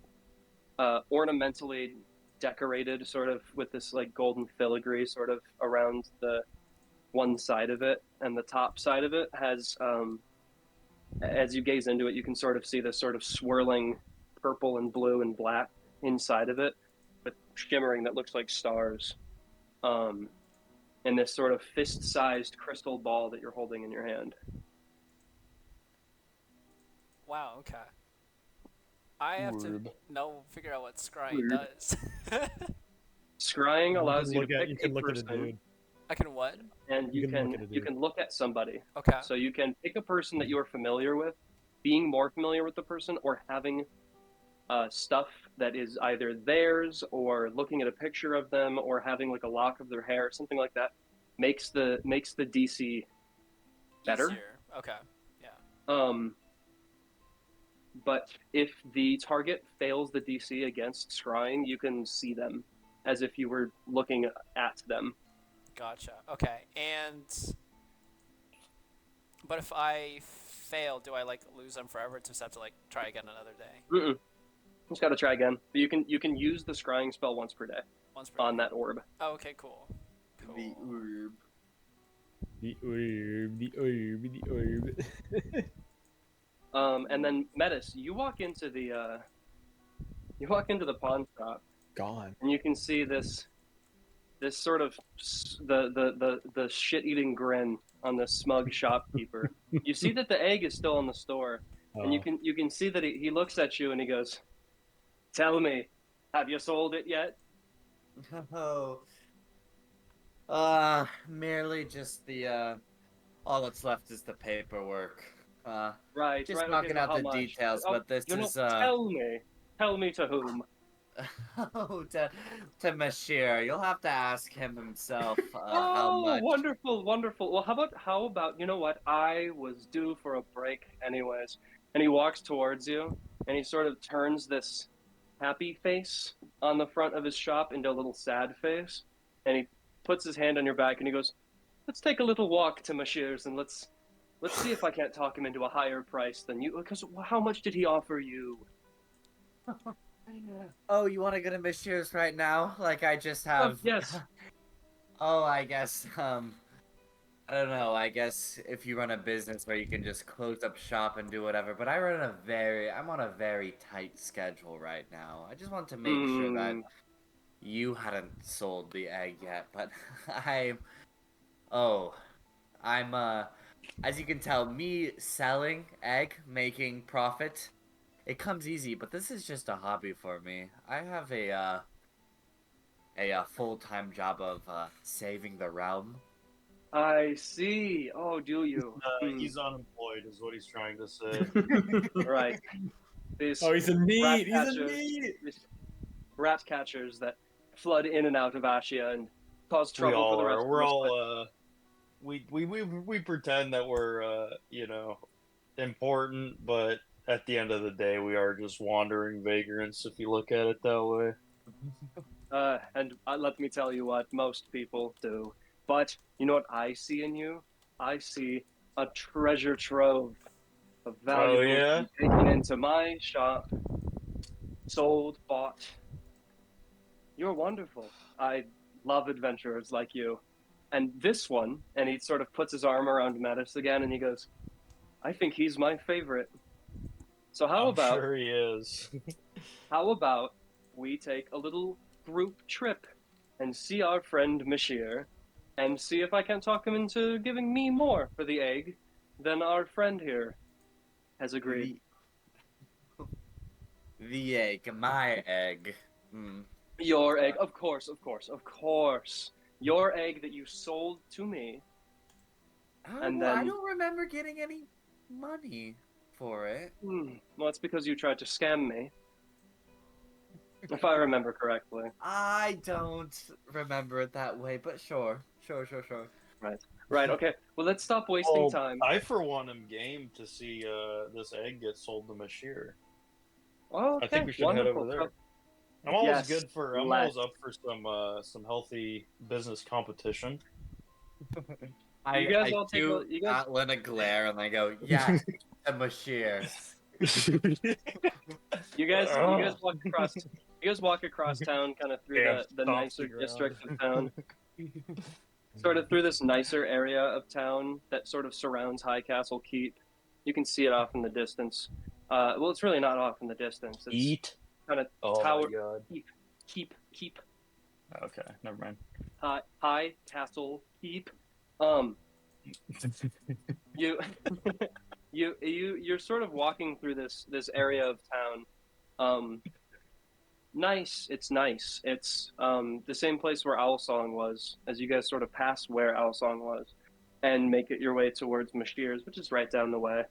ornamentally decorated, sort of with this like golden filigree sort of around the one side of it, and the top side of it has, as you gaze into it, you can sort of see this sort of swirling purple and blue and black inside of it, with shimmering that looks like stars. And this sort of fist-sized crystal ball that you're holding in your hand. Wow, okay. I have to figure out what scrying does. Scrying allows you to You pick can a look at a person, dude. I can what? and You can look at a you dude. can look at somebody. Okay. So you can pick a person that you are familiar with, being more familiar with the person, or having stuff that is either theirs, or looking at a picture of them, or having like a lock of their hair, something like that, makes the DC better. Easier. Okay. Yeah. But if the target fails the DC against scrying, you can see them as if you were looking at them. Gotcha. Okay. But if I fail, do I like lose them forever? Just have to like try again another day. Mm-mm. Just gotta try again. But you can use the scrying spell once per day Once per on day. that orb. Oh, okay. Cool. Cool. The orb. The orb, the orb, the orb. And then Metis, you walk into the pawn shop, Gone. and you can see this sort of the shit-eating grin on this smug shopkeeper. You see that the egg is still in the store, and you can see that he looks at you and he goes, "Tell me, have you sold it yet?" Oh. Merely just the all that's left is the paperwork. Right, Just right. knocking Okay, so out how the much? details, Oh, but this you know, is tell me to whom. oh, to Mashir. You'll have to ask him himself how Oh, much. wonderful, wonderful. Well, how about, you know what? I was due for a break anyways. And he walks towards you, and he sort of turns this happy face on the front of his shop into a little sad face, and he puts his hand on your back and he goes, "Let's take a little walk to Mashir's, and let's see if I can't talk him into a higher price than you, because how much did he offer you?" Oh, you want to go to Mashir's right now? Like I just have. Yes. Oh, I guess. I don't know. I guess if you run a business where you can just close up shop and do whatever, but I'm on a very tight schedule right now. I just want to make sure that you hadn't sold the egg yet, but I'm as you can tell, me selling egg, making profit, it comes easy, but this is just a hobby for me. I have a full-time job of saving the realm. I see. Oh, do you? He's unemployed, is what he's trying to say. Right. These Oh, he's a rat need. He's a catchers, need. these rat catchers that flood in and out of Ashia and cause We trouble for all the are. rest We're of us. all we pretend that we're important, but at the end of the day, we are just wandering vagrants. If you look at it that way. And let me tell you what most people do. But you know what I see in you? I see a treasure trove of valuables yeah? taken into my shop, sold, bought. You're wonderful. I love adventurers like you. And this one, and he sort of puts his arm around Metis again, and he goes, "I think he's my favorite. So I'm sure he is. how about we take a little group trip and see our friend Mashir, and see if I can talk him into giving me more for the egg than our friend here has agreed." The egg, my egg. Your egg, of course, of course, of course. Your egg that you sold to me. And I then- don't remember getting any money for it. Well, it's because you tried to scam me. If I remember correctly. I don't remember it that way, but sure. Right, okay. Well, let's stop wasting time. I for one am game to see this egg get sold to Mashir. Oh, okay. I think we should wonderful. head over there. So, I'm always yes, I'm always up for some healthy business competition. I guys all take do you guys- Atlan a glare and I go, yeah, to Mashir. You guys walk across town, kind of through Yeah, the stomp nicer the ground. district of town, sort of through this nicer area of town that sort of surrounds High Castle Keep. You can see it off in the distance. Well, it's really not off in the distance. It's Eat. kind of Oh tower. my god. Keep. Okay, never mind. High Castle Keep. You you're sort of walking through this area of town, Nice. It's nice. It's the same place where Owl Song was, as you guys sort of pass where Owl Song was, and make it your way towards Mashir's, which is right down the way.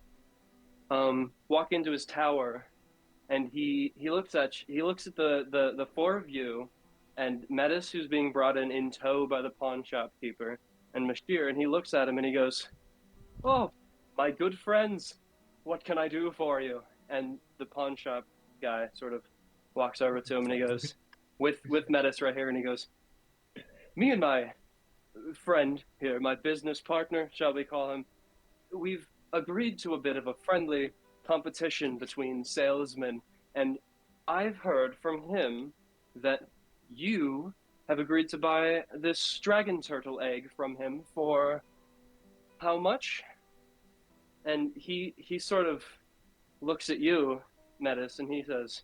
Walk into his tower, and he looks at the four of you, and Metis, who's being brought in tow by the pawn shop keeper, and Mashir, and he looks at him and he goes, "Oh, my good friends, what can I do for you?" And the pawn shop guy sort of walks over to him and he goes, with Metis right here, and he goes, "Me and my friend here, my business partner, shall we call him, we've agreed to a bit of a friendly competition between salesmen, and I've heard from him that you have agreed to buy this dragon turtle egg from him for how much?" And he sort of looks at you, Metis, and he says,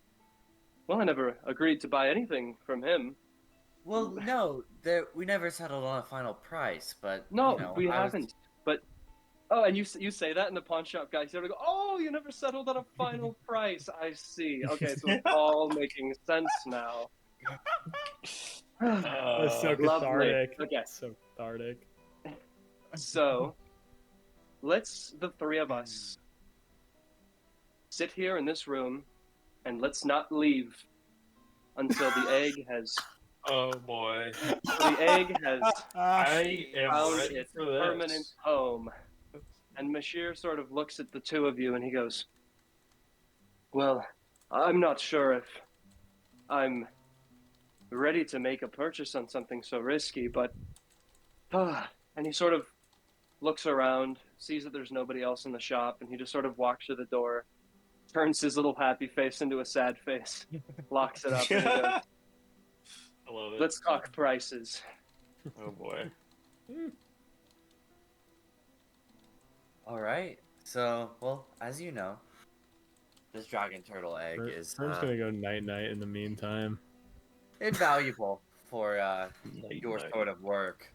"Well, I never agreed to buy anything from him." Well, no, we never settled on a final price, but No, you know, we haven't. But oh, and you say that, and the pawn shop guy sort of go, "Oh, you never settled on a final price. I see. Okay, so it's all making sense now." That's so Lovely. cathartic. Okay. So cathartic. So let's the three of us sit here in this room, and let's not leave until the egg has Oh boy. the egg has I am found ready its for this. permanent home. And Mashir sort of looks at the two of you and he goes, "Well, I'm not sure if I'm ready to make a purchase on something so risky, but..." And he sort of looks around, sees that there's nobody else in the shop, and he just sort of walks to the door, turns his little happy face into a sad face, locks it up, and he goes, I love it. "Let's talk prices." Oh boy. all right. So, well, as you know, this dragon turtle egg is Fern's gonna go night night in the meantime. invaluable for Night, your night. sort of work.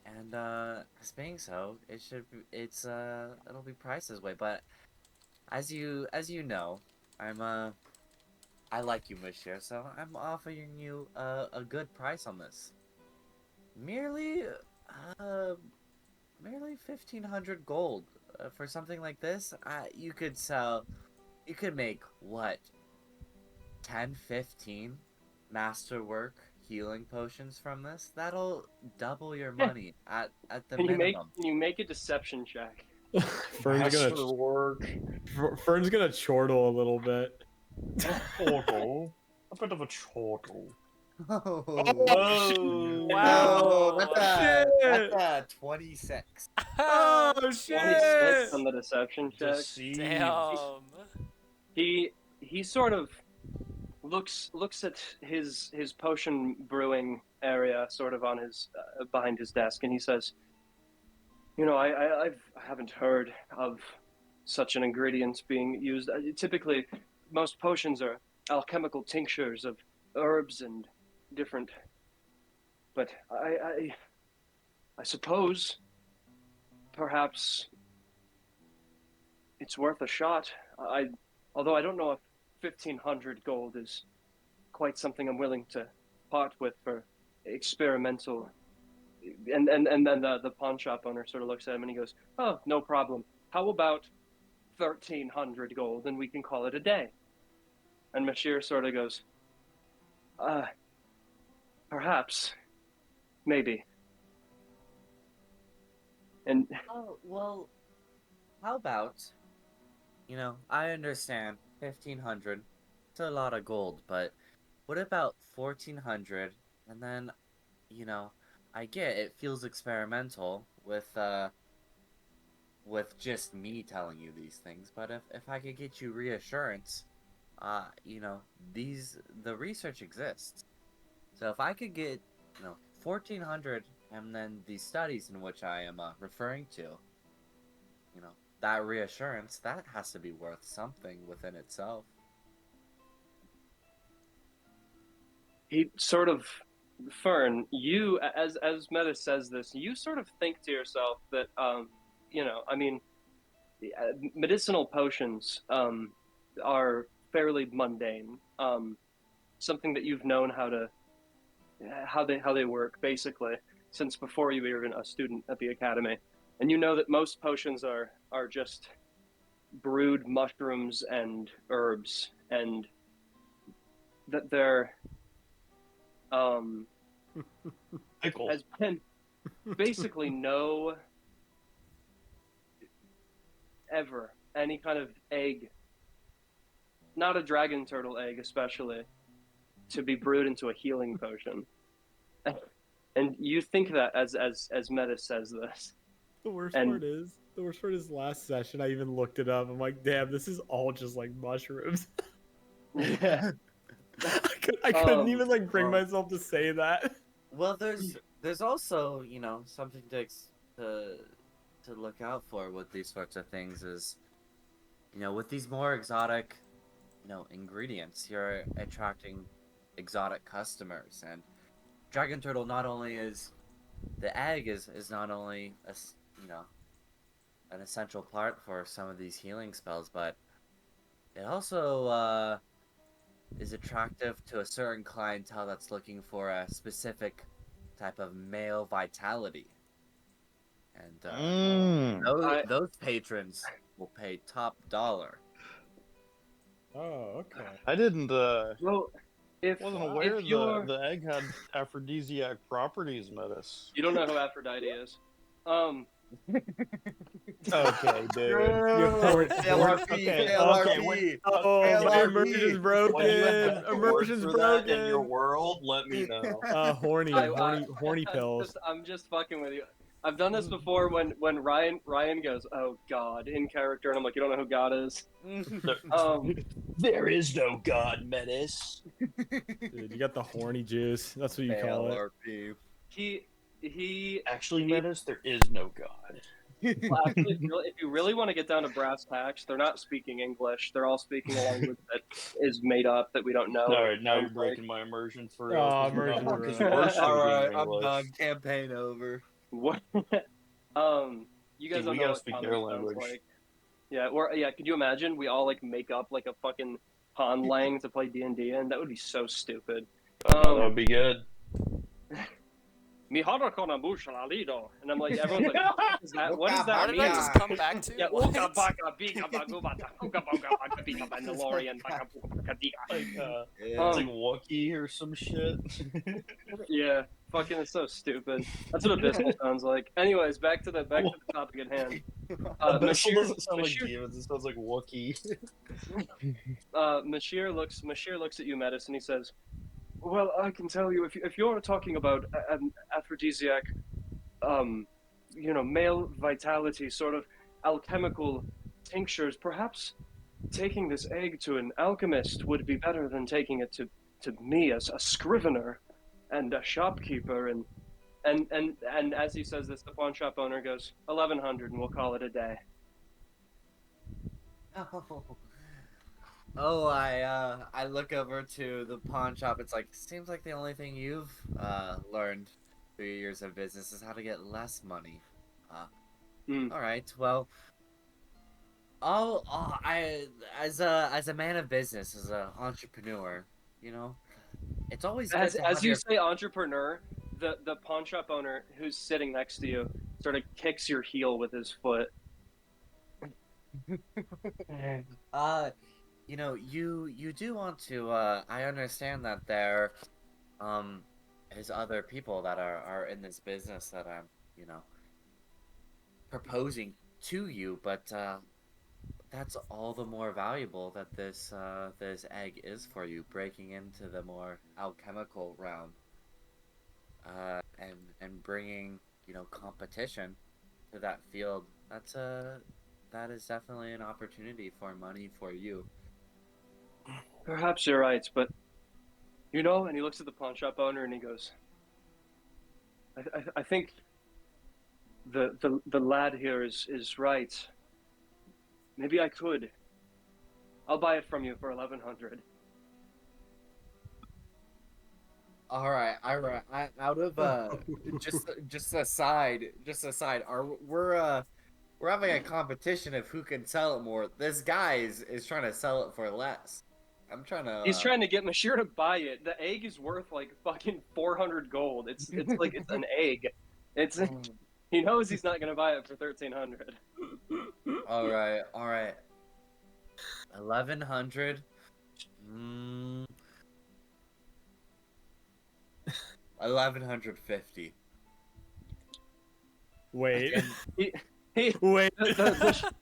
And as being so, it'll be priced this way. But as you know, I like you, Mashir, so I'm offering you a good price on this. Merely 1,500 gold for something like this. You could make what 10, 15 masterwork healing potions from this. That'll double your money at the minimum. Can you make a deception check? Fern's gonna Masterwork. Fern's gonna chortle a little bit. Chortle. A bit of a chortle. Oh, Whoa. Wow. that's a 26. Oh 26 shit! on the deception check. Deceived. Damn. He sort of looks at his potion brewing area, sort of on his behind his desk, and he says, "You know, I haven't heard of such an ingredient being used. Typically, most potions are alchemical tinctures of herbs and different. But I suppose perhaps it's worth a shot. Although I don't know if 1,500 gold is quite something I'm willing to part with for experimental." And then the pawn shop owner sort of looks at him and he goes, "Oh, no problem. How about 1,300 gold and we can call it a day?" And Mashir sort of goes, "Perhaps, maybe." And Oh, well, how about, you know, I understand 1,500, it's a lot of gold, but what about 1,400, and then, you know, I get it feels experimental with just me telling you these things, but if I could get you reassurance, you know, the research exists. So if I could get, you know, 1,400 and then the studies in which I am referring to, you know, that reassurance, that has to be worth something within itself. he sort of, Fern, you, as Metis says this, you sort of think to yourself that, you know, I mean, medicinal potions are fairly mundane. Something that you've known how they work basically since before you were even a student at the academy, and you know that most potions are just brewed mushrooms and herbs, and that there Pickle. has been basically no ever any kind of egg, not a dragon turtle egg especially, to be brewed into a healing potion. And you think that as Metis says this. The worst And- part is last session I even looked it up. I'm like, damn, this is all just like mushrooms. Yeah. I couldn't Um, even like bring well- myself to say that. Well, there's also, you know, something to look out for with these sorts of things is, you know, with these more exotic, you know, ingredients, you're attracting exotic customers. And dragon turtle not only is the egg is not only you know, an essential part for some of these healing spells, but it also is attractive to a certain clientele that's looking for a specific type of male vitality. And those patrons will pay top dollar. Oh, okay. I didn't Well, if wasn't aware if you're the egg had aphrodisiac properties, Metis. you don't know who Aphrodite is, Okay, dude. LRP. When, Oh, my LRP. immersion's broken. when you have a word Immersion's for that in your broken. world, let me know. Horny I'm pills. I'm just fucking with you. I've done this before when Ryan goes, "Oh God," in character, and I'm like, "You don't know who God is." There is no god, Metis. Dude, you got the horny juice. That's what you call it. LRP. He Actually, Metis, there is no god. well, actually, if you really want to get down to brass tacks, they're not speaking English. They're all speaking a language that is made up that we don't know. All right, now you're Sounds like- breaking my immersion for real. Oh, 'cause immersion we're- ruined. 'cause we're speaking All right, I'm English. done. Campaign over. What? You guys Dude, don't we know gotta what speak common their sounds language. like. Yeah, or yeah, could you imagine we all like make up like a fucking pond lang to play D&D, and that would be so stupid. That would be good. Mi harakona bushalalido, and I'm like, everyone's like, what does How that did mean? I just come back to? Yeah, What? uka baka bika bagu bata uka boga baka bika Mandalorian baka buka baka dika. Like, Yeah. it's like Wookiee or some shit. Yeah, fucking, it's so stupid. That's what Abyssal sounds like. Anyways, back to the topic at hand. Abyssal Mashir- doesn't sound like Mashir- demons, it sounds like Wookiee. Mashir looks at you, Metis, and he says, "Well, I can tell you if you're talking about an aphrodisiac, you know, male vitality, sort of alchemical tinctures, perhaps taking this egg to an alchemist would be better than taking it to me as a scrivener and a shopkeeper." And as he says this, the pawn shop owner goes, 1,100, and we'll call it a day. Oh, I look over to the pawn shop. It's like, seems like the only thing you've learned through your years of business is how to get less money. All right, well, as a man of business, as an entrepreneur, you know, it's always good As to have you your... say entrepreneur, the pawn shop owner who's sitting next to you sort of kicks your heel with his foot. You know, you do want to. I understand that there, is other people that are in this business that I'm, you know, proposing to you, but that's all the more valuable that this egg is for you, breaking into the more alchemical realm, and bringing, you know, competition to that field. That is definitely an opportunity for money for you. Perhaps you're right, but you know, and he looks at the pawn shop owner and he goes, I think the lad here is right. Maybe I could. I'll buy it from you for 1,100. All right. Out of just aside, we're having a competition of who can sell it more. This guy is trying to sell it for less. I'm trying to. He's trying to get Monsieur to buy it. The egg is worth like fucking 400 gold. It's like it's an egg. It's he knows he's not gonna buy it for 1,300. All right, all right. 1,100. 1,150. Wait. He Wait.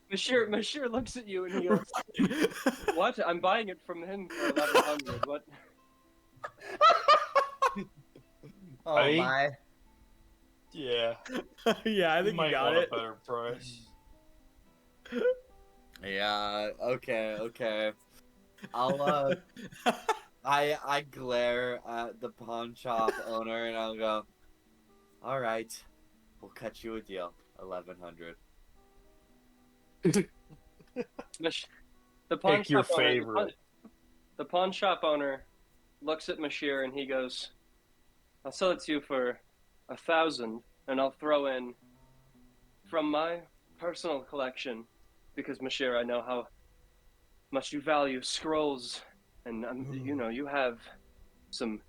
Monsieur looks at you and he goes, "What? I'm buying it from him for 1,100. What?" Oh I- my. Yeah, Yeah, I think you might got want it. a better price. Yeah. Okay. Okay. I'll I glare at the pawn shop owner and I'll go, all right, we'll cut you a deal, 1,100. The pawn Pick your shop owner, favorite. the pawn shop owner looks at Monsieur and he goes, "I'll sell it to you for 1,000, and I'll throw in from my personal collection, because Monsieur, I know how much you value scrolls, and you know you have some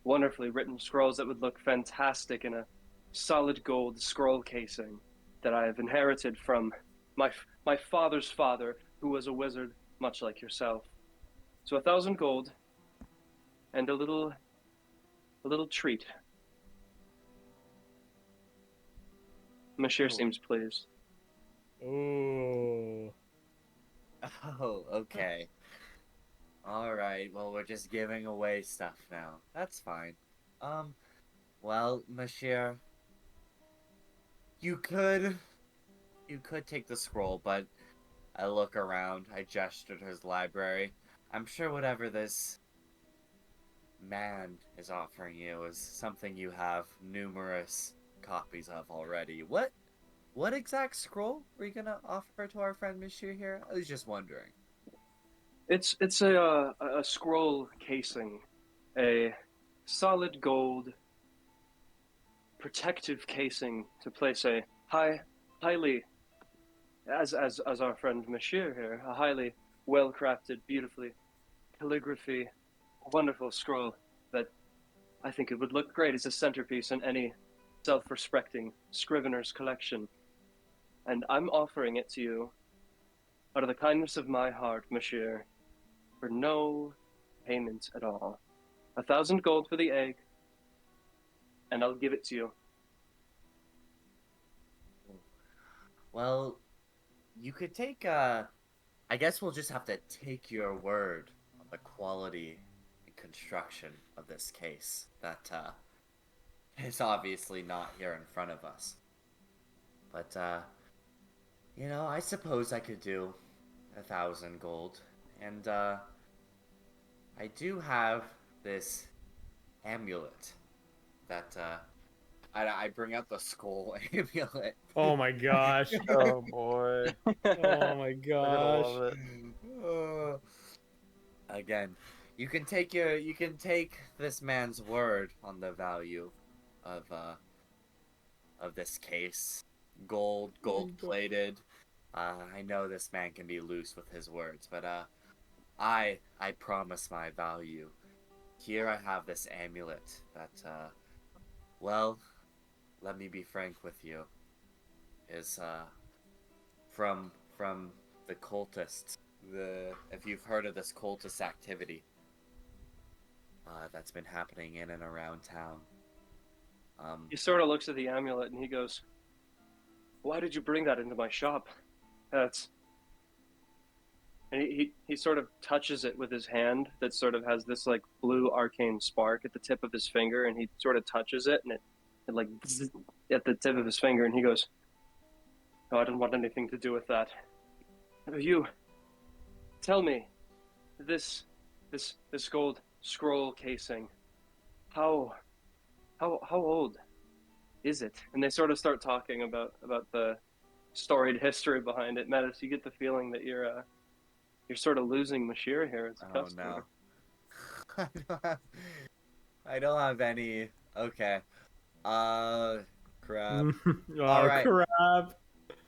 wonderfully written scrolls that would look fantastic in a solid gold scroll casing that I have inherited from my father's father, who was a wizard, much like yourself. So 1,000 gold and a little treat." Monsieur seems pleased. Ooh. Oh, okay. All right. Well, we're just giving away stuff now. That's fine. Well, Monsieur, you could take the scroll, but I look around. I gestured to his library. I'm sure whatever this man is offering you is something you have numerous copies of already. What exact scroll were you gonna offer to our friend Monsieur here? I was just wondering. It's a scroll casing, a solid gold protective casing to place a highly, as our friend Monsieur here, a highly well crafted, beautifully calligraphy, wonderful scroll that I think it would look great as a centerpiece in any self-respecting scrivener's collection. And I'm offering it to you out of the kindness of my heart, Monsieur, for no payment at all. 1,000 gold for the egg, and I'll give it to you. Well, you could take I guess we'll just have to take your word on the quality and construction of this case that is obviously not here in front of us. But you know, I suppose I could do 1,000 gold. And I do have this amulet that I bring out the skull amulet. Oh my gosh. Oh boy, Oh my I'm gonna gosh. love it. Again, you can take this man's word on the value of this case. Gold plated. I know this man can be loose with his words, but I promise my value. Here I have this amulet that well, let me be frank with you, is from the cultists. If you've heard of this cultist activity that's been happening in and around town. He sort of looks at the amulet and he goes, "Why did you bring that into my shop?" That's... And he sort of touches it with his hand that sort of has this like blue arcane spark at the tip of his finger, and he sort of touches it and it like bzzz at the tip of his finger, and he goes, "Oh, I don't want anything to do with that. You tell me, this gold scroll casing, how old is it?" And they sort of start talking about the storied history behind it. Metis, you get the feeling that you're sort of losing Monsieur here as a Oh customer. no. I don't have any. Okay. Crap. Oh All right. crap.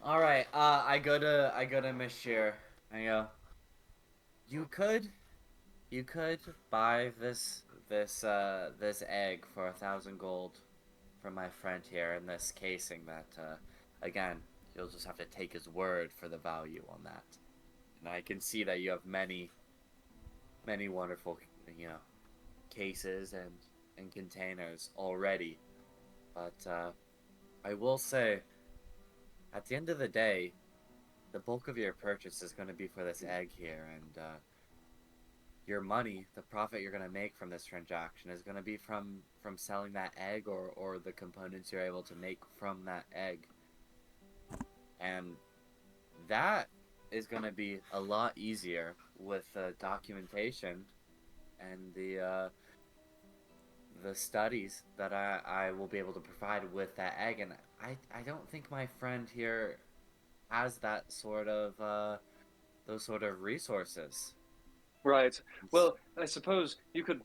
All right. I go to Monsieur. I go, You could You could buy this egg for 1,000 gold from my friend here in this casing. That again, you'll just have to take his word for the value on that. And I can see that you have many wonderful, cases and containers already. But I will say, at the end of the day, the bulk of your purchase is going to be for this egg here, and your money, the profit you're going to make from this transaction, is going to be from selling that egg or the components you're able to make from that egg. And that is going to be a lot easier with the documentation and the studies that I will be able to provide with that egg. And I don't think my friend here has that sort of those sort of resources. Right. Well, I suppose you could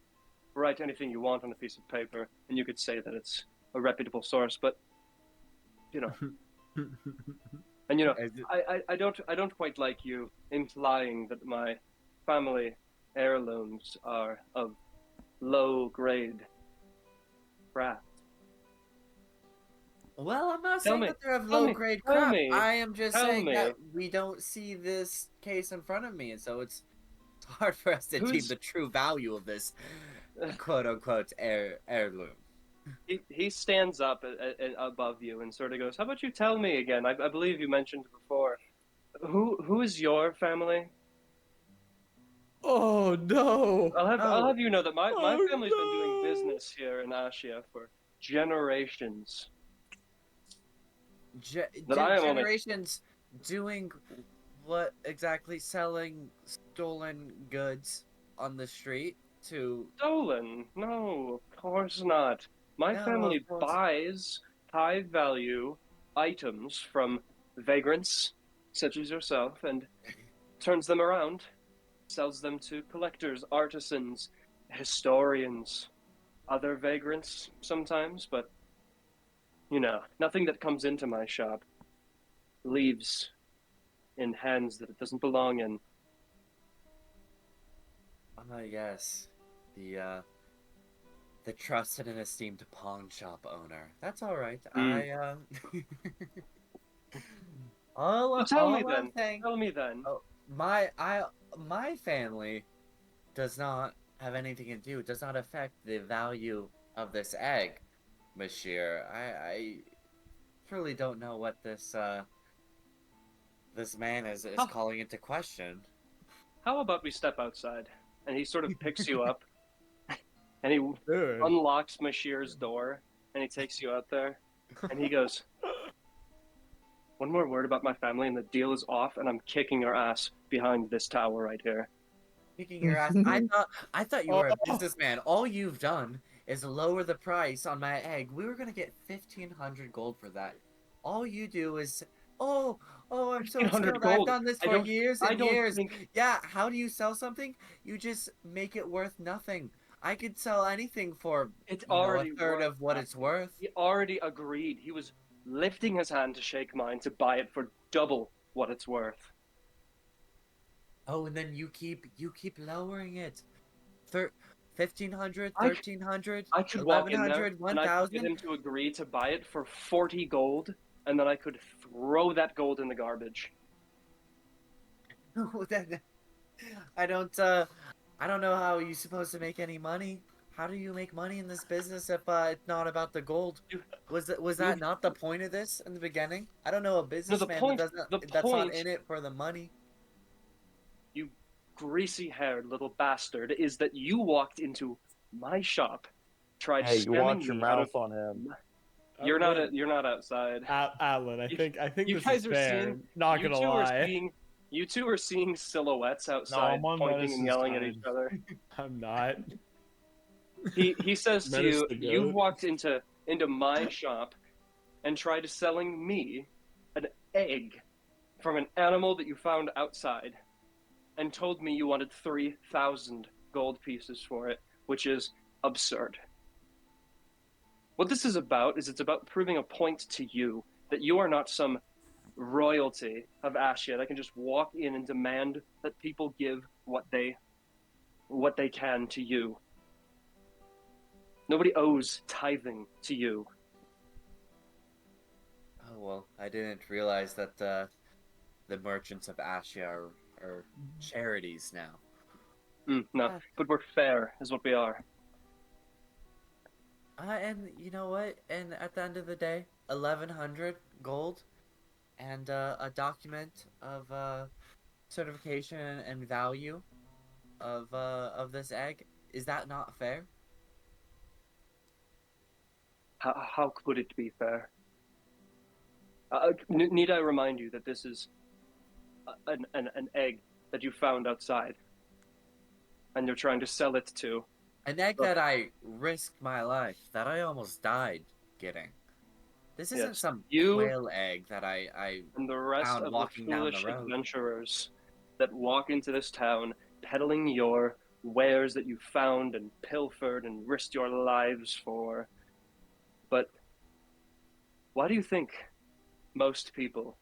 write anything you want on a piece of paper, and you could say that it's a reputable source, but and I don't quite like you implying that my family heirlooms are of low grade craft. Well, I'm not Tell saying me- that they're of tell me- low-grade tell crap. me- I am just tell saying me. that we don't see this case in front of me, and so it's hard for us to deem Who's- the true value of this quote-unquote heirloom. He stands up above you and sort of goes, "How about you tell me again? I believe you mentioned before. Who is your family? Oh no! I'll have you know that my Oh, family's been doing no. business here in Ashia for generations. That I am only- Generations doing what exactly? Selling stolen goods on the street to... Stolen? No, of course not. My No, family of course. buys high value items from vagrants such as yourself and turns them around, sells them to collectors, artisans, historians, other vagrants sometimes, but nothing that comes into my shop leaves in hands that it doesn't belong in. Yes, the trusted and esteemed pawn shop owner. That's all right. So tell me then. Tell me then. Oh, my family does not have anything to do. It does not affect the value of this egg, Monsieur. I truly don't know what this man is Huh. calling into question. How about we step outside? And he sort of picks you up, and he Dude. unlocks Mashir's door, and he takes you out there, and he goes, "One more word about my family, and the deal is off, and I'm kicking your ass behind this tower right here." Kicking your ass. I thought you were a businessman. All you've done is lower the price on my egg. We were gonna get 1,500 gold for that. All you do is, oh, I'm so 1,500 skilled. I've gold. done this I for don't- years I and don't years. think- Yeah, how do you sell something? You just make it worth nothing. I could sell anything for It's a already third worth of what it's nothing. worth. He already agreed. He was lifting his hand to shake mine to buy it for double what it's worth. Oh, and then you keep lowering it. 1,500, I- 1,300, I could walk in there 1,100, and I could get 1,000. him to agree to buy it for 40 gold, and then I could throw that gold in the garbage. I don't know how you're supposed to make any money. How do you make money in this business if it's not about the gold? Was that not the point of this in the beginning? I don't know a businessman point- that's not point- in it for the money. You greasy-haired little bastard, is that you walked into my shop, tried Hey, you scamming watch your me out mouth of... on him. You're not outside. Atlan, I think you this guys is are fair. seeing- Not you gonna two are lie. You two are seeing silhouettes outside, I'm on pointing and Metis' yelling at side. each other. I'm not. He says to Metis you, the "You've goat. walked into my shop and tried selling me an egg from an animal that you found outside, and told me you wanted 3,000 gold pieces for it, which is absurd. What this is about is it's about proving a point to you that you are not some royalty of Ashia that can just walk in and demand that people give what they what they can to you. Nobody owes tithing to you. Oh well, I didn't realize that the merchants of Ashia are charities now. No, but we're fair, is what we are. And you know what? And at the end of the day, 1,100 gold and a document of certification and value of this egg. Is that not fair? How could it be fair? Need I remind you that this is an egg that you found outside, and you're trying to sell it to? An egg that I risked my life, that I almost died getting. This isn't Yes, some you quail egg that I and the rest found of the walking down the foolish road. adventurers that walk into this town peddling your wares that you found and pilfered and risked your lives for. But why do you think most people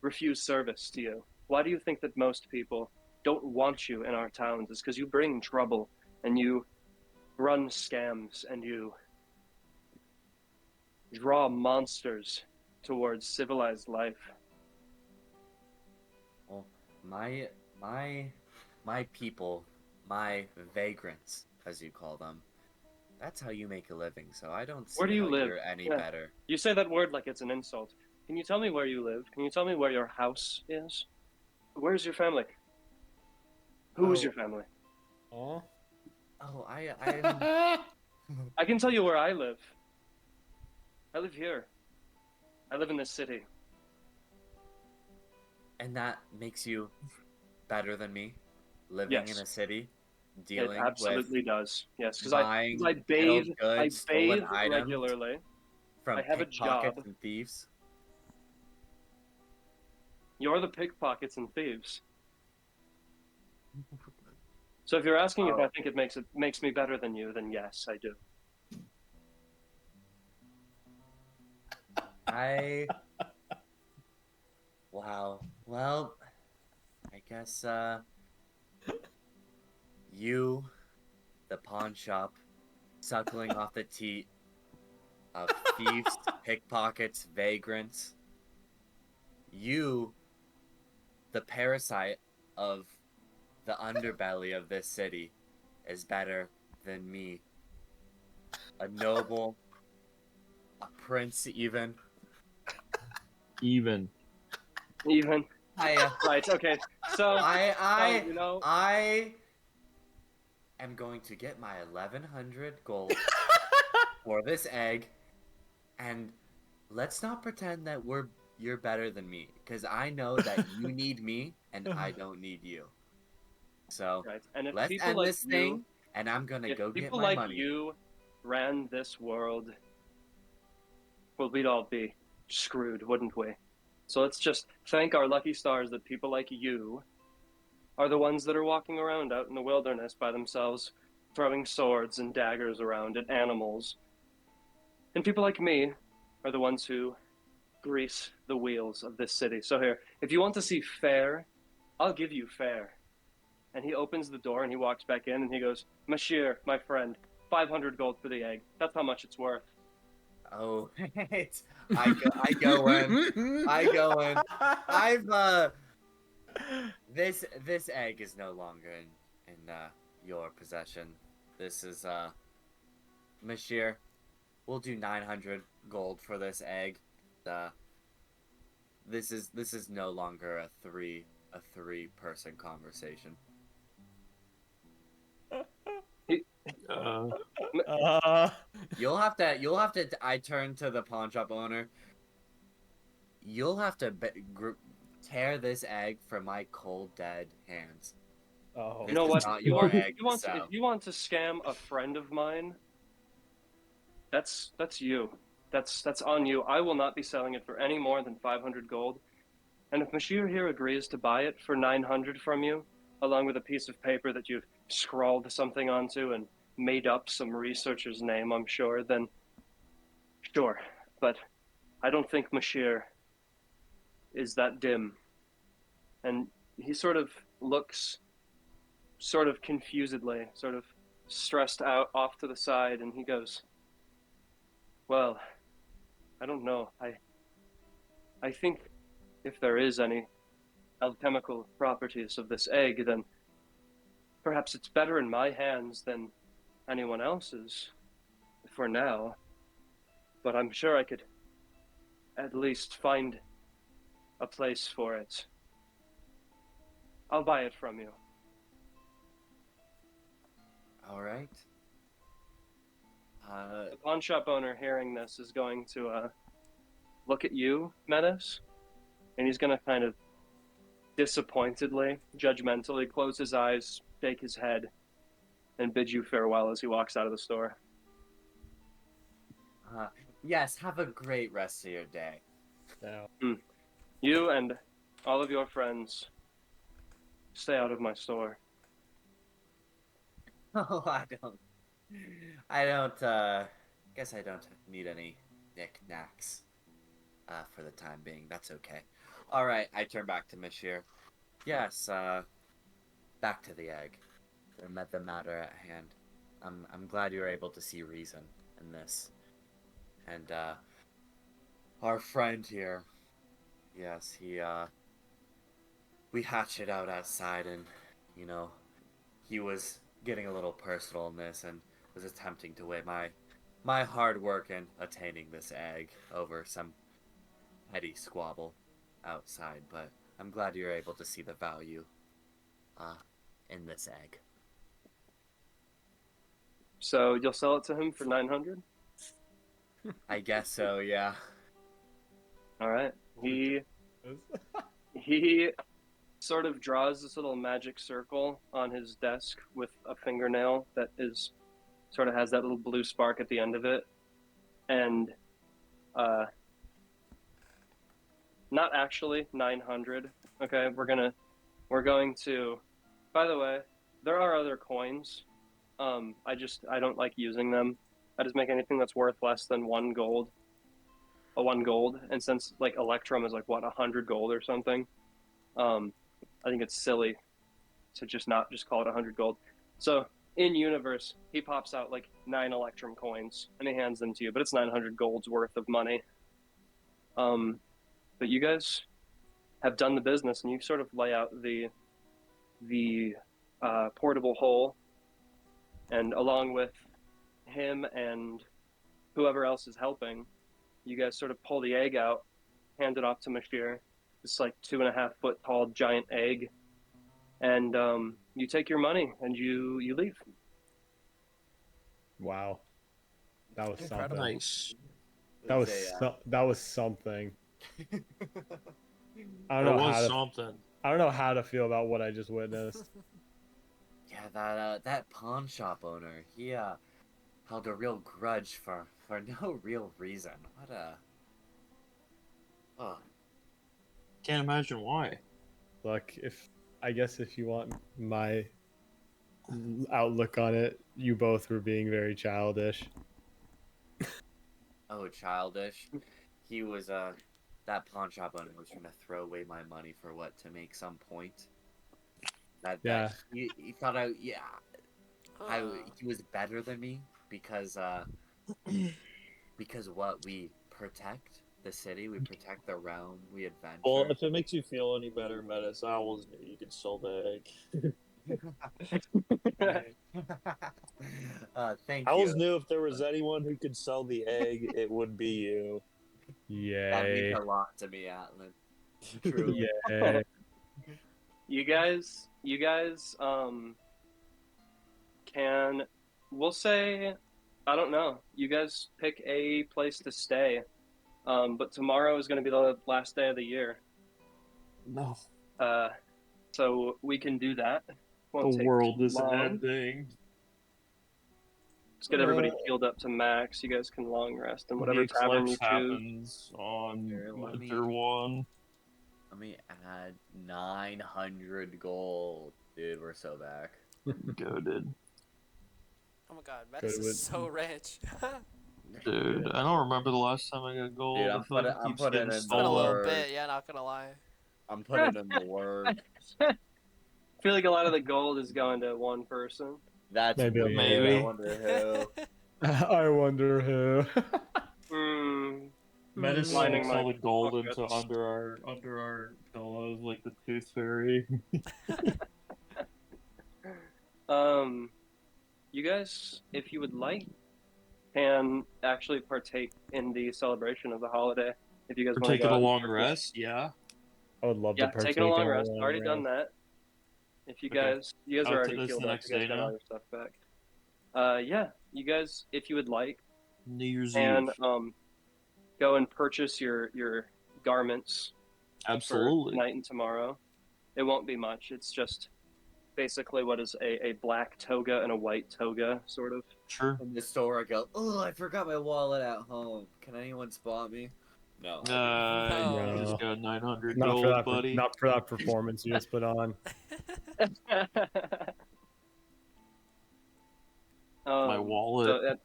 refuse service to you? Why do you think that most people don't want you in our towns? It's because you bring trouble and you run scams and you draw monsters towards civilized life. Well, my my people, my vagrants, as you call them. That's how you make a living. So I don't Where see do you how live? you're any Yeah. better. You say that word like it's an insult. Can you tell me where you live? Can you tell me where your house is? Where's your family? Who's your family? Oh. Oh, I'm I can tell you where I live. I live here. I live in this city. and that makes you better than me, living in Yes, a city, it dealing with absolutely does. Yes, because buying I peddled bathe. I goods, stolen bathe items regularly. I from have a job. pickpockets and thieves. You're the pickpockets and thieves. So if you're asking if I think it makes me better than you, then yes, I do. I Wow. Well, I guess you, the pawn shop, suckling off the teat of thieves, pickpockets, vagrants. You, the parasite of the underbelly of this city, is better than me. A noble, a prince, even. Even. Even I, right? Okay. So you know, I am going to get my 1,100 gold for this egg, and let's not pretend that you're better than me, because I know that you need me and I don't need you. So right. And if let's people end like this you, thing, and I'm gonna if go get people my like money. you ran this world, well, we'd all be screwed, wouldn't we? So let's just thank our lucky stars that people like you are the ones that are walking around out in the wilderness by themselves, throwing swords and daggers around at animals. And people like me are the ones who grease the wheels of this city. So here, if you want to see fair, I'll give you fair. And he opens the door and he walks back in and he goes, Mashir, my friend, 500 gold for the egg. That's how much it's worth. Oh, I go in. I go in. I've this egg is no longer in your possession. This is Mashir. We'll do 900 gold for this egg. Uh, this is no longer a three person conversation. You'll have to. I turn to the pawn shop owner. You'll have to tear this egg from my cold dead hands. Oh. This You know is what? not If you your want, egg to if sell. you want to scam a friend of mine, that's you. That's on you. I will not be selling it for any more than 500 gold. And if Mashir here agrees to buy it for 900 from you, along with a piece of paper that you've scrawled something onto and made up some researcher's name, I'm sure, then sure. But I don't think Mashir is that dim. And he sort of looks sort of confusedly, sort of stressed out off to the side, and he goes, "Well, I don't know. I think if there is any alchemical properties of this egg, then perhaps it's better in my hands than anyone else's for now. But I'm sure I could at least find a place for it. I'll buy it from you." All right. The pawn shop owner, hearing this, is going to look at you, Metis, and he's going to kind of disappointedly, judgmentally close his eyes, shake his head, and bid you farewell as he walks out of the store. Yes, have a great rest of your day. Now, You and all of your friends stay out of my store. Oh, guess I don't need any knickknacks for the time being. That's okay. All right, I turn back to Mashir. Yes, back to the egg. The matter at hand. I'm glad you were able to see reason in this. And our friend here, yes, we hatched it out outside, and he was getting a little personal in this and was attempting to weigh my hard work in attaining this egg over some petty squabble outside. But I'm glad you're able to see the value in this egg. So you'll sell it to him for 900? I guess so, yeah. All right. He sort of draws this little magic circle on his desk with a fingernail that is sort of has that little blue spark at the end of it, and not actually 900. Okay, we're going to. By the way, there are other coins. I don't like using them. I just make anything that's worth less than 1 gold. 1 gold, and since like Electrum is like what 100 gold or something, I think it's silly to not call it 100 gold. So in universe, he pops out like 9 Electrum coins and he hands them to you, but it's 900 gold's worth of money. But you guys have done the business, and you sort of lay out the portable hole, and along with him and whoever else is helping, you guys sort of pull the egg out, hand it off to Mashir. This like 2.5 foot tall giant egg, and you take your money and you leave. wow, that was Incredible. something. Nice. That was something. I It don't know was how to. something. I don't know how to feel about what I just witnessed. Yeah, that pawn shop owner, he held a real grudge for no real reason. What a... Oh. Can't imagine why. Look, I guess if you want my outlook on it, you both were being very childish. Oh, childish. He was, that pawn shop owner was trying to throw away my money for what, to make some point? Yeah. He thought he was better than me because what we protect the city, we protect the realm, we adventure. Well, if it makes you feel any better, Metis, I always knew you could sell the egg. Thank I you. always knew if there was anyone who could sell the egg, it would be you. That Yay. means a lot to me, Atlan. Truly. Yay. You guys, we'll say, I don't know. You guys pick a place to stay. But tomorrow is going to be the last day of the year. No. So we can do that. Won't The take world too is long. ending. Let's get everybody healed up to max. You guys can long rest in whatever The tavern you eclipse choose. happens on Here, let me- Winter 1. Let me add 900 gold. Dude, we're so back. Goated. Oh my god, Metis Good is so rich. Dude, I don't remember the last time I got gold. Dude, I feel like it I'm keeps putting getting in It's been a little stolen. Word. bit, yeah, not gonna lie. I'm putting in the work. I feel like a lot of the gold is going to one person. That's Maybe a weird. little I bit. wonder who. I wonder who. Hmm. Metis Lining sneaks my all the gold into pockets. under our pillows like the tooth fairy. You guys, if you would like, can actually partake in the celebration of the holiday. If you guys We're want to taking go a out and long partake. rest, yeah. I would love Yeah, to partake taking a long in rest. long Already done rest. that. If you Okay. guys are already This is healed the up. next You guys day got all now. your stuff back. Yeah, you guys, if you would like, New Year's and Eve. go and purchase your garments for Absolutely. tonight and tomorrow. It won't be much. It's just basically what is a black toga and a white toga, sort of. Sure. In the store, I go, oh, I forgot my wallet at home. Can anyone spot me? No. You No. just got 900 Not for gold, that. buddy. Not for that performance you just put on. My wallet. So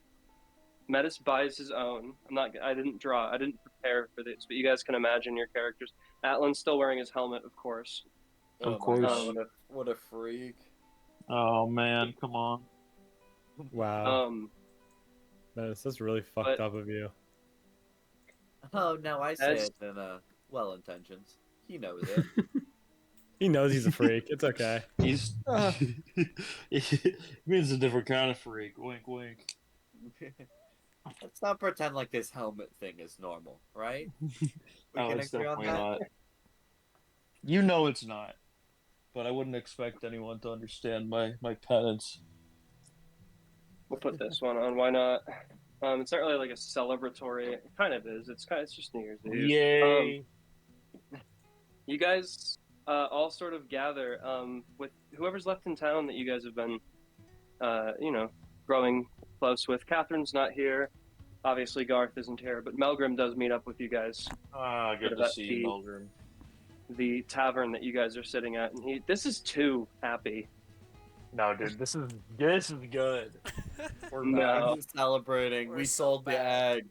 Metis buys his own. I didn't prepare for this, but you guys can imagine your characters. Atlan's still wearing his helmet, of course. Of Oh my course. God, what a freak. Oh man, come on. Wow. This is really fucked up of you. Oh, no, I say As- it in well intentions. He knows it. He knows he's a freak. It's okay. He's he means a different kind of freak. Wink, wink. Let's not pretend like this helmet thing is normal, right? We Oh, can it's agree on definitely that? not. You know it's not. But I wouldn't expect anyone to understand my penance. We'll put this one on. Why not? It's not really like a celebratory. It kind of is. It's just New Year's Eve. Yay! You guys all sort of gather with whoever's left in town that you guys have been, growing close with. Catherine's not here. Obviously, Garth isn't here, but Melgrim does meet up with you guys. Good to see you, Meldrum. The tavern that you guys are sitting at, and this is too happy. No, dude, this is good. We're No. We're celebrating. We're We so sold the bad. egg.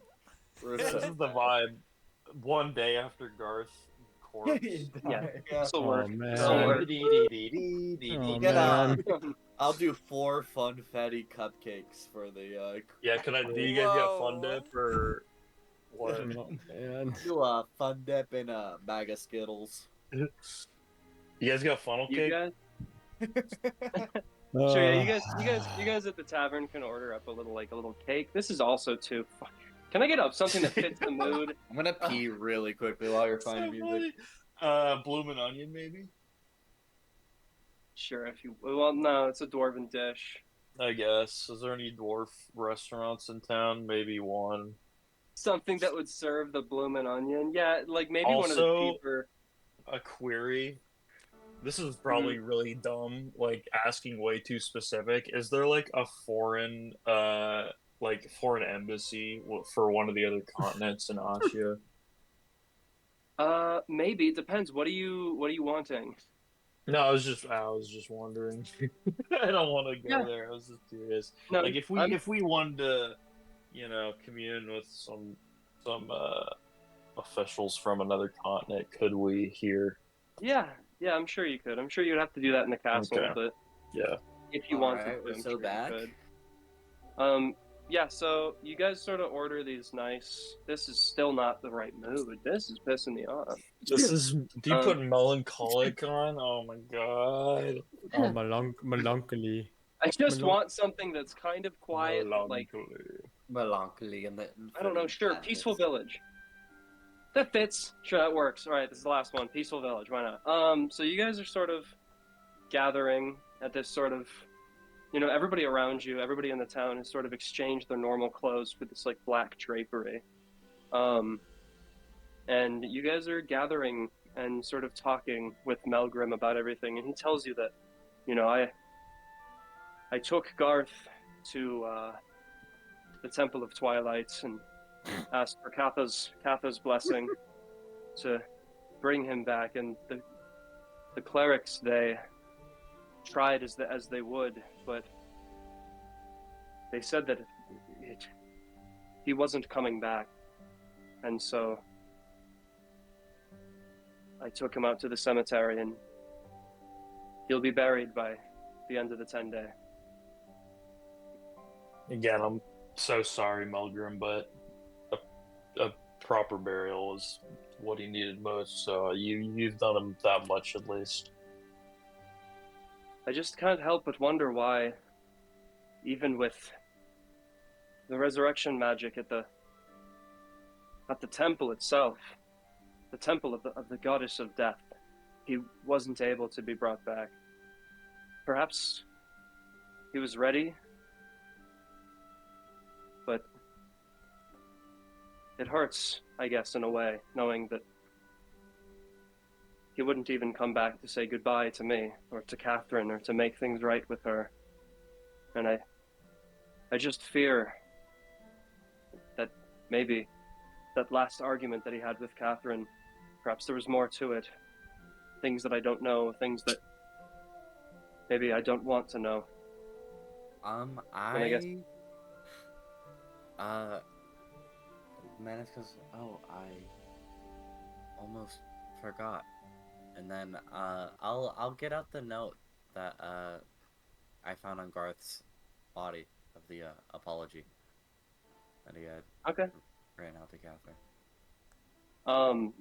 We're This is the vibe. One day after Garth's corpse. Yeah. Yeah. So Oh work. man. So work. Oh, Get man. I'll do 4 funfetti cupcakes for the Yeah, do you guys get fun dip or what? Oh, man. do a fun dip in a bag of Skittles. You guys got funnel You cake? guys, sure. Yeah, you guys at the tavern can order up a little cake. This is also too. Can I get up something that fits the mood? I'm gonna pee really quickly while you're So finding music. funny. Bloomin' onion, maybe? Sure, if you. Well, no, it's a dwarven dish. I guess. Is there any dwarf restaurants in town? Maybe one. Something that would serve the bloomin' onion. Yeah, like maybe one of the Also- cheaper. A query. This is probably really dumb, like asking way too specific. Is there like a foreign embassy for one of the other continents in Asia? Maybe it depends. What are you wanting? No, I was just wondering. I don't want to go Yeah. there. I was just curious. No, Like if we wanted to, commune with some officials from another continent, could we here? Yeah, I'm sure you could. I'm sure you'd have to do that in the castle, Okay. but Yeah. if you Alright, wanted to, we're I'm so sure back. you could. Yeah, so you guys sort of order these nice. This is still not the right mood. This is pissing me off. This is. Do you put melancholic on? Oh my god. Oh, melancholy. I just want something that's kind of quiet, but like Melancholy and the I don't know. Sure, peaceful village. That fits. Sure, that works. All right, this is the last one. Peaceful village. Why not? So you guys are sort of gathering at this sort of, everybody around you, everybody in the town has sort of exchanged their normal clothes for this like black drapery, and you guys are gathering and sort of talking with Melgrim about everything, and he tells you that, I took Garth to the Temple of Twilight and asked for Katha's blessing to bring him back, and the clerics, they tried as they would, but they said that he wasn't coming back, and so I took him out to the cemetery and He'll be buried by the end of the 10-day. Again, I'm so sorry, Melgrim, but a proper burial is what he needed most. So you've done him that much at least. I just can't help but wonder why, even with the resurrection magic at the temple itself, the temple of the goddess of death, he wasn't able to be brought back. Perhaps he was ready, but it hurts, I guess, in a way, knowing that he wouldn't even come back to say goodbye to me, or to Catherine, or to make things right with her. And I just fear that maybe that last argument that he had with Catherine, perhaps there was more to it. Things that I don't know, things that maybe I don't want to know. I guess... Metis goes, oh, I almost forgot. And then, I'll get out the note that, I found on Garth's body of the, apology that he had ran out to Catherine.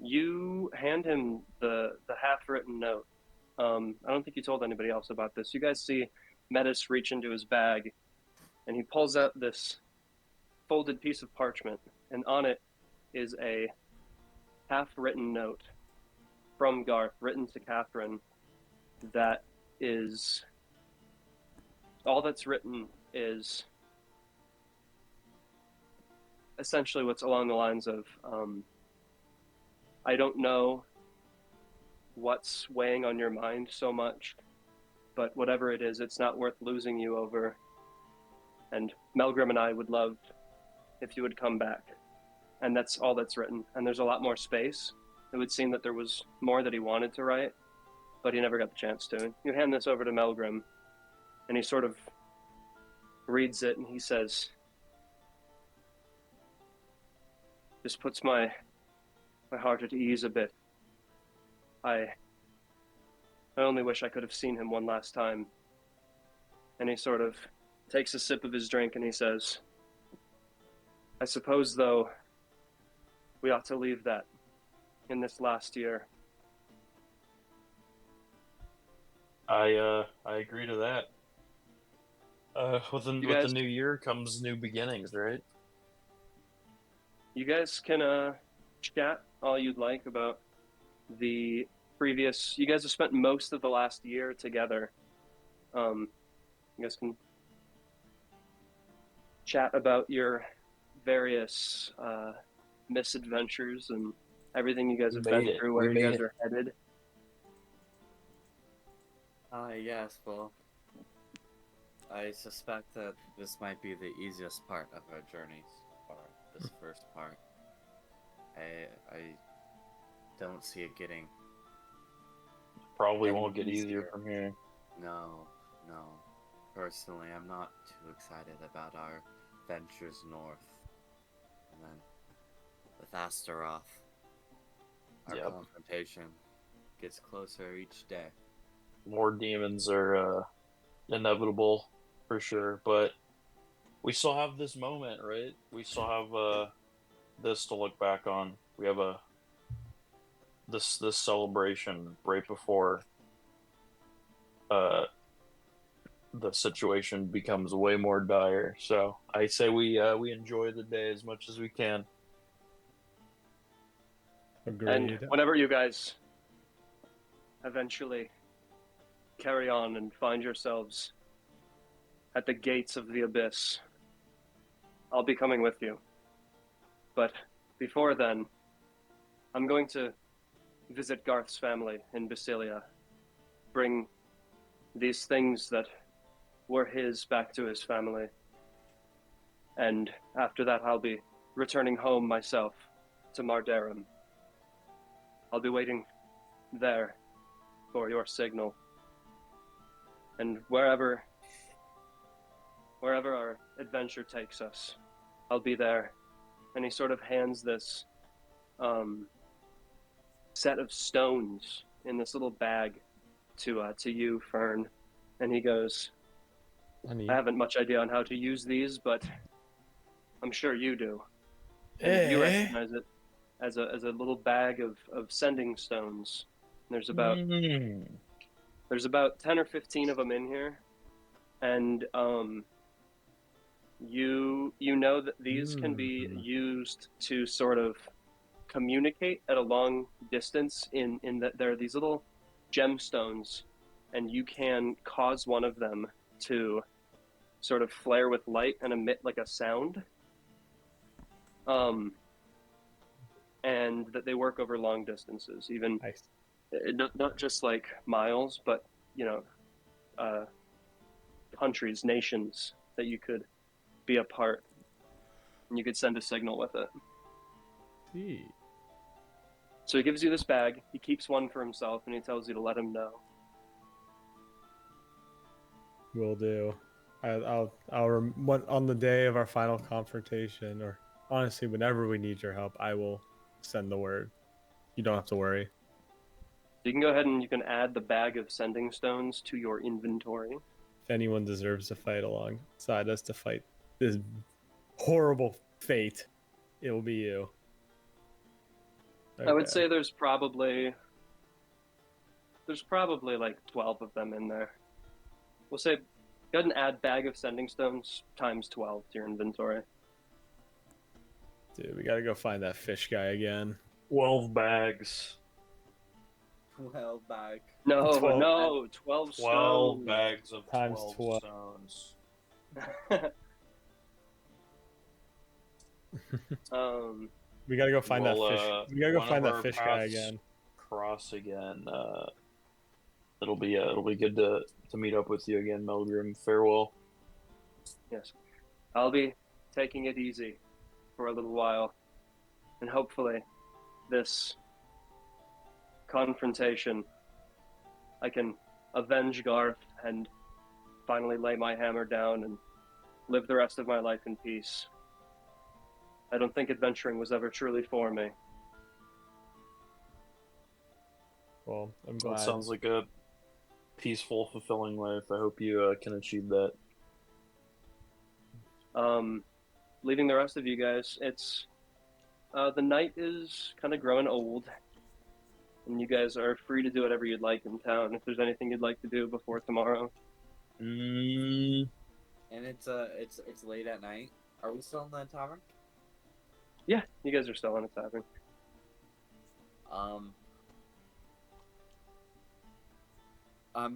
You hand him the half-written note. I don't think you told anybody else about this. You guys see Metis reach into his bag, and he pulls out this folded piece of parchment, and on it is a half-written note from Garth, written to Catherine, that is... all that's written is essentially what's along the lines of, I don't know what's weighing on your mind so much, but whatever it is, it's not worth losing you over. And Melgrim and I would love if you would come back. And that's all that's written. And there's a lot more space. It would seem that there was more that he wanted to write, but he never got the chance to. You hand this over to Melgrim, and he sort of reads it, and he says, "This puts my heart at ease a bit. I only wish I could have seen him one last time." And he sort of takes a sip of his drink, and he says, "I suppose, though, we ought to leave that in this last year." I agree to that. With the new year comes new beginnings, right? You guys can chat all you'd like about the previous... You guys have spent most of the last year together. You guys can chat about your various misadventures and everything you guys have been through, where you guys are headed. Yes, well, I suspect that this might be the easiest part of our journey, or this first part. I don't see it getting... Probably won't get easier from here. No. Personally, I'm not too excited about our ventures north. And then, with Astaroth, our confrontation gets closer each day. More demons are inevitable, for sure, but we still have this moment, right? We still have this to look back on. We have this celebration right before the situation becomes way more dire. So I say we enjoy the day as much as we can. Agreed. And whenever you guys eventually carry on and find yourselves at the gates of the abyss, I'll be coming with you. But before then, I'm going to visit Garth's family in Basilia, bring these things that were his back to his family. And after that, I'll be returning home myself to Mardarum. I'll be waiting there for your signal. And wherever our adventure takes us, I'll be there. And he sort of hands this set of stones in this little bag to you, Fern, and he goes, Honey. I haven't much idea on how to use these, but I'm sure you do. And you recognize it as a little bag of sending stones. There's about 10 or 15 of them in here, and you know that these can be used to sort of communicate at a long distance in that there are these little gemstones, and you can cause one of them to sort of flare with light and emit like a sound. And that they work over long distances, even Nice. not just like miles, but countries, nations that you could be a part, and you could send a signal with it. See. So he gives you this bag. He keeps one for himself, and he tells you to let him know. Will do. I'll on the day of our final confrontation, or honestly, whenever we need your help, I will send the word. You don't have to worry. You can go ahead and you can add the bag of sending stones to your inventory. If anyone deserves to fight alongside us to fight this horrible fate, it will be you. I would Okay. say there's probably like 12 of them in there. We'll say go ahead and add bag of sending stones times 12 to your inventory. Dude, we gotta go find that fish guy again. 12 bags. Well, back. No, 12. no, 12 12 stones. bags of Times 12 12. stones. We gotta go find that fish. We gotta go find that whenever fish guy paths again. Cross again. It'll be good to meet up with you again, Melgrim. Farewell. Yes. I'll be taking it easy for a little while. And hopefully this confrontation, I can avenge Garth and finally lay my hammer down and live the rest of my life in peace. I don't think adventuring was ever truly for me. Well, I'm glad. That sounds like a peaceful, fulfilling life. I hope you can achieve that. Leaving the rest of you guys, it's the night is kind of growing old, and you guys are free to do whatever you'd like in town. If there's anything you'd like to do before tomorrow. And it's late at night. Are we still in the tavern? Yeah, you guys are still in a tavern. I'm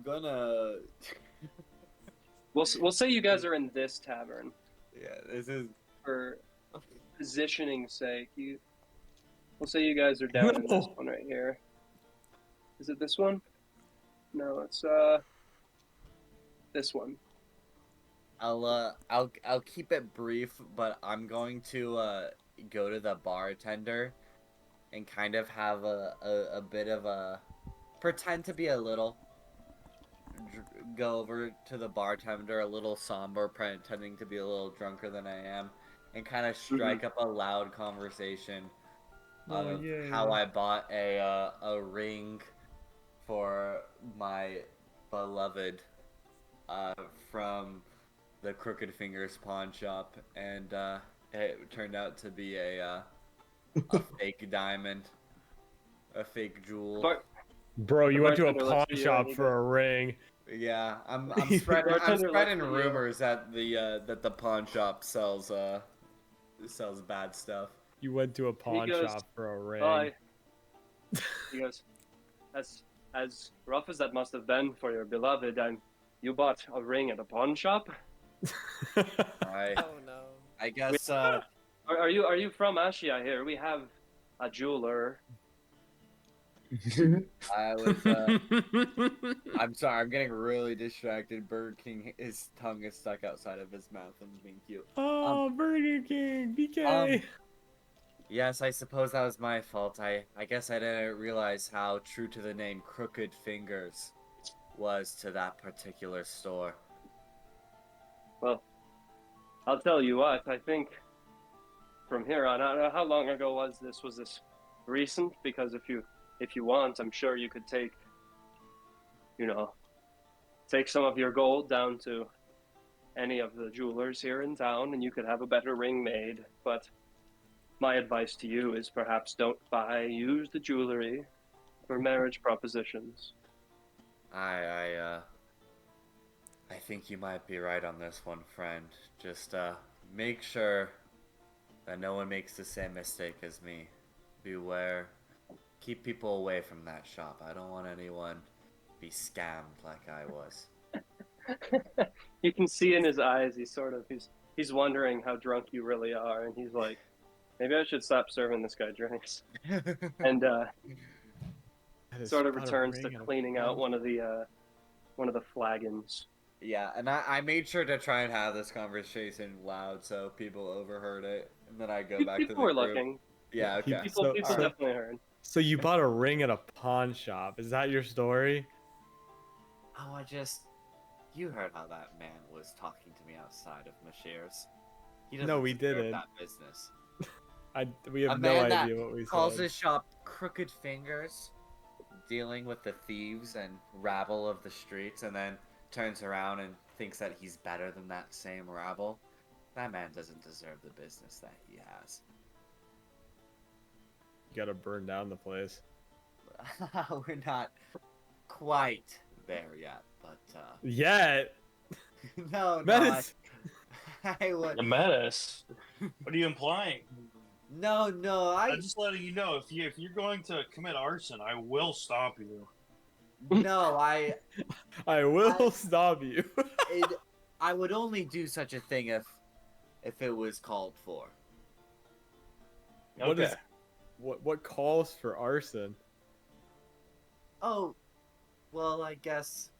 gonna. We'll say you guys are in this tavern Yeah, this is. for positioning's sake. We'll say you guys are down in this one right here. Is it this one? No, it's this one. I'll keep it brief, but I'm going to go to the bartender and kind of have a bit of a pretend to be a little go over to the bartender a little somber, pretending to be a little drunker than I am, and kind of strike up a loud conversation of how I bought a ring for my beloved from the Crooked Fingers pawn shop, and it turned out to be a fake diamond, a fake jewel. Bro, you went to a bartender pawn lets you shop in, for a ring. Yeah, I'm spreading Bartender spreading lets you rumors that the pawn shop sells bad stuff. You went to a pawn goes, shop for a ring. Bye. He goes, as rough as that must have been for your beloved, and you bought a ring at a pawn shop? I Oh no. I guess Are you from Asia here? We have a jeweler. I was I'm sorry, I'm getting really distracted. Burger King, his tongue is stuck outside of his mouth and being cute. Oh, Burger King, BK. Yes, I suppose that was my fault. I guess I didn't realize how true to the name Crooked Fingers was to that particular store. Well, I'll tell you what, I think from here on, I don't know how long ago was this? Was this recent? Because if you want, I'm sure you could take you know, take some of your gold down to any of the jewelers here in town and you could have a better ring made. But my advice to you is perhaps don't buy used jewelry for marriage propositions. I think you might be right on this one, friend. Just make sure that no one makes the same mistake as me. Beware. Keep people away from that shop. I don't want anyone be scammed like I was. You can see in his eyes he's wondering how drunk you really are, and he's like, maybe I should stop serving this guy drinks. And That is sort of about a returns to ring and a cleaning out pen. one of the flagons. Yeah, and I made sure to try and have this conversation loud so people overheard it, and then I go back to the People were group. looking. Yeah, okay. People Alright. definitely heard. So you bought a ring at a pawn shop. Is that your story? Oh, you heard how that man was talking to me outside of Mashir's. He doesn't No, we deserve didn't. that business. We have A no man that idea what we calls said. his shop Crooked Fingers, dealing with the thieves and rabble of the streets, and then turns around and thinks that he's better than that same rabble. That man doesn't deserve the business that he has. You gotta burn down the place. We're not quite there yet, but Yet, no, Metis. I would. The Metis. What are you implying? No, I'm just letting you know if you're going to commit arson, I will stop you. no, I will stop you. I would only do such a thing if it was called for. What is what calls for arson? Oh, well, I guess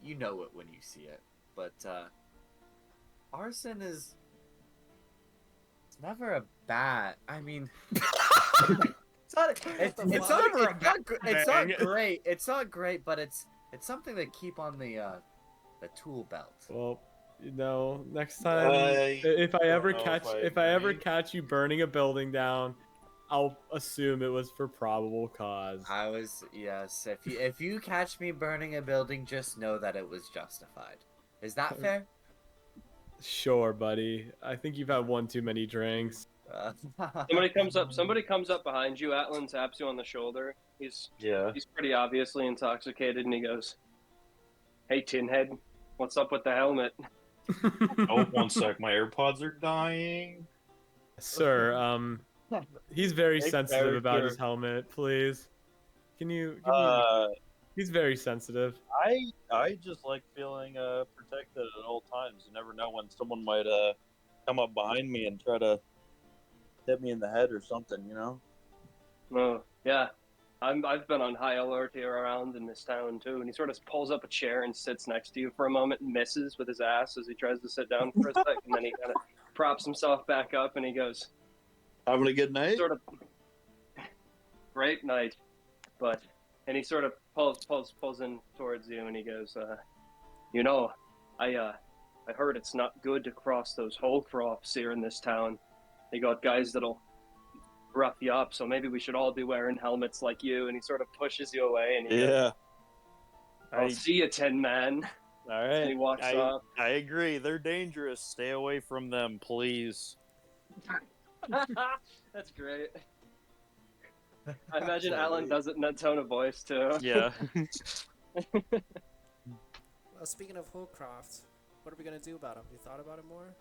you know it when you see it, but arson is it's never a bad. I mean, it's not. It's not great. It's not great, but it's something to keep on the tool belt. Well, you know, next time if I ever catch you burning a building down, I'll assume it was for probable cause. Yes. If you catch me burning a building, just know that it was justified. Is that fair? Sure, buddy. I think you've had one too many drinks. Somebody comes up behind you. Atlan taps you on the shoulder. He's pretty obviously intoxicated, and he goes, "Hey, Tinhead, what's up with the helmet?" Oh, one sec. My AirPods are dying. Sir, he's very Hey, sensitive about his character. helmet. Please, can you? He's very sensitive. I just like feeling protected at all times. You never know when someone might come up behind me and try to hit me in the head or something. You know. Oh, yeah. I've been on high alert here around in this town too, and he sort of pulls up a chair and sits next to you for a moment and misses with his ass as he tries to sit down for a sec, and then he kind of props himself back up and he goes, Having a good night. sort of, great night, and he sort of pulls in towards you and he goes, you know, I heard it's not good to cross those Holcrofts here in this town. They got guys that'll rough you up, so maybe we should all be wearing helmets like you. And he sort of pushes you away and he goes, I'll see you, Tin Man. All right. And he walks off. I agree. They're dangerous. Stay away from them, please. That's great. I imagine Atlan does it in that tone of voice too. Yeah. Well, speaking of Holcroft, what are we gonna do about him? You thought about it more?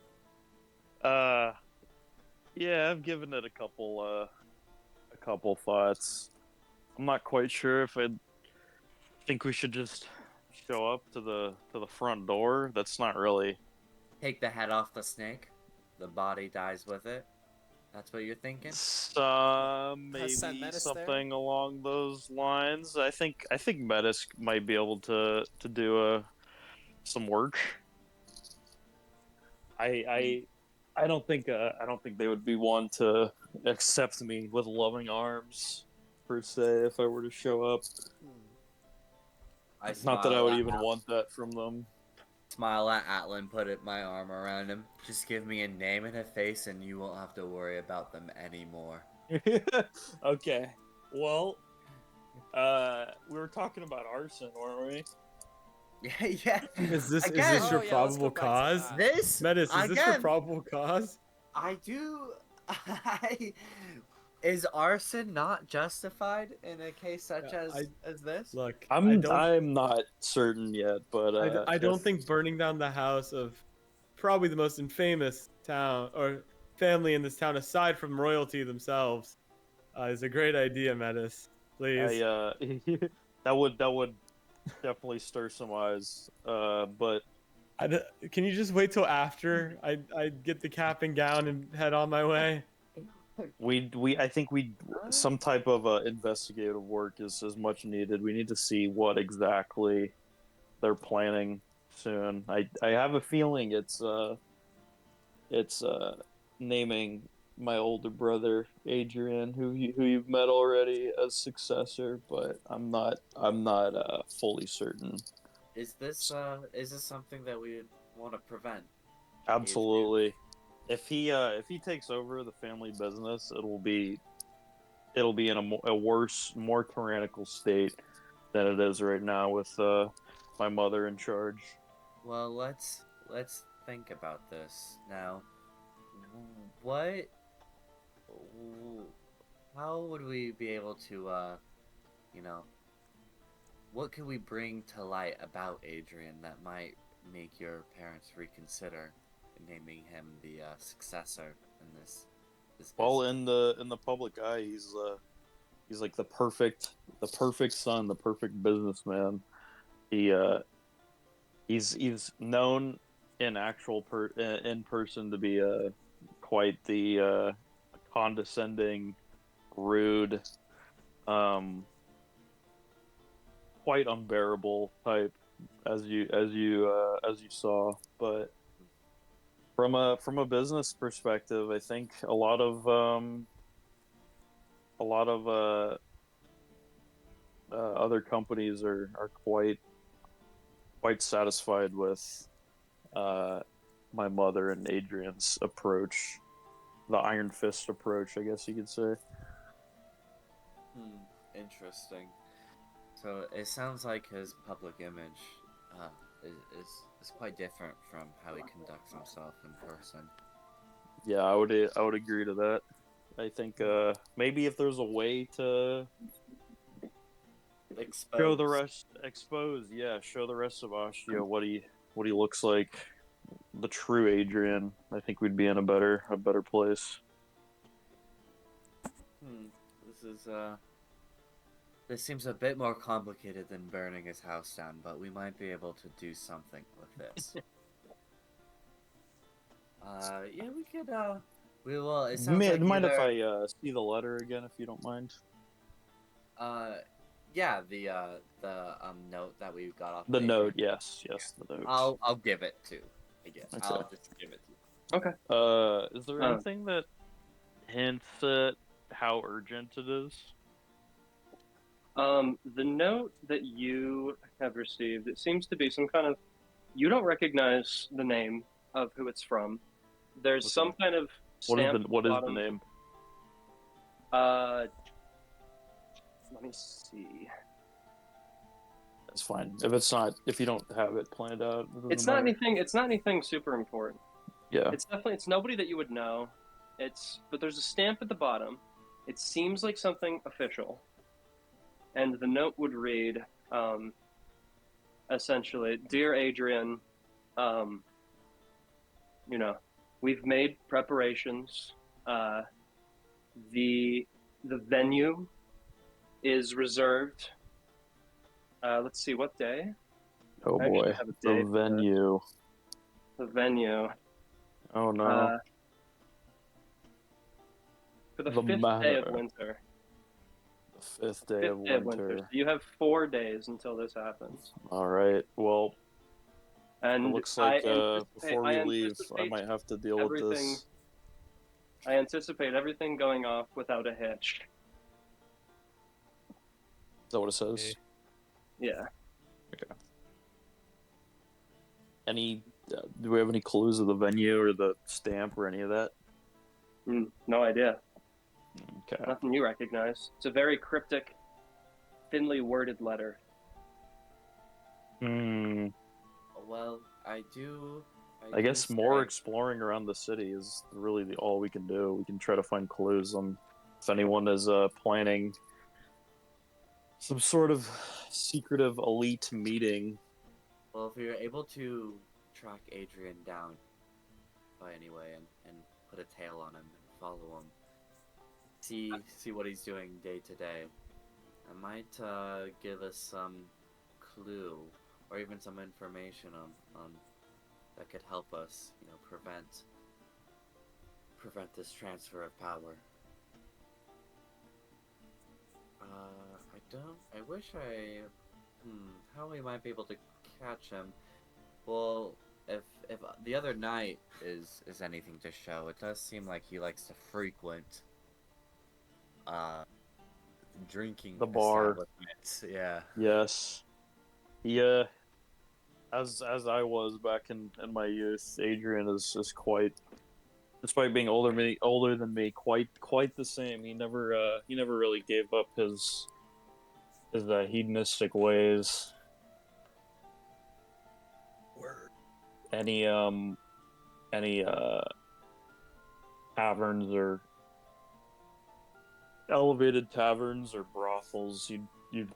Yeah, I've given it a couple thoughts. I'm not quite sure if I think we should just show up to the front door. That's not really. Take the head off the snake. The body dies with it. That's what you're thinking? Maybe Send Metis something along those lines. I think Metis might be able to do some work. I don't think they would be one to accept me with loving arms per se if I were to show up. Not that I would even want that from them. Smile at Atlan, my arm around him. Just give me a name and a face and you won't have to worry about them anymore. Okay. Well, We were talking about arson, weren't we? Yeah. Is this Again, your Oh, yeah, let's go probable back to cause? that. This Metis, is this your again. probable cause? I do. Is arson not justified in a case such Yeah, as this? Look, I'm not certain yet, but I don't think burning down the house of probably the most infamous town or family in this town, aside from royalty themselves, is a great idea, Metis. Please. that would definitely stir some eyes. But Can you just wait till after I get the cap and gown and head on my way? I think some type of investigative work is much needed. We need to see what exactly they're planning soon. I have a feeling it's naming my older brother Adrian, who you've met already, as successor, but I'm not fully certain. Is this something that we would want to prevent? Absolutely. If he takes over the family business, it'll be in a worse, more tyrannical state than it is right now with my mother in charge. Well, let's think about this now. What? How would we be able to, you know, what could we bring to light about Adrian that might make your parents reconsider naming him the successor in this Well, business? in the public eye, he's like the perfect son, the perfect businessman. He he's known in in person to be quite the condescending, rude, um, quite unbearable type, as you saw. But from a business perspective, I think a lot of other companies are quite satisfied with my mother and Adrian's approach, the Iron Fist approach, I guess you could say. Interesting. So it sounds like his public image is quite different from how he conducts himself in person. Yeah, I would agree to that. I think maybe if there's a way to show the rest, show the rest of Ashio what he looks like, the true Adrian. I think we'd be in a better place. This is this seems a bit more complicated than burning his house down, but we might be able to do something with this. Yeah, we could. We will. It sounds like Mind if either. I see the letter again, if you don't mind? Yeah, the note that we got off. The of note, Adrian. yes, the note. I'll give it to. I guess Okay. I'll just give it to you. Okay. Is there anything that hints at how urgent it is? The note that you have received, it seems to be some kind of. You don't recognize the name of who it's from. There's Okay. some kind of stamp. What is the name? Let me see. That's fine. If you don't have it planned out, it It's doesn't not matter. anything. It's not anything super important. Yeah. It's nobody that you would know. But there's a stamp at the bottom. It seems like something official. And the note would read, essentially, "Dear Adrian, we've made preparations. The venue is reserved. Let's see, what day? Oh I actually boy, have a the date for this. venue. The venue. Oh no. For the The 5th day matter. of winter. The fifth day of winter. So you have 4 days until this happens. All right. Well, And it looks like before we I leave, I anticipate might have to deal with this. I anticipate everything going off without a hitch. Is that what it says? Yeah. Okay. Do we have any clues of the venue or the stamp or any of that? No idea. Okay. Nothing you recognize. It's a very cryptic thinly worded letter. Hmm. Well, I do guess more say- exploring around the city is really all we can do. We can try to find clues on if anyone is planning some sort of secretive elite meeting. Well, if you're able to track Adrian down by any way and put a tail on him and follow him, see what he's doing day to day, it might give us some clue or even some information on that could help us, prevent this transfer of power. I wish how we might be able to catch him. Well, if the other night is anything to show, it does seem like he likes to frequent drinking The bar. establishments. Yeah. Yes. Yeah. As I was back in my youth, Adrian is quite, despite being older than me, quite the same. He never really gave up his hedonistic ways. Word. Any taverns or elevated taverns or brothels, you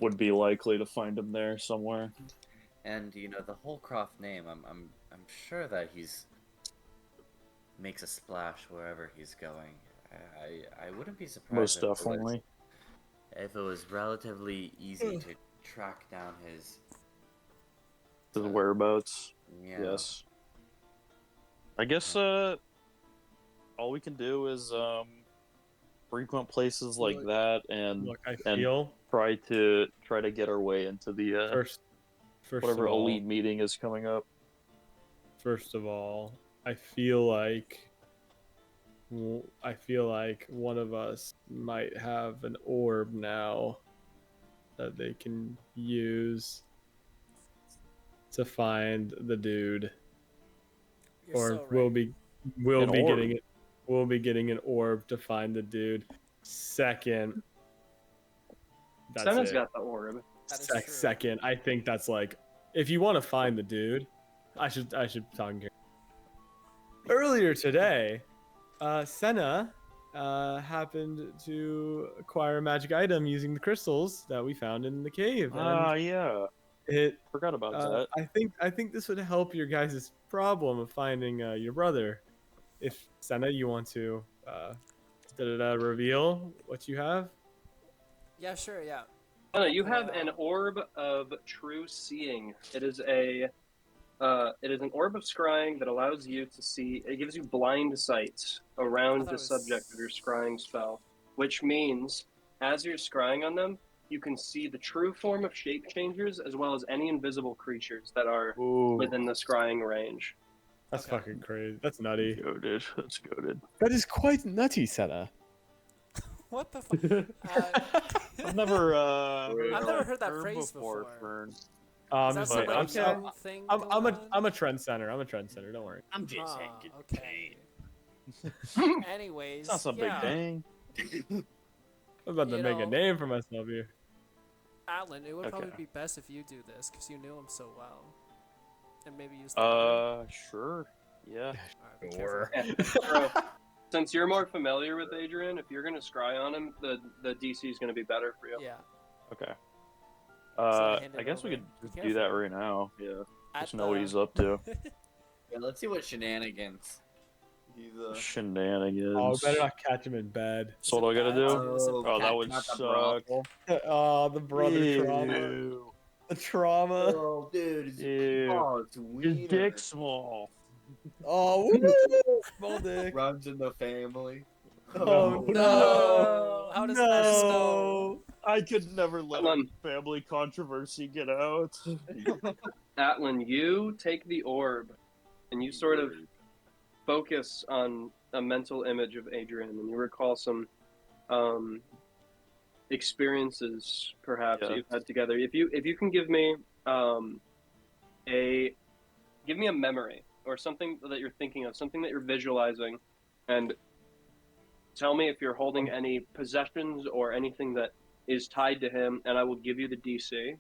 would be likely to find him there somewhere. And the Holcroft name, I'm sure that he's makes a splash wherever he's going. I wouldn't be surprised Most definitely. if it was relatively easy to track down his His whereabouts. yeah. Yes. I guess all we can do is frequent places like Look- that and Look, I and feel try to get our way into the first whatever of all, elite meeting is coming up. First of all, I feel like one of us might have an orb now that they can use to find the dude, You're or so right. we'll An be orb? getting it. We'll be getting an orb to find the dude. Second, that's Sena's it. got the orb. That is true. Second, I think that's like, if you want to find the dude, I should talk here. Earlier today, Sena happened to acquire a magic item using the crystals that we found in the cave. And Yeah. it Forgot about that. I think this would help your guys' problem of finding your brother. If Sena, you want to reveal what you have? Yeah, sure, yeah. Sena, you have an orb of true seeing. It is an orb of scrying that allows you to see. It gives you blind sight around the subject of your scrying spell, which means as you're scrying on them, you can see the true form of shape changers as well as any invisible creatures that are Ooh, within the scrying range. That's Okay. fucking crazy. That's nutty. goated. That's goated. That is quite nutty, Sena. What the fuck? I've never I've never heard that term phrase before. before. Fern. Is I'm that just some like, like I'm- young thing I'm going on? a trendsetter. I'm a trendsetter. Don't worry. I'm just okay. Anyways, It's not some yeah. big thing. I'm about to You make a know- name for myself here. Atlan, it would probably Okay. be best if you do this because you knew him so well, and maybe use the orb. Sure. Yeah. Alright, be careful. Bro, since you're more familiar with Adrian, if you're gonna scry on him, the DC is gonna be better for you. Yeah. Okay. hand I it guess we over. could Be just do that careful. right now. Yeah. At Just know what the- he's up to. Yeah, let's see what shenanigans. He's Shenanigans. Oh, we better not catch him in bed. So what do I gotta Is it do? bad? Is it Oh, that bad? would not the suck. brothel. Oh, the brother trauma. Ew. The trauma. Oh, dude, it's Ew. it's Your wiener. dick's small. Oh, woo! Small dick. Runs in the family. Oh, no. No! How does Metis know? I could never let a Atlan, family controversy get out. Atlan, you take the orb and you sort of focus on a mental image of Adrian, and you recall some experiences perhaps that Yeah. you've had together. If you can give me a memory or something that you're thinking of, something that you're visualizing, and tell me if you're holding any possessions or anything that is tied to him, and I will give you the DC,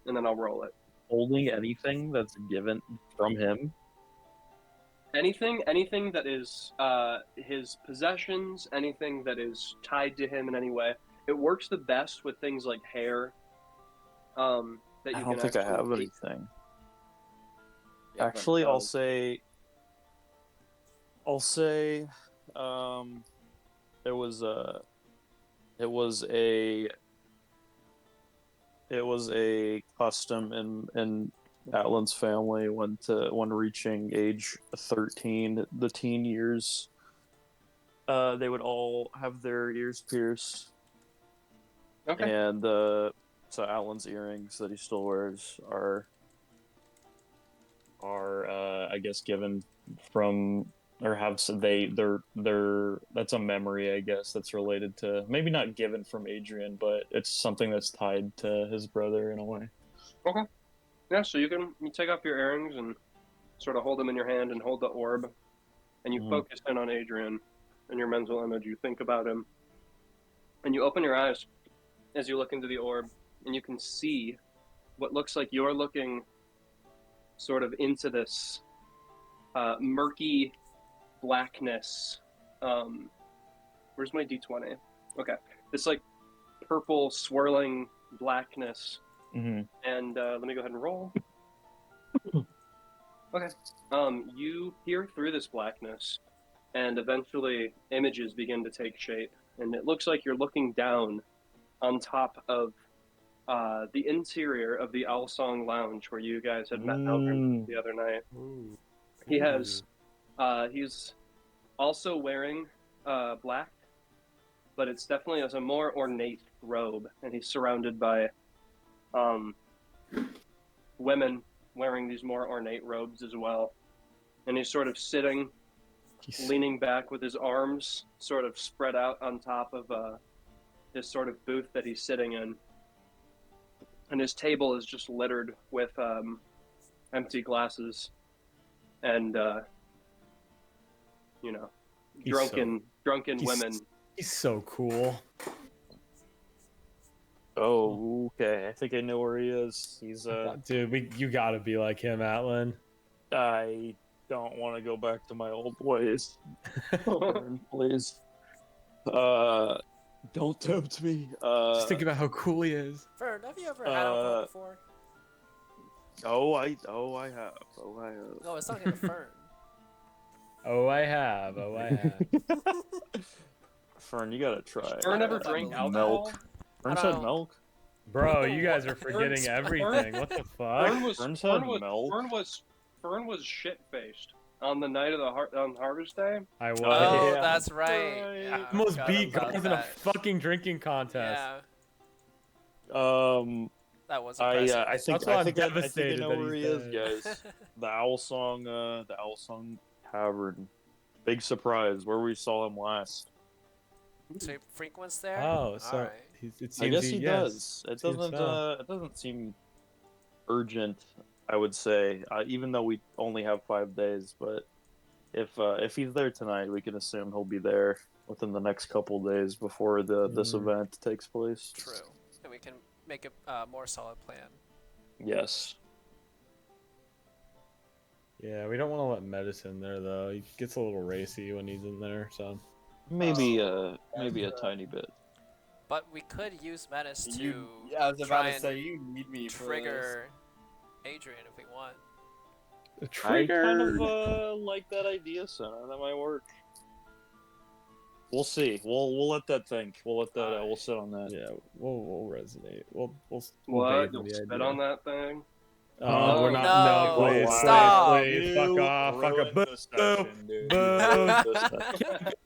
and then I'll roll it. Holding anything that's given from him. Anything that is his possessions, anything that is tied to him in any way. It works the best with things like hair. That you I can don't think I actually have keep. anything. Yeah, Actually, but, I'll say, it was a custom in Atlan's family when reaching age 13, the teen years. They would all have their ears pierced, Okay. and so Atlan's earrings that he still wears are I guess given from, or have they're that's a memory, I guess, that's related to, maybe not given from Adrian, but it's something that's tied to his brother in a way. Okay. Yeah, so you take off your earrings and sort of hold them in your hand and hold the orb, and you focus in on Adrian in your mental image. You think about him, and you open your eyes as you look into the orb, and you can see what looks like you're looking sort of into this murky blackness. Where's my D20? Okay, this like purple swirling blackness. And let me go ahead and roll. Okay. You peer through this blackness, and eventually images begin to take shape, and it looks like you're looking down on top of the interior of the Owl Song Lounge where you guys had met Malcolm the other night. Ooh. He's also wearing black, but it's definitely as a more ornate robe, and he's surrounded by women wearing these more ornate robes as well. And he's sort of sitting, leaning back with his arms sort of spread out on top of this sort of booth that he's sitting in. And his table is just littered with empty glasses and, drunken women. He's so cool. Oh, okay. I think I know where he is. He's Dude, you gotta be like him, Atlan. I don't want to go back to my old ways. Please. Don't tempt me. Just think about how cool he is. Fern, have you ever had alcohol before? I have. No, it's talking to Fern. I have. Fern, you gotta try. Fern ever drank alcohol? Milk. Fern said milk. Bro, you guys are forgetting everything. What the fuck? Fern was shit-faced on the night of on Harvest Day. I was. Oh, yeah. that's right. Yeah, I Almost forgot beat about Garth in a that. fucking drinking contest. Yeah, that was impressive. I think That's why I'm I devastated know that where he he's is, guys. The Owl Song Cavern. Big surprise, where we saw him last. So he frequents there? Oh, so Alright. it seems I guess he does. It seems doesn't. so. It doesn't seem urgent, I would say. Even though we only have 5 days, but if he's there tonight, we can assume he'll be there within the next couple days before this event takes place. True. And we can make a more solid plan. Yes. Yeah, we don't want to let Metis in there though. He gets a little racy when he's in there. So Maybe a tiny bit. But we could use Metis to I was try about to and say, you need me for trigger Adrian if we want. the I kind of like that idea, Sena. That might work. We'll see. We'll let that think. We'll let that. We'll sit on that. Yeah, we'll resonate. We'll What? bathe in You'll the spit idea. on that thing? Oh, we're no. not. No, please, Stop. please, fuck off, fuck off. Boo.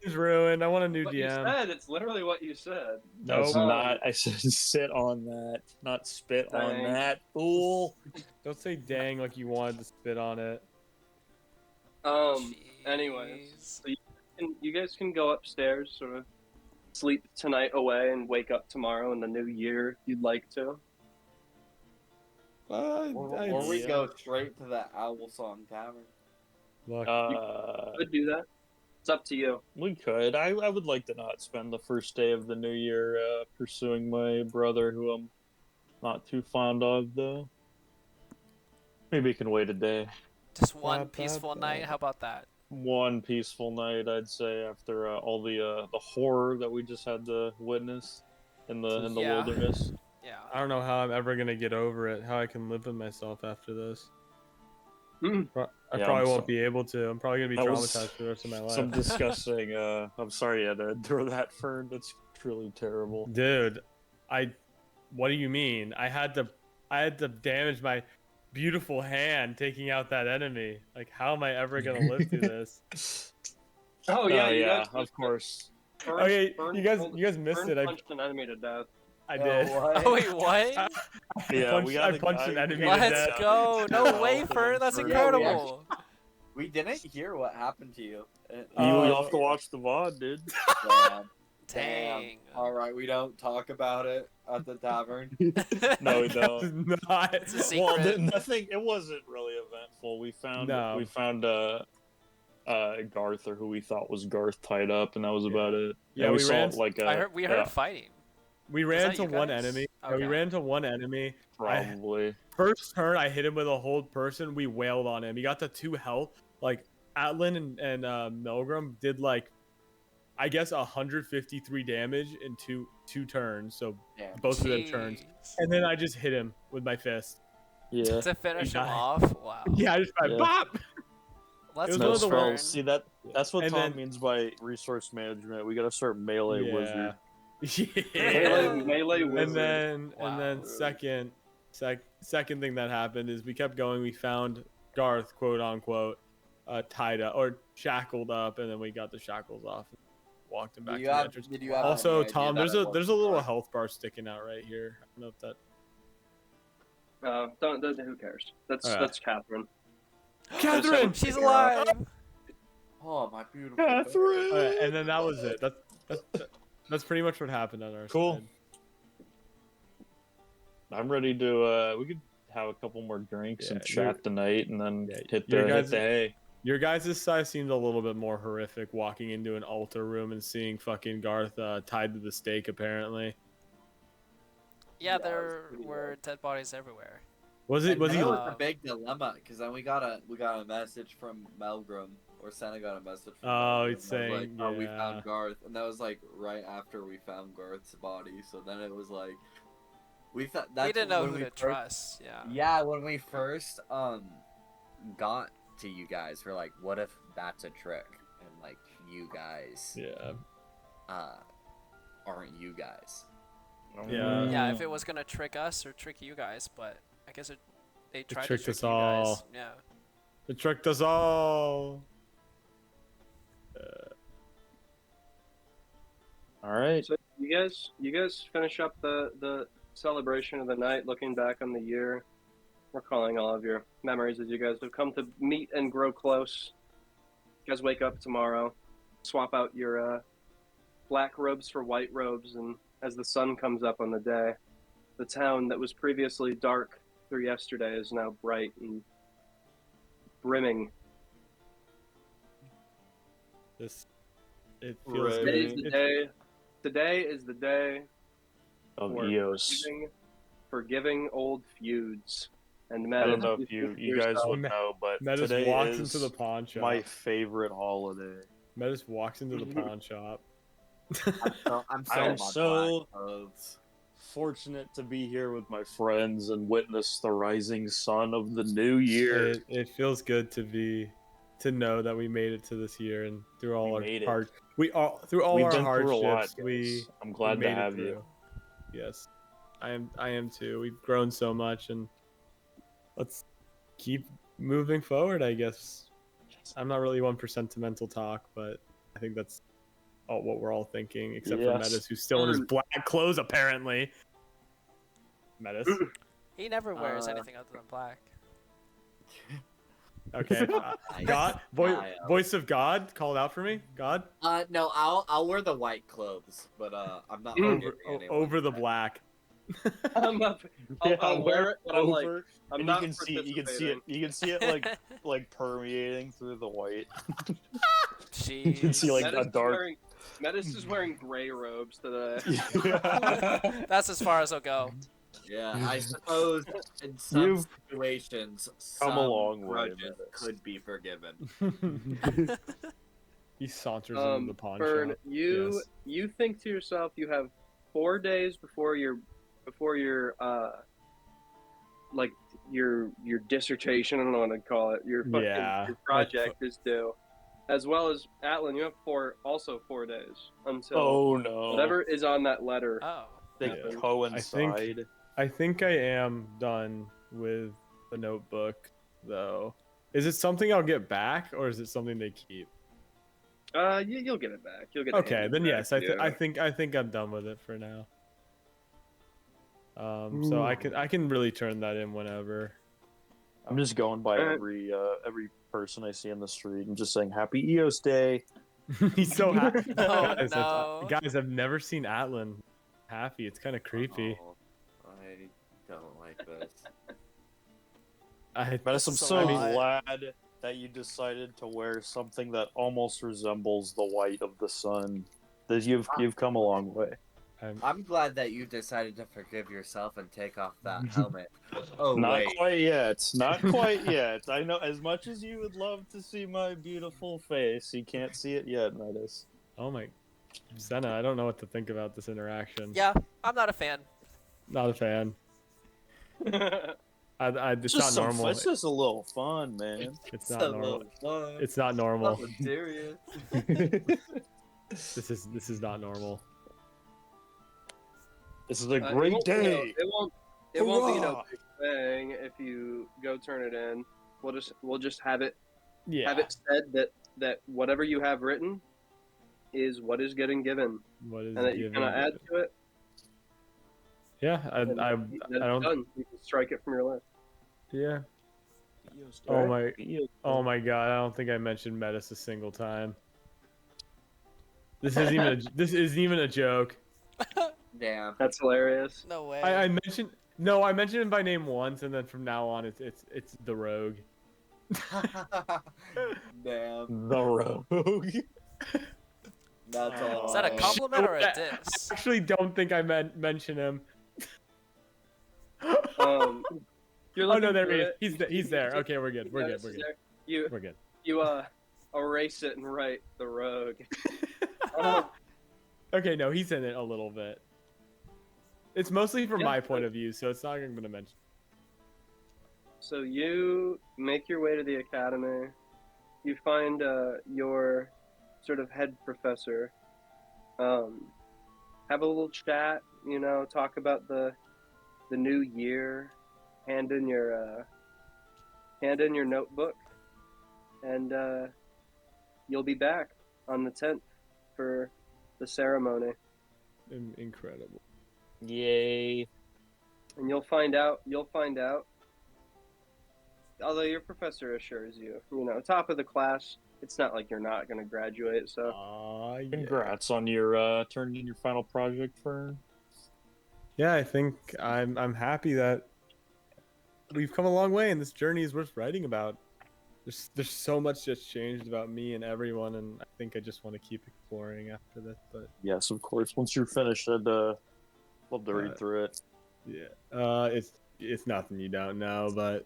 It's ruined. I want a new What DM. you said, it's literally what you said. That's Nope. not. I said sit on that, not spit on Dang. that, fool. Don't say dang like you wanted to spit on it. Anyways, so you guys can go upstairs, sort of sleep tonight away, and wake up tomorrow in the new year if you'd like to. Or we go straight to the Owl Song Tavern. Look, Could do that. It's up to you. We could. I would like to not spend the first day of the new year pursuing my brother, who I'm not too fond of, though. Maybe we can wait a day. Just one peaceful night. How about that? One peaceful night, I'd say, after all the horror that we just had to witness in the Yeah. wilderness. Yeah. I don't know how I'm ever gonna get over it. How I can live with myself after this. Mm. I Yeah, probably I'm won't be able to. I'm probably gonna be That was traumatized for the rest of my life. Some disgusting. I'm sorry you had to endure that, Fern. That's truly terrible. Dude, what do you mean? I had to damage my beautiful hand taking out that enemy. Like, how am I ever gonna live through this? Oh yeah, you yeah, guys. of course. Fern, Okay, Fern you guys pulled- missed Fern it. punched an enemy to death. I did. Oh wait, what? Yeah, I punched an enemy to Let's death. go! No way, Fern. That's incredible. We didn't hear what happened to you. You have to watch the VOD, dude. Damn. Dang. All right, we don't talk about it at the tavern. No, we don't. It's not. It's a secret. Well, nothing. It wasn't really eventful. We found Garth, or who we thought was Garth, tied up, and that was about it. Yeah, And we saw ran- like we heard fighting. We Was ran that to you one guys? enemy. Okay. We ran to one enemy. probably. First turn, I hit him with a hold person. We wailed on him. He got to 2 health. Like, Atlan and Milgram did, like, I guess 153 damage in two turns. So Damn. both of their turns. Jeez. And then I just hit him with my fist. Yeah. To finish him died. off. Wow. Yeah, I just Yeah. bop. Let's It was go, one of the Fern. worst. See that's what And Tom then- means by resource management. We gotta start melee wizard. Yeah. Melee wizard. And Wow. then second thing that happened is we kept going. We found Garth, quote unquote, tied up or shackled up, and then we got the shackles off and walked him back to the entrance. Did you have Also, any idea Tom, that there's it a was little Garth? health bar sticking out right here. I don't know if that. Don't. Who cares? That's Alright. that's Catherine. Catherine! She's alive. Oh, my beautiful. Catherine! Alright, and then that was it. That's pretty much what happened on our Cool. side. I'm ready to. We could have a couple more drinks and chat tonight, and then hit the hay. Your guys' side seemed a little bit more horrific, walking into an altar room and seeing fucking Garth tied to the stake, apparently. Yeah, that was there pretty were dead bodies everywhere. Was he? That was Uh, a big dilemma because then we got a message from Melgrim, or Sena got a message from Oh, Melgrim it's that was saying, like, oh, we yeah. found Garth, and that was like right after we found Garth's body. So then it was like we thought We that's didn't know when who we to first- trust. Yeah. Yeah, when we first got to you guys, we're like, what if that's a trick, and like you guys Yeah. aren't you guys? Yeah. Yeah, if it was gonna trick us or trick you guys, but I guess they tried to tricked trick us you guys. all. Yeah. It tricked us all. All right. So you guys finish up the celebration of the night, looking back on the year, recalling all of your memories as you guys have come to meet and grow close. You guys wake up tomorrow, swap out your black robes for white robes, and as the sun comes up on the day, the town that was previously dark through yesterday is now bright and brimming. It feels Right. Today good. is the day. Today is the day Of for Eos. forgiving old feuds. And I Metis, don't know if you guys would know, but Metis today walks is into the pawn shop. my favorite holiday. Metis walks into the pawn shop. I'm I'm so so- black clothes. Fortunate to be here with my friends and witness the rising sun of the new year. It feels good to know that we made it to this year, and through all We our made it. through all We've our been through a lot, hardships, we guys. I'm glad made to it have through. you. Yes, I am too. We've grown so much, and let's keep moving forward, I guess. I'm not really one for sentimental talk, but I think that's what we're all thinking, except for Yes. Metis, who's still in his black clothes, apparently. Metis. He never wears Uh, anything other than black. Okay. God, Smile. voice of God, called out for me. God, No, I'll wear the white clothes, but I'm not Over- forgiving anyone over for the that. black. I'm up. I'll wear it, but I'm like, Over, I'm and not you can see it. You can see it. participating. You can see it like permeating through the white. You can see like Metis a is dark. wearing Metis is wearing gray robes today. That's as far as I'll go. Yeah, I suppose in some You've situations, come a some long way, grudges Metis. could be forgiven. He saunters into the pawn Fern, shop. you Yes. you think to yourself, you have 4 days before your like your dissertation. I don't know what to call it. Your fucking Yeah, your project is due, as well as Atlan. You have 4 days until Oh no! whatever is on that letter. Oh. They Yeah. coincide. I think I am done with the notebook, though. Is it something I'll get back, or is it something they keep? You'll get it back. You'll get it Okay, handed then back yes, to you. I think I'm done with it for now. So I can really turn that in whenever. I'm just going by every person I see in the street and just saying Happy EOS Day. He's so happy. No, guys, no. guys, I've never seen Atlan happy. It's kind of creepy. Oh, I don't like this. Metis, I'm So so odd. glad that you decided to wear something that almost resembles the white of the sun. That you've come a long way. I'm glad that you decided to forgive yourself and take off that helmet. Oh, Not wait. quite yet. Not quite yet. I know as much as you would love to see my beautiful face, you can't see it yet, Metis. Oh my, Sena, I don't know what to think about this interaction. Yeah, I'm not a fan. Not a fan. It's just not normal. It's just a little fun, man. It's not normal. It's not normal. Nothing serious. This is not normal. This is a It great won't be no- day. It won't be no Hurrah! big thing if you go turn it in. We'll just have it Yeah. have it said that whatever you have written is what is getting given, What is and that you given? cannot add to it. Yeah, And I then it's don't. done. You can strike it from your list. Yeah. EOS Oh Day. my. EOS Oh my God! I don't think I mentioned Metis a single time. This isn't even a joke. Damn. That's hilarious. No way. I mentioned I mentioned him by name once, and then from now on it's the rogue. Damn. The rogue. That's all. Is that a compliment or a I diss? actually don't think I mention him. You're Oh looking no, there through he is. it. He's there. Okay, we're good. We're Yeah, good. this We're is good. there. You We're good. you erase it and write the rogue. Okay, no, he's in it a little bit. It's mostly from Yeah. my point of view, so it's not I'm gonna mention. So you make your way to the academy. You find your sort of head professor. Have a little chat. Talk about the new year. Hand in your notebook, and you'll be back on the 10th for the ceremony. Incredible. Yay. And you'll find out. Although your professor assures you, top of the class. It's not like you're not going to graduate. So Yeah. Congrats on your turning in your final project, Fern. Yeah, I think I'm happy that we've come a long way, and this journey is worth writing about. There's so much that's changed about me and everyone, and I think I just want to keep exploring after this. But Yes, of course. Once you're finished, I'd love to read through it. yeah, it's nothing you don't know, but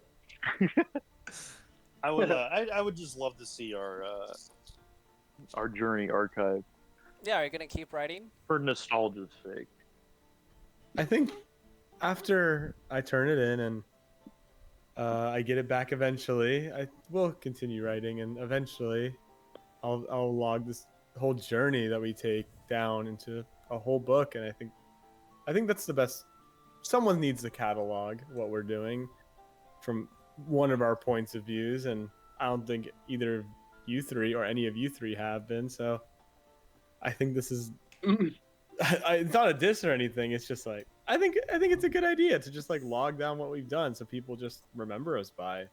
I would I would just love to see our journey archive Yeah, are you gonna keep writing? for nostalgia's sake. I think after I turn it in and I get it back eventually, I will continue writing, and eventually I'll log this whole journey that we take down into a whole book, and I think that's the best. Someone needs to catalog what we're doing from one of our points of views, and I don't think either of you three or any of you three have been. So I think this is. It's not a diss or anything. It's just like I think it's a good idea to just like log down what we've done, so people just remember us by.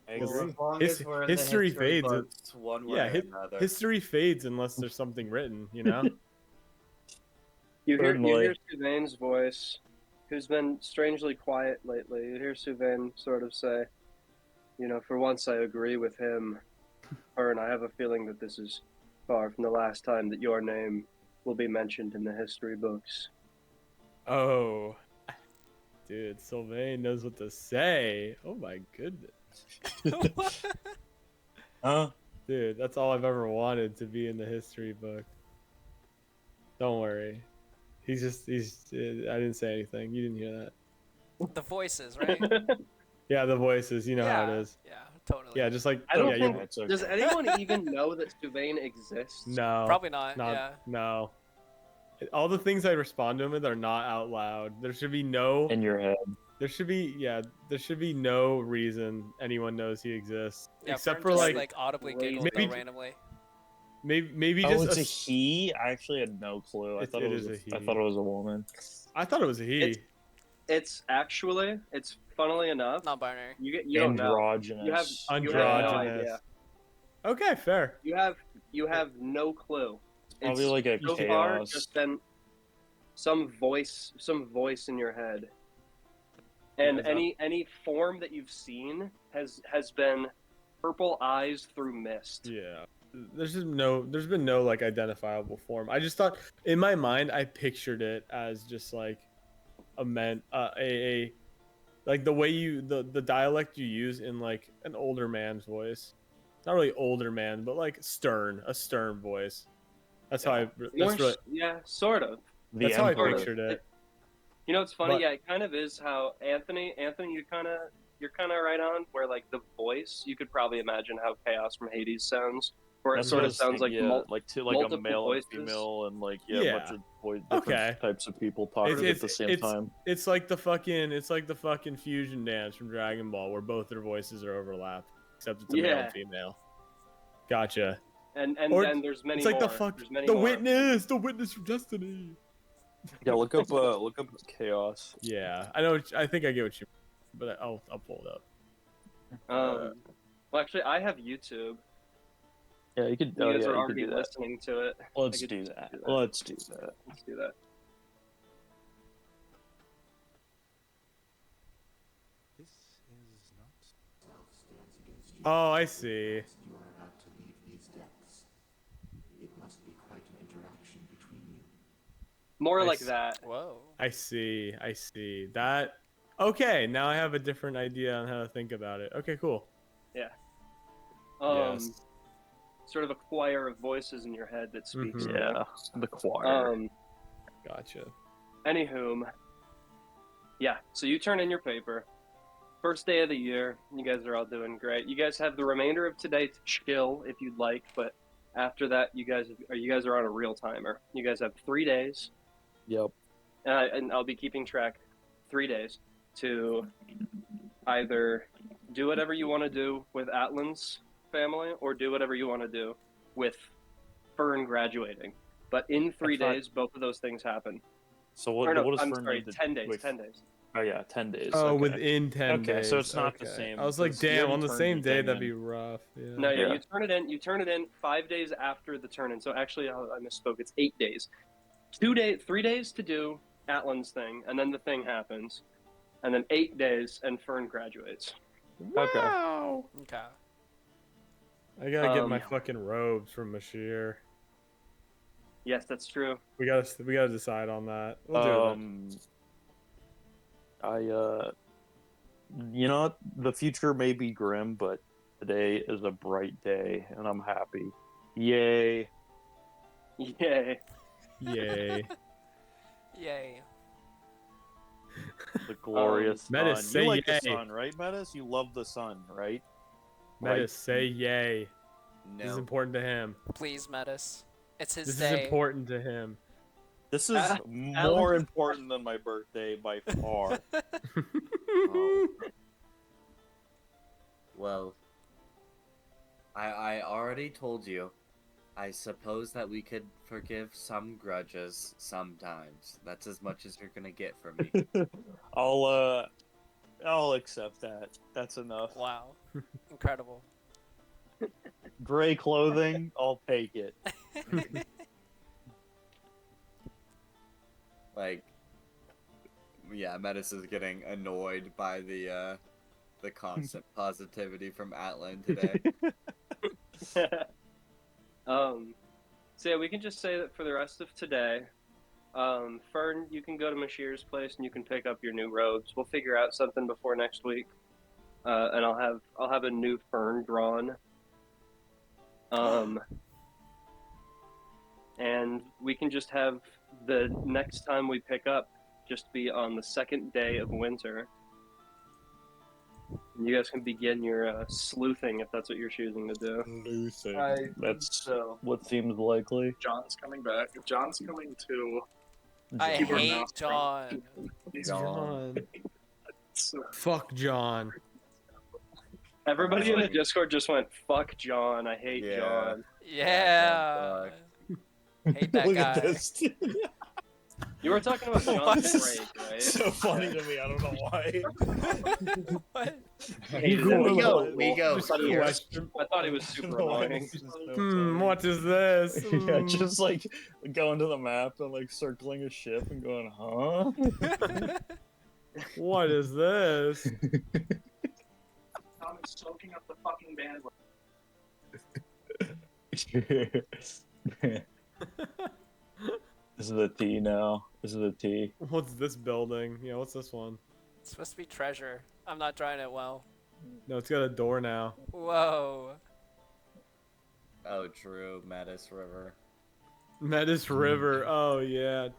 Well, as long as we're in the History fades. books, one way Yeah, or another. history fades unless there's something written. You know. you hear Certainly. Sylvain's voice, who's been strangely quiet lately. You hear Sylvain sort of say, "For once I agree with him, Fern. I have a feeling that this is far from the last time that your name will be mentioned in the history books. Oh, dude, Sylvain knows what to say. Oh my goodness, Huh? dude, that's all I've ever wanted to be in the history book. Don't worry, he's. I didn't say anything. You didn't hear that. The voices, right? Yeah, the voices. You know how it Yeah. is. Yeah, totally. Yeah, just like I don't yeah, think. It's okay. Does anyone even know that Sylvain exists? no, Probably not. Yeah. no. All the things I respond to him with are not out loud. There should be no. In your head. There should be no reason anyone knows he exists Yeah, except Fern for just, like audibly Maybe- giggled though maybe- randomly. maybe Oh, just it's a he? I actually had no clue. I It- thought it it was is a I he. thought it was a woman. I thought it was a he. It's funnily enough. Non-binary. You don't know. Androgynous. You have no Androgynous. idea. Okay, fair. You have no clue. Probably like a so far chaos. just been some voice in your head. And Yeah, is that- any form that you've seen has been purple eyes through mist. Yeah. There's been no like identifiable form. I just thought in my mind I pictured it as just like a like the way the dialect you use in like an older man's voice. Not really older man, but like a stern voice. That's how Yeah, sort of. The that's how I Emperor. pictured it. You know, it's funny. But- Yeah, it kind of is how Anthony, you're kind of right on. Where like the voice, you could probably imagine how Chaos from Hades sounds, or it That's sort what I of was sounds like thinking, yeah, like a multiple male voices. and female, and like a Yeah. bunch of different Okay. types of people talking at the same time. It's like the fucking fusion dance from Dragon Ball where both their voices are overlapped, except it's a male Yeah. and female. Gotcha. and Or then there's many It's like more. the There's many the more. witness from Destiny. Yeah, look up chaos. Yeah, I know. I think I get what you, but I'll pull it up. Well, actually, I have YouTube. Yeah, you could. You Oh, guys yeah, are you could already do that. listening to it. Let's I could do just that. do that. Let's do that. Let's do that. Oh, I see. More I like see. that. Whoa. I see. That. Okay, now I have a different idea on how to think about it. Okay, cool. Yes. Sort of a choir of voices in your head that speaks. Mhm. Yeah, the choir. Gotcha. Anywhom, yeah. So you turn in your paper. First day of the year. You guys are all doing great. You guys have the remainder of today to chill if you'd like, but after that, you guys are on a real timer. You guys have 3 days, Yep. and I'll be keeping track. 3 days to either do whatever you want to do with Atlan's family, or do whatever you want to do with Fern graduating. But in 3 I thought- days, both of those things happen. So what? Or no, what does I'm Fern sorry, need to 10 days. wait, 10 days. Oh yeah, 10 days. Oh, okay. within 10 Okay, days. so it's not the Okay. same, I was like, because you damn, already on the turned same your day, thing that'd in. be rough. Yeah. No, yeah, Yeah. you turn it in 5 days after the turn in. So actually, I misspoke. It's 8 days. 3 days to do Atlan's thing, and then the thing happens, and then 8 days, and Fern graduates. Wow. Okay. I gotta get my Um, fucking robes from Mashir. Yes, that's true. We gotta decide on that. We'll do it. You know what? The future may be grim, but today is a bright day, and I'm happy. Yay! Yay. Yay. Yay. The glorious sun. Metis, say you like yay. the sun, right, Metis? You love the sun, right? Metis, say yay. This is No. important to him. Please, Metis. It's his This day. is important to him. This is more important than my birthday by far. Oh. Well, I already told you. I suppose that we could forgive some grudges sometimes. That's as much as you're gonna get from me. I'll accept that. That's enough. Wow. Incredible. Gray clothing, I'll take it. Like, yeah, Metis is getting annoyed by the constant positivity from Atlan today. So yeah, we can just say that for the rest of today, Fern, you can go to Mashir's place and you can pick up your new robes. We'll figure out something before next week, and I'll have a new Fern drawn. And we can just have the next time we pick up just be on the second day of winter. And you guys can begin your sleuthing if that's what you're choosing to do. Losing. That's so. what seems likely. John's coming back. John's coming to. I Keyboard hate mouse. John. John. So, Fuck John. Everybody in the Discord just went, "Fuck John, I hate Yeah. John." Yeah. Hate that Look guy. at this. You were talking about John What? Drake, right? So funny to me. I don't know why. What? We go Just a here. question. I thought he was super annoying. What is this? Yeah, just like going to the map and like circling a ship and going, huh? What is this? Tom is soaking up the fucking bandwidth. This is a T now. This is a T. What's this building? Yeah, what's this one? It's supposed to be treasure. I'm not drawing it well. No, it's got a door now. Whoa. Oh, true. Metis River. Metis River. Oh, yeah.